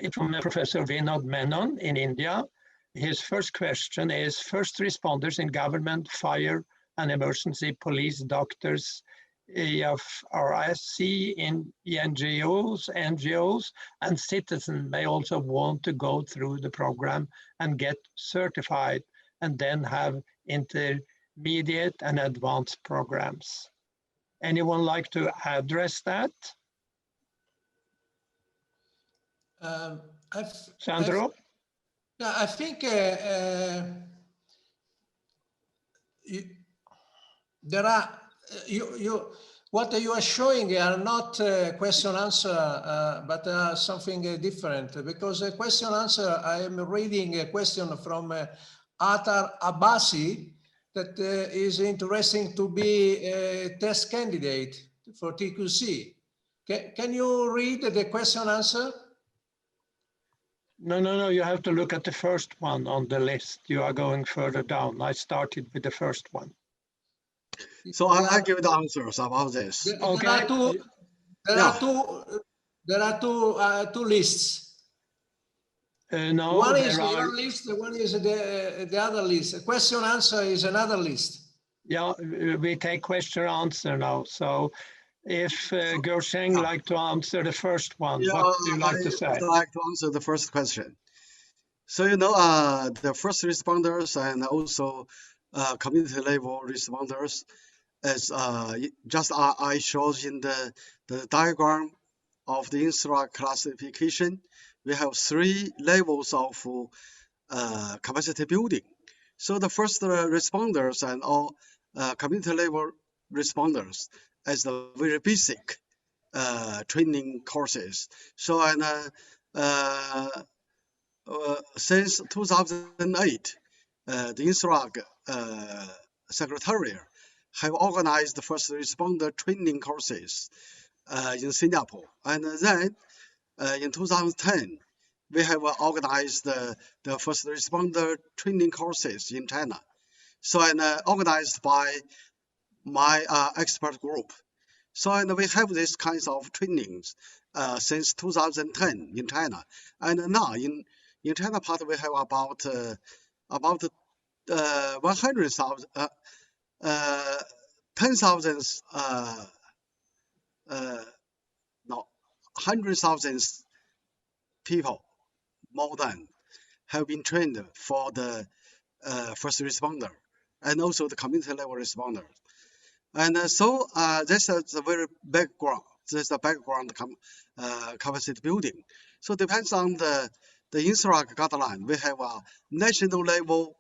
It's from Professor Vinod Menon in India. His first question is, first responders in government, fire and emergency, police, doctors, AFRSC, in NGOs, and citizens may also want to go through the program and get certified, and then have intermediate and advanced programs. Anyone like to address that? Sandro? Yeah, I think there are what you are showing are not question answer, but something different. Because a question answer, I am reading a question from Atar Abbasi that is interesting to be a test candidate for TQC. Can you read the question answer? No, you have to look at the first one on the list. You are going further down. I started with the first one. So I'll give the answers about this. Okay. There are two lists. No, one is your list, one is the other list. The question answer is another list. Yeah, we take question answer now. So if Gersheng like to answer the first one, what do you like to say? I would like to answer the first question. So, the first responders and also community level responders, as just I showed in the diagram of the INSRA classification, we have 3 levels of capacity building. So the first responders and all community level responders as the very basic training courses. So since 2008, the INSRA Secretariat have organized the first responder training courses in Singapore. And then in 2010, we have organized the first responder training courses in China. So organized by my expert group. So and we have these kinds of trainings since 2010 in China, and now in China part we have about 100,000 10,000 no 100,000 people more than have been trained for the first responder and also the community level responder. And so this is a very background. This is the background capacity building. So depends on the INSRAG guideline. We have a national level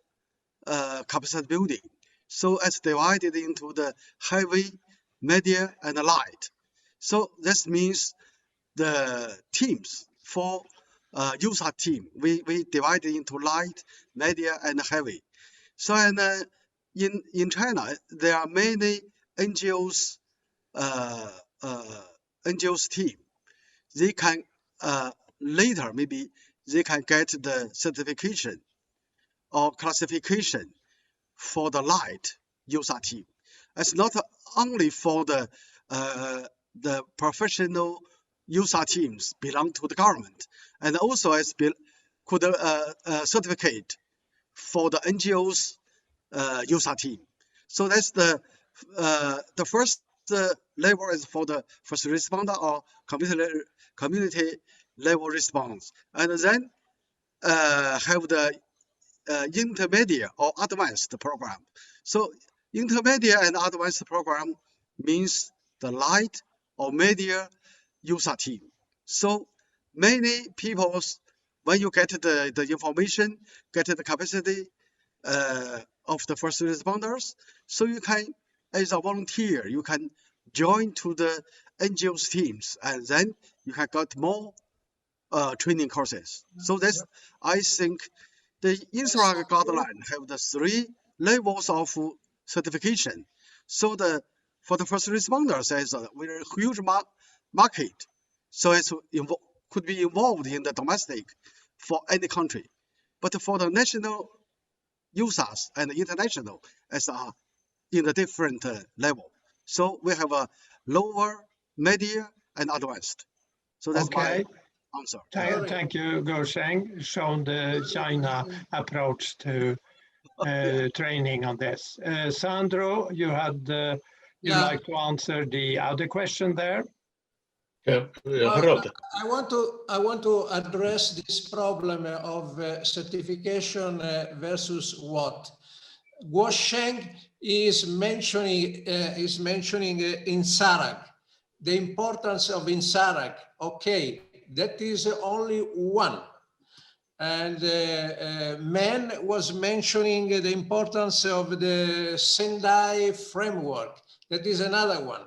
capacity building. So it's divided into the heavy, medium, and light. So this means the teams for user team, we divide it into light, medium, and heavy. So and in China, there are many NGOs NGOs team. They can later maybe they can get the certification or classification for the light user team. It's not only for the professional user teams belong to the government, and also it's could certificate for the NGOs user team. So that's the first level is for the first responder or community level response, and then have the intermediate or advanced program. So intermediate and advanced program means the light or medium user team. So many people, when you get the information, get the capacity of the first responders, so you can, as a volunteer, you can join to the NGOs teams, and then you can get more training courses. So that's, I think, the INSRAG guideline have the 3 levels of certification. So for the first responders, there's a very huge market. So it could be involved in the domestic for any country. But for the national users and international, it's in a different level. So we have a lower, medium, and advanced. So that's my answer. Thank you, Guosheng, shown the China approach to training on this. Sandro, you had you'd like to answer the other question there? Harald. I want to address this problem of certification versus what. Guosheng is mentioning INSARAG, the importance of INSARAG. Okay, that is only one. And Men was mentioning the importance of the Sendai framework. That is another one.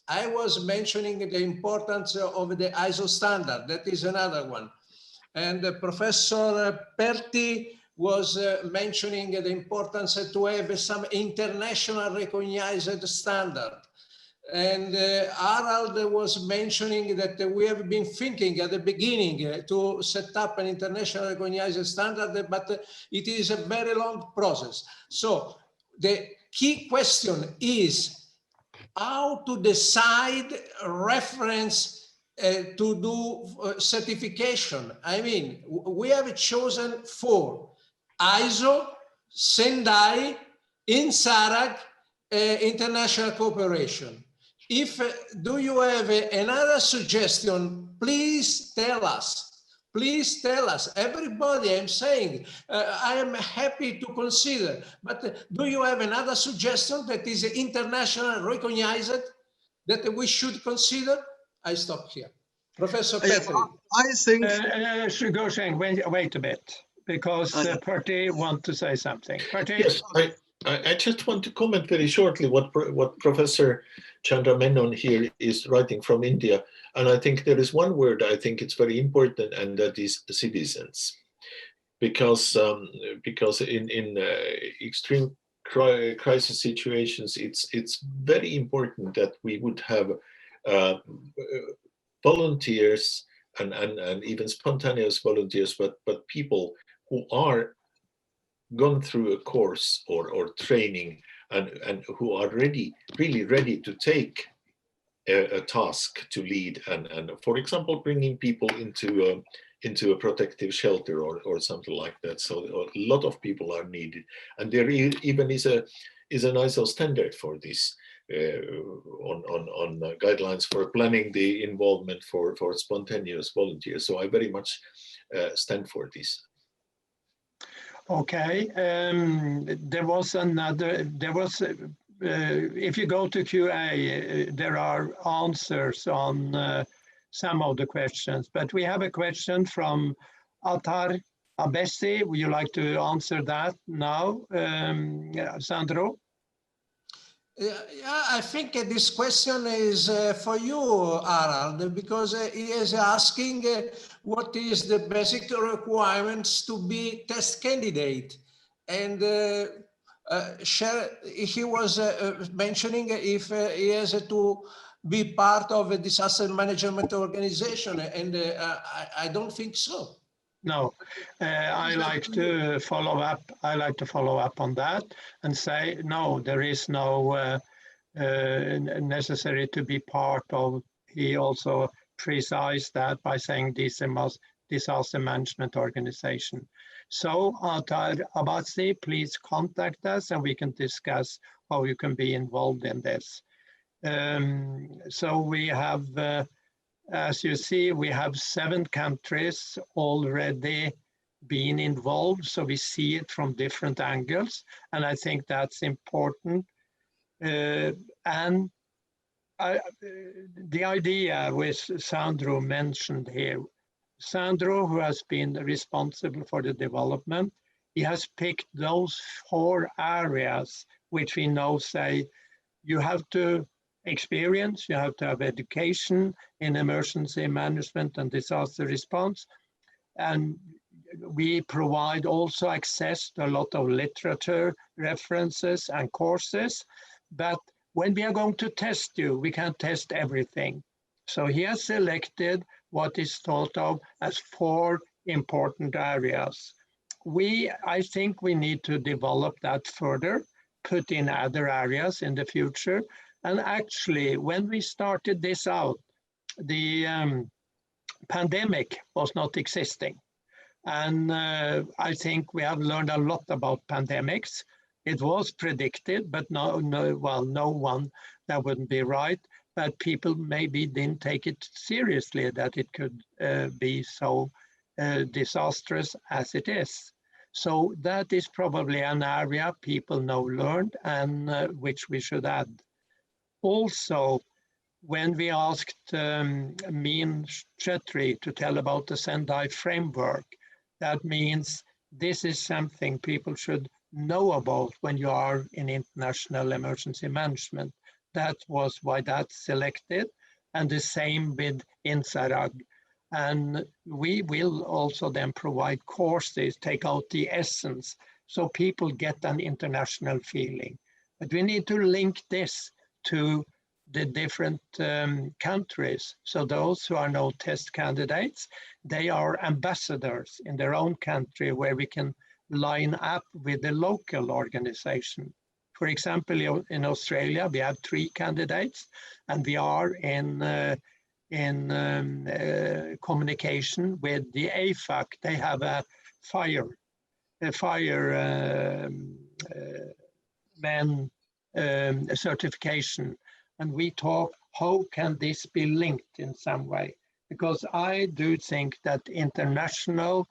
I was mentioning the importance of the ISO standard. That is another one. And Professor Perti was mentioning the importance to have some international recognized standard. And Harald was mentioning that we have been thinking at the beginning to set up an international recognized standard, but it is a very long process. So the key question is how to decide reference to do certification. I mean, we have chosen 4: ISO, Sendai, INSARAG, international cooperation. If do you have another suggestion, please tell us. Please tell us. Everybody, I'm saying, I am happy to consider, but do you have another suggestion that is international recognized that we should consider? I stop here. Professor Petri. I think... Guosheng, wait a bit, because Perti want to say something. Perti? Yes, I just want to comment very shortly what Professor Chandra Menon here is writing from India. And I think there is one word I think it's very important, and that is citizens. Because in extreme crisis situations, it's very important that we would have volunteers and even spontaneous volunteers, but people who are gone through a course or training and who are really ready to take a task to lead and for example, bringing people into a protective shelter or something like that. So a lot of people are needed, and there even is an ISO standard for this on guidelines for planning the involvement for spontaneous volunteers. So I very much stand for this. Okay, if you go to QA, there are answers on some of the questions, but we have a question from Atar Abessi. Would you like to answer that now, Sandro? Yeah, I think this question is for you, Harald, because he is asking what is the basic requirements to be test candidate, and he was mentioning if he has to be part of a disaster management organization, and I don't think so. No, I like to follow up. I like to follow up on that and say no. There is no necessary to be part of. He also precised that by saying disaster management organization. So Atar Abassi, please contact us and we can discuss how you can be involved in this. So we have. As you see, we have 7 countries already being involved, so we see it from different angles, and I think that's important. The idea which Sandro mentioned here, Sandro, who has been responsible for the development, he has picked those 4 areas which we know say you have to experience, you have to have education in emergency management and disaster response. And we provide also access to a lot of literature, references and courses. But when we are going to test you, we can't test everything. So he has selected what is thought of as 4 important areas. I think we need to develop that further, put in other areas in the future. And actually, when we started this out, the pandemic was not existing. And I think we have learned a lot about pandemics. It was predicted, but no one, that wouldn't be right. But people maybe didn't take it seriously that it could be so disastrous as it is. So that is probably an area people now learned and which we should add. Also, when we asked Min Chetri to tell about the Sendai framework, that means this is something people should know about when you are in international emergency management. That was why that's selected, and the same with INSARAG. And we will also then provide courses, take out the essence, so people get an international feeling. But we need to link this to the different countries. So those who are now test candidates, they are ambassadors in their own country where we can line up with the local organization. For example, in Australia, we have 3 candidates, and we are in communication with the AFAC. They have a fireman certification. And we talk, how can this be linked in some way? Because I do think that international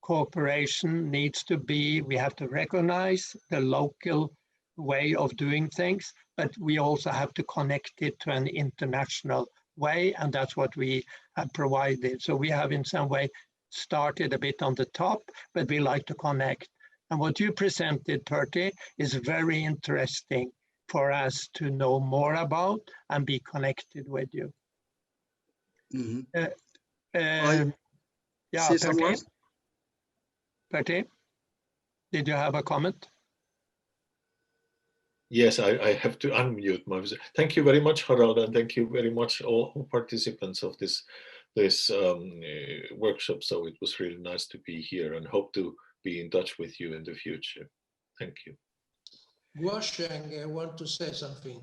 cooperation needs to be, we have to recognize the local way of doing things, but we also have to connect it to an international way, and that's what we have provided. So we have in some way started a bit on the top, but we like to connect. And what you presented, Pertti, is very interesting for us to know more about and be connected with you. Mm-hmm. Yeah, Pertti, did you have a comment? Yes, I have to unmute myself. Thank you very much, Harald, and thank you very much all participants of this workshop. So it was really nice to be here and hope to be in touch with you in the future. Thank you. Guosheng, I want to say something.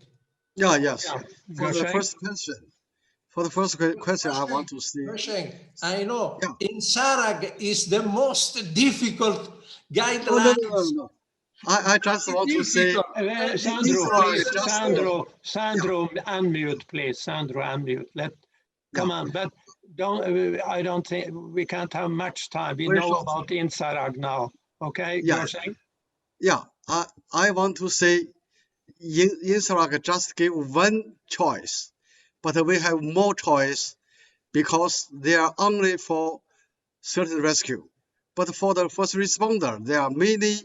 Yeah, yes. Yeah, For the Gersheng? first question, I want to say, Gersheng, I know yeah. INSARAG is the most difficult No, guidelines. no. I just want to say, Difficult. Sandro, Israel please, is just, Sandro, unmute, please. Sandro, unmute. Come yeah, on, but I don't think we can't have much time. We very know short. about INSARAG now. Okay, Yeah, Gersheng? yeah. I want to say, Israel just give one choice, but we have more choice because they are only for search and rescue. But for the first responder, there are many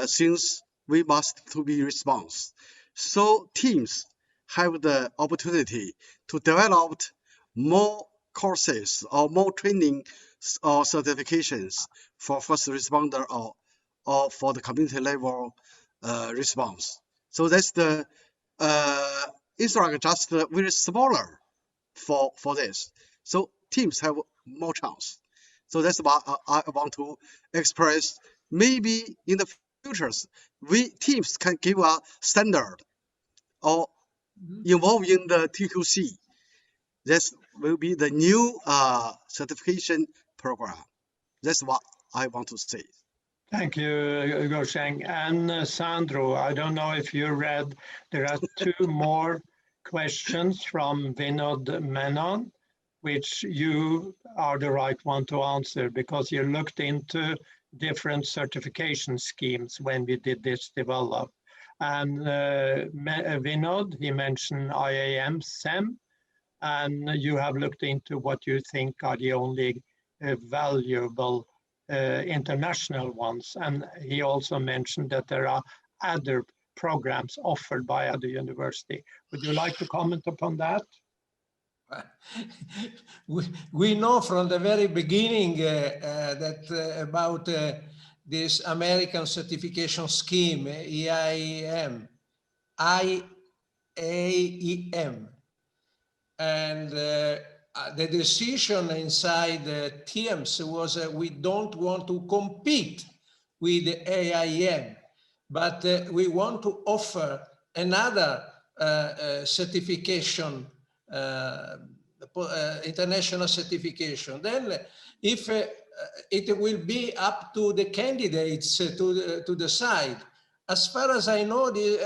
things we must to be response. So teams have the opportunity to develop more courses or more training or certifications for first responder or for the community level response. So that's the Israel just very smaller for this. So teams have more chance. So that's what I want to express. Maybe in the futures, we teams can give a standard or involve in the TQC. This will be the new certification program. That's what I want to say. Thank you, Gersheng. And Sandro, I don't know if you read, there are two more questions from Vinod Menon, which you are the right one to answer because you looked into different certification schemes when we did this develop. And Vinod, he mentioned IAM, SEM, and you have looked into what you think are the only valuable international ones. And he also mentioned that there are other programs offered by other university. Would you like to comment upon that? We know from the very beginning that about this American certification scheme, EIM, IAEM. And the decision inside TIEMS was we don't want to compete with the AIM, but we want to offer another certification, international certification. Then if it will be up to the candidates to decide. As far as I know, the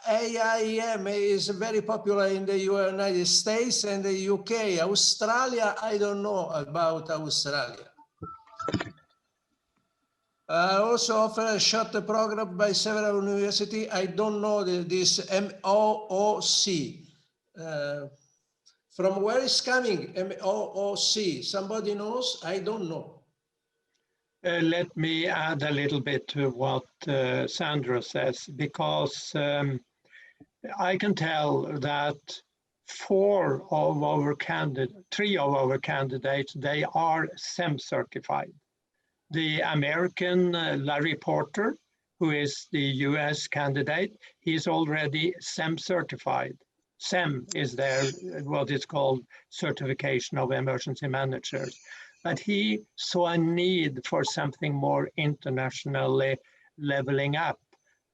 AIM is very popular in the United States and the UK. Australia, I don't know about Australia. Also offer a short program by several universities. I don't know this MOOC. From where is coming MOOC? Somebody knows? I don't know. Let me add a little bit to what Sandra says, because I can tell that three of our candidates, they are SEM certified. The American Larry Porter, who is the US candidate, he's already SEM certified. SEM is their, what is called certification of emergency managers. But he saw a need for something more internationally leveling up.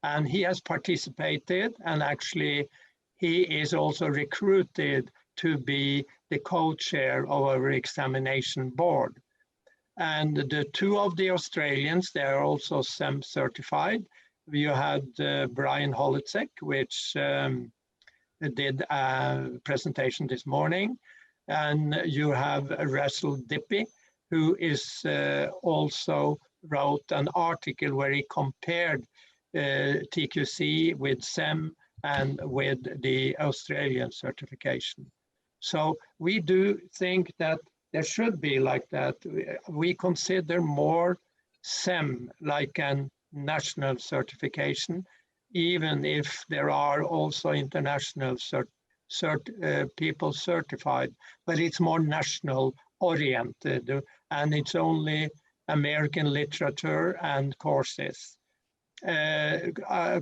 And he has participated, and actually he is also recruited to be the co-chair of our examination board. And the two of the Australians, they are also SEM certified. You had Brian Holitzek, which did a presentation this morning. And you have Russell Dippy, who is also wrote an article where he compared TQC with SEM and with the Australian certification. So we do think that there should be like that. We consider more SEM like a national certification, even if there are also international people certified, but it's more national oriented, and it's only American literature and courses.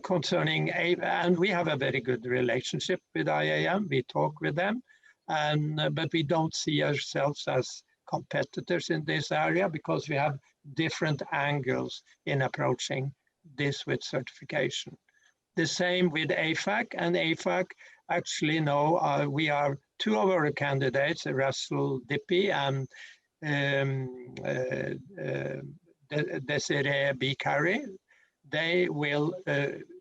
Concerning, and we have a very good relationship with IAM, we talk with them, but we don't see ourselves as competitors in this area because we have different angles in approaching this with certification. The same with AFAC, and AFAC actually know we are two of our candidates, Russell Dippy and Desiree Bikari. They will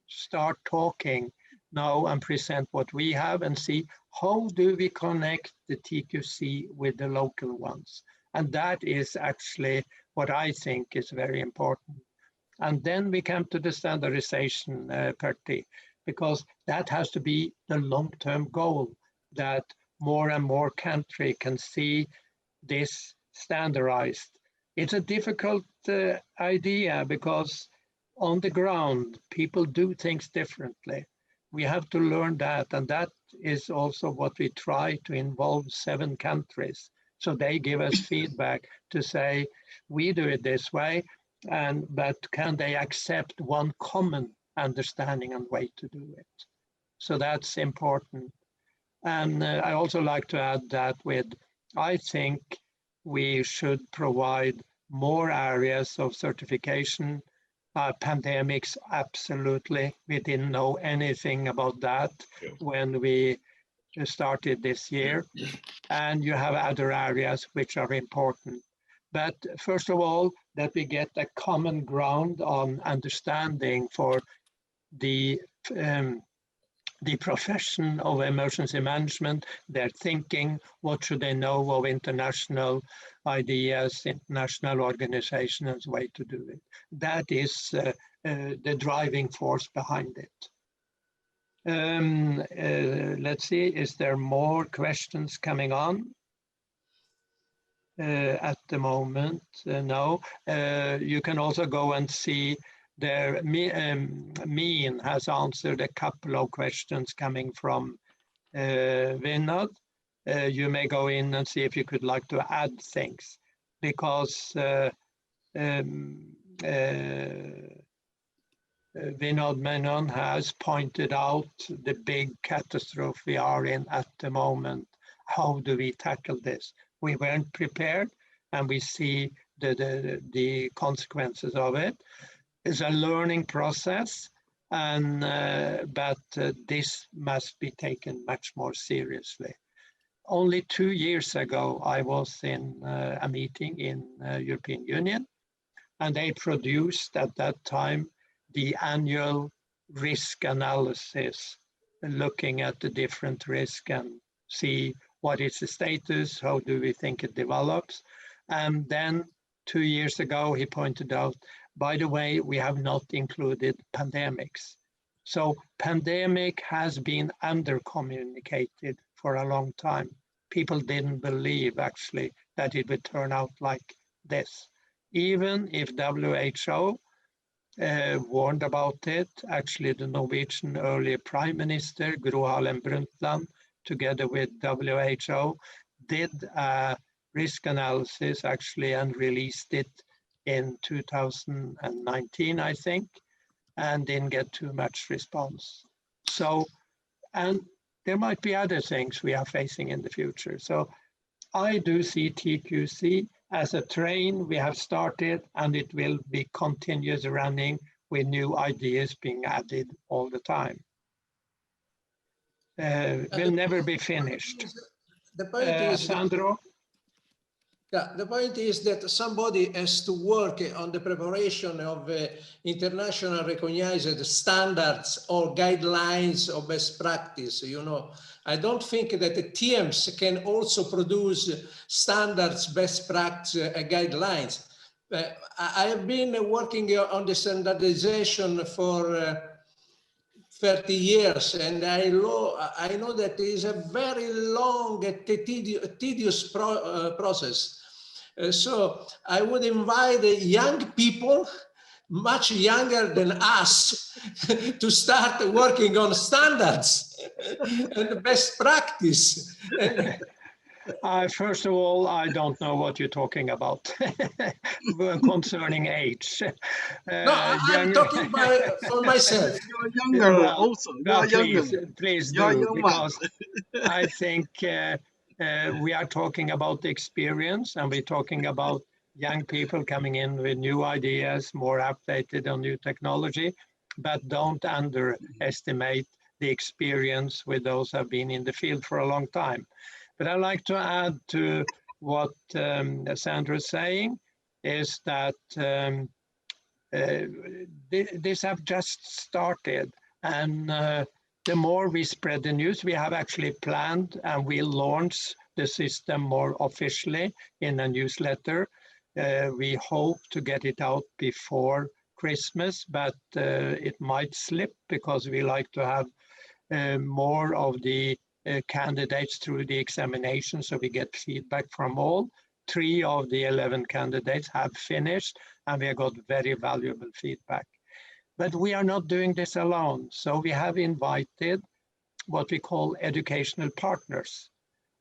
start talking now and present what we have and see how do we connect the TQC with the local ones. And that is actually what I think is very important. And then we come to the standardization party, because that has to be the long-term goal, that more and more country can see this standardized. It's a difficult idea because on the ground, people do things differently. We have to learn that, and that is also what we try to involve 7 countries. So they give us feedback to say, we do it this way, but can they accept one common understanding and way to do it? So that's important. And I also like to add that I think we should provide more areas of certification. Pandemics, absolutely. We didn't know anything about that when we started this year. And you have other areas which are important. But first of all, that we get a common ground on understanding for the profession of emergency management, their thinking, what should they know of international ideas, international organizations, way to do it. That is the driving force behind it. Let's see, is there more questions coming on? At the moment, no. You can also go and see there. Mean has answered a couple of questions coming from Vinod. You may go in and see if you could like to add things, because Vinod Menon has pointed out the big catastrophe we are in at the moment. How do we tackle this? We weren't prepared, and we see the consequences of it. It's a learning process, and but this must be taken much more seriously. Only 2 years ago, I was in a meeting in European Union, and they produced at that time the annual risk analysis, looking at the different risk and see what is the status, how do we think it develops. And then 2 years ago, he pointed out, by the way, we have not included pandemics. So pandemic has been under-communicated for a long time. People didn't believe actually that it would turn out like this. Even if WHO warned about it, actually the Norwegian earlier Prime Minister, Gro Harlem Brundtland, together with WHO, did a risk analysis actually and released it in 2019, I think, and didn't get too much response. So, and there might be other things we are facing in the future. So I do see TQC as a train we have started, and it will be continuous running with new ideas being added all the time. Will never be finished. The point is, Sandro? Yeah, the point is that somebody has to work on the preparation of international recognized standards or guidelines of best practice. You know, I don't think that the TIEMS can also produce standards, best practice guidelines. I have been working on the standardization for 30 years, and I know that it is a very long, tedious process. So I would invite young people, much younger than us, to start working on standards and best practice. First of all, I don't know what you're talking about concerning age. No, I'm talking for myself. You're younger also. You're younger. Please You're do, young because I think we are talking about the experience, and we're talking about young people coming in with new ideas, more updated on new technology. but don't underestimate the experience with those who have been in the field for a long time. But I'd like to add to what Sandra is saying, is that this have just started, and the more we spread the news, we have actually planned and we'll launch the system more officially in a newsletter. We hope to get it out before Christmas, but it might slip because we like to have more of the candidates through the examination, so we get feedback from all. 3 of the 11 candidates have finished, and we have got very valuable feedback. But we are not doing this alone. So we have invited what we call educational partners.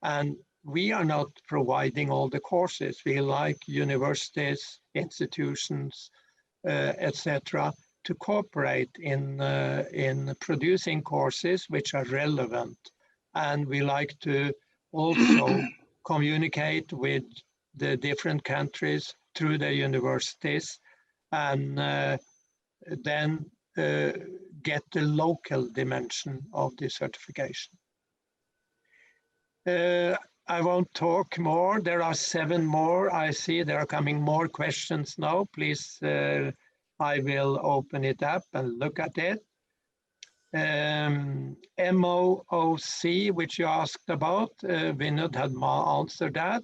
And we are not providing all the courses. We like universities, institutions, etc., to cooperate in producing courses which are relevant. And we like to also communicate with the different countries through the universities, and then get the local dimension of the certification. I won't talk more. There are 7 more. I see there are coming more questions now. Please, I will open it up and look at it. MOOC, which you asked about, Vinod had answered that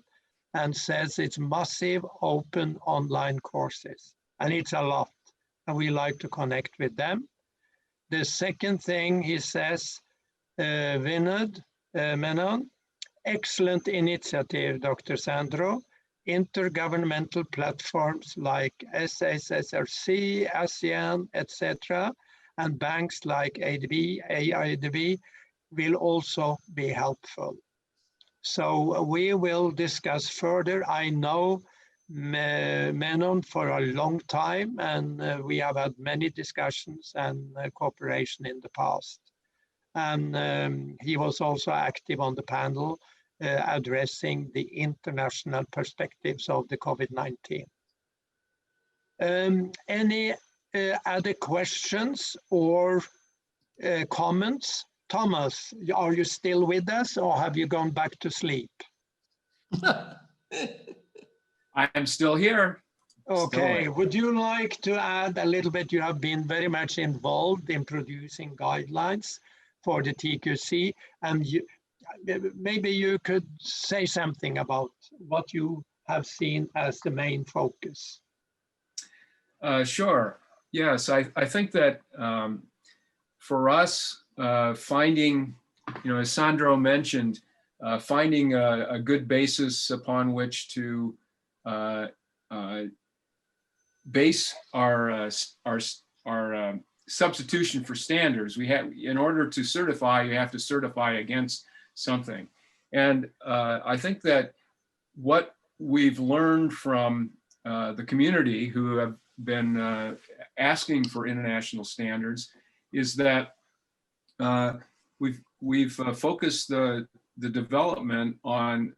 and says it's massive open online courses, and it's a lot, and we like to connect with them. The second thing he says, Vinod Menon, excellent initiative, Dr. Sandro. Intergovernmental platforms like SSSRC, ASEAN, etc., and banks like AIDB will also be helpful. So we will discuss further. I know Menon for a long time, and we have had many discussions and cooperation in the past. And he was also active on the panel addressing the international perspectives of the COVID-19. Any other questions or comments? Thomas, are you still with us, or have you gone back to sleep? I am still here. Okay, would you like to add a little bit? You have been very much involved in producing guidelines for the TQC, and maybe you could say something about what you have seen as the main focus. Sure. Yes, I think that for us, finding, as Sandro mentioned, finding a good basis upon which to base our substitution for standards. We have, in order to certify, you have to certify against something. And I think that what we've learned from the community who have been asking for international standards is that we've focused the development on,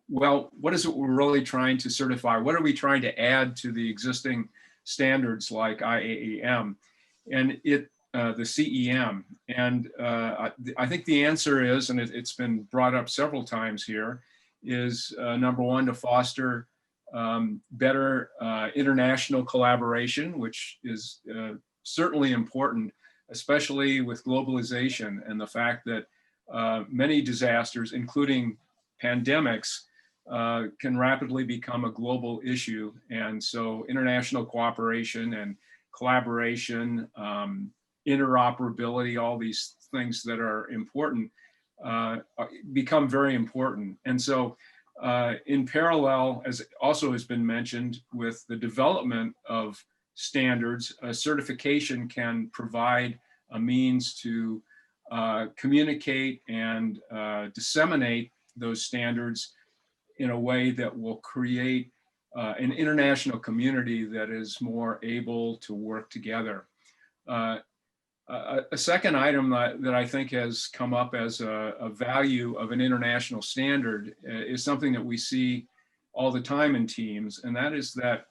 well, what is it we're really trying to certify? What are we trying to add to the existing standards like IAEM and the CEM? And I think the answer is, and it's been brought up several times here, is number one, to foster better international collaboration, which is certainly important, especially with globalization and the fact that many disasters, including pandemics, can rapidly become a global issue. And so international cooperation and collaboration, interoperability, all these things that are important become very important. And so in parallel, as also has been mentioned, with the development of standards, certification can provide a means to communicate and disseminate those standards in a way that will create an international community that is more able to work together. A second item that I think has come up as a value of an international standard is something that we see all the time in TIEMS, and that is that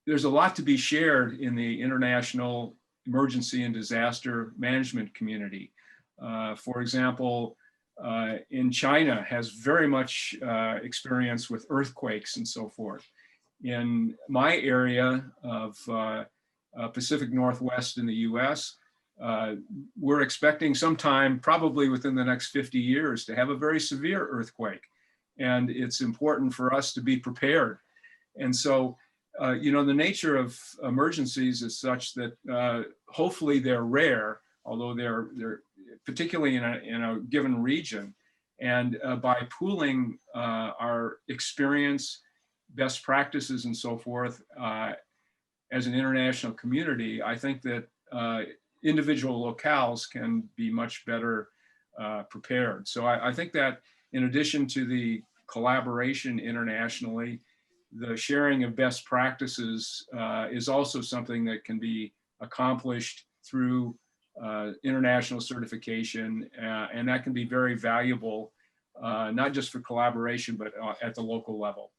there's a lot to be shared in the international emergency and disaster management community. For example, in China has very much experience with earthquakes and so forth. In my area of Pacific Northwest in the US, we're expecting sometime, probably within the next 50 years, to have a very severe earthquake. And it's important for us to be prepared. And so, you know, the nature of emergencies is such that hopefully they're rare, although they're particularly in a given region. And by pooling our experience, best practices and so forth as an international community, I think that individual locales can be much better prepared. So I think that in addition to the collaboration internationally, the sharing of best practices is also something that can be accomplished through international certification, and that can be very valuable, not just for collaboration, but at the local level.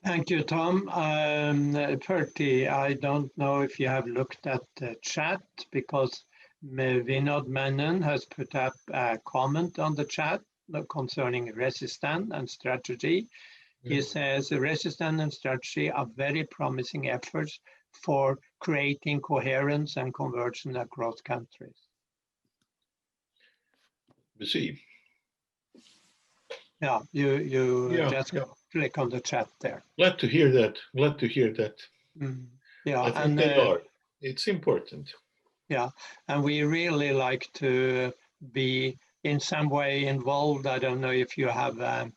Thank you, Tom. Pertti, I don't know if you have looked at the chat, because Vinod Menon has put up a comment on the chat concerning resistance and strategy. He says resistance and strategy are very promising efforts for creating coherence and convergence across countries. You see. Yeah, you just click on the chat there. Glad to hear that. Glad to hear that. Yeah, I think they are. It's important. Yeah, and we really like to be in some way involved. I don't know if you have,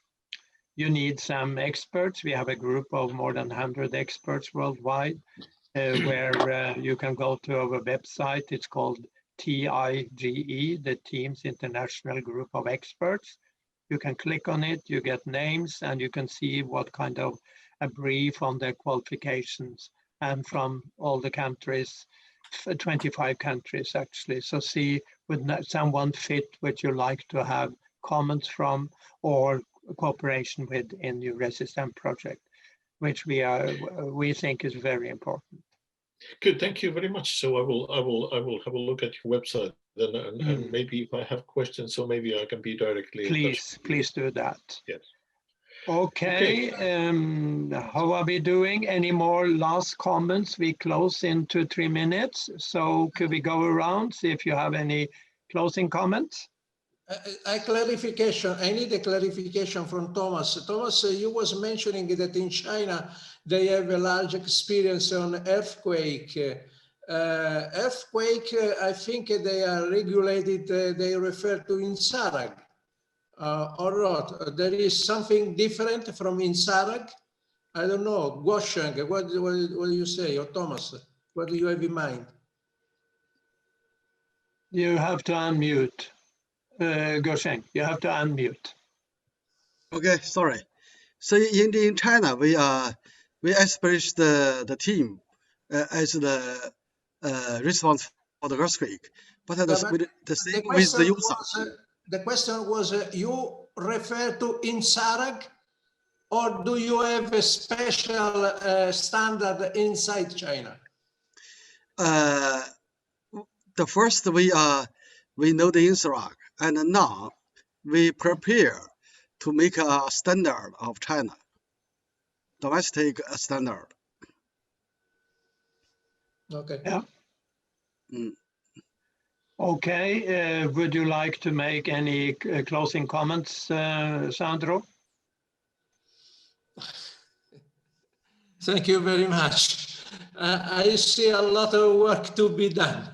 you need some experts. We have a group of more than 100 experts worldwide, where you can go to our website. It's called TIGE, the TIEMS International Group of Experts. You can click on it, you get names, and you can see what kind of a brief on their qualifications, and from all the countries, 25 countries actually. So see would someone fit what you like to have comments from or cooperation with in your resistance project, which we think is very important. Good, thank you very much. So I will have a look at your website then, and maybe if I have questions, so maybe I can be directly in touch. Please do that. Yes. Okay. How are we doing? Any more last comments? We close in 2-3 minutes. So could we go around, see if you have any closing comments? I need a clarification from Thomas. Thomas, you was mentioning that in China, they have a large experience on earthquake. Earthquake, I think they are regulated, they refer to INSARAG, or not. There is something different from INSARAG. I don't know. Guosheng, what do you say? Or Thomas, what do you have in mind? You have to unmute. Guosheng, you have to unmute. Okay, sorry. So in China, we established the team as the response for the earthquake. But the same with the user. The question was, you refer to INSARAG, or do you have a special standard inside China? The first we know the INSARAG, and now we prepare to make a standard of China, domestic standard. Okay. Yeah. Okay. Would you like to make any closing comments, Sandro? Thank you very much. I see a lot of work to be done.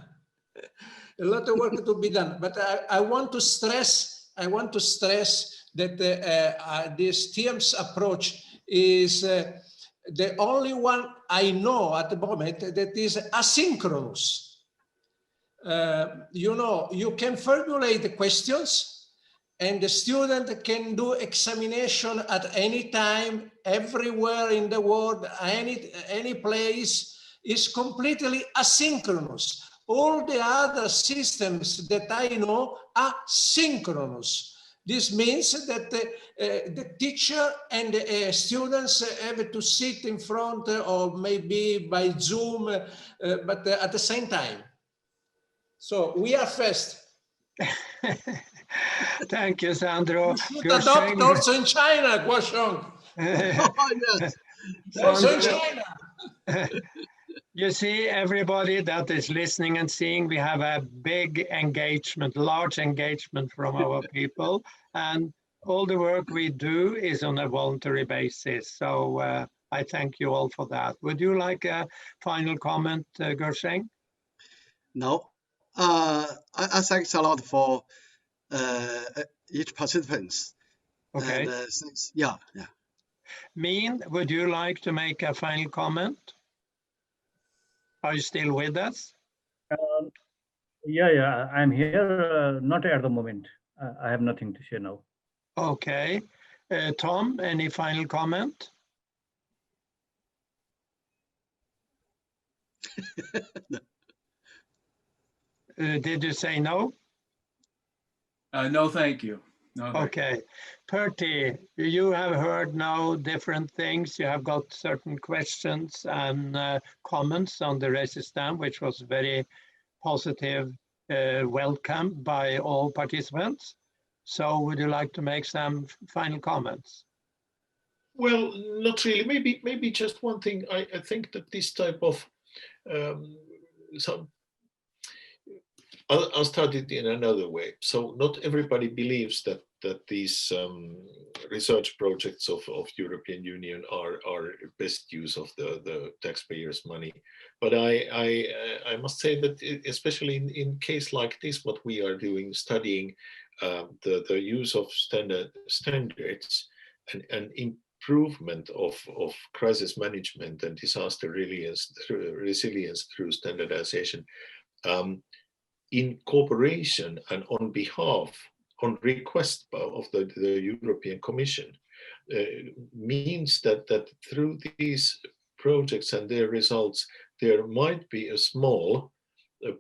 A lot of work to be done, but I want to stress that this TIEMS approach is the only one I know at the moment that is asynchronous. You know, you can formulate the questions and the student can do examination at any time, everywhere in the world, any place. Is completely asynchronous. All the other systems that I know are synchronous. This means that the teacher and students have to sit in front or maybe by Zoom, but at the same time. So we are fast. Thank you, Sandro. You should adopt also in China, Guosheng. Yes. Also in Sandro, China. you see, everybody that is listening and seeing, we have a big engagement, large engagement from our people, and all the work we do is on a voluntary basis. So I thank you all for that. Would you like a final comment, Guosheng? No, I thanks a lot for each participants. Okay. And thanks. Yeah. Min, would you like to make a final comment? Are you still with us? Yeah, I'm here. Not at the moment. I have nothing to share now. Okay. Tom, any final comment? Did you say no? No, thank you. No, thank you. Okay. Pertti, you have heard now different things. You have got certain questions and comments on the resistance, which was very positive, welcome by all participants. So would you like to make some final comments? Well, not really. Maybe just one thing. I think that this type of I'll start it in another way. So not everybody believes that these research projects of European Union are best use of the taxpayers' money. But I must say that especially in case like this, what we are doing, studying the use of standards and improvement of crisis management and disaster resilience through standardization, in cooperation and on request of the European Commission, means that through these projects and their results, there might be a small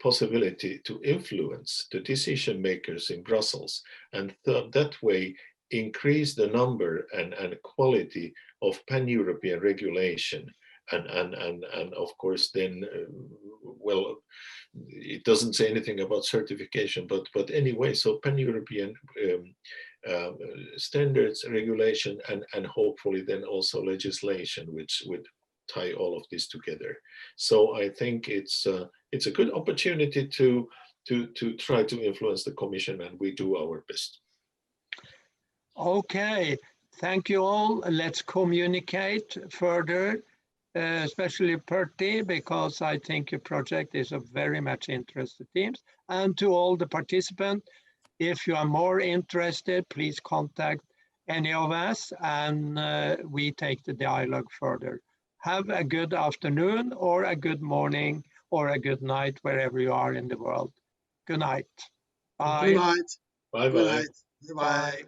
possibility to influence the decision makers in Brussels, and that way increase the number and quality of pan-European regulation. And of course, then, well, it doesn't say anything about certification, but anyway, so pan-European standards, regulation, and hopefully then also legislation, which would tie all of this together. So I think it's a good opportunity to try to influence the Commission, and we do our best. Okay, thank you all. Let's communicate further, especially Pertti, because I think your project is of very much interest to TIEMS. And to all the participants, if you are more interested, please contact any of us, and we take the dialogue further. Have a good afternoon, or a good morning, or a good night, wherever you are in the world. Good night. Bye. Good night. Bye-bye. Good night. Bye. Bye.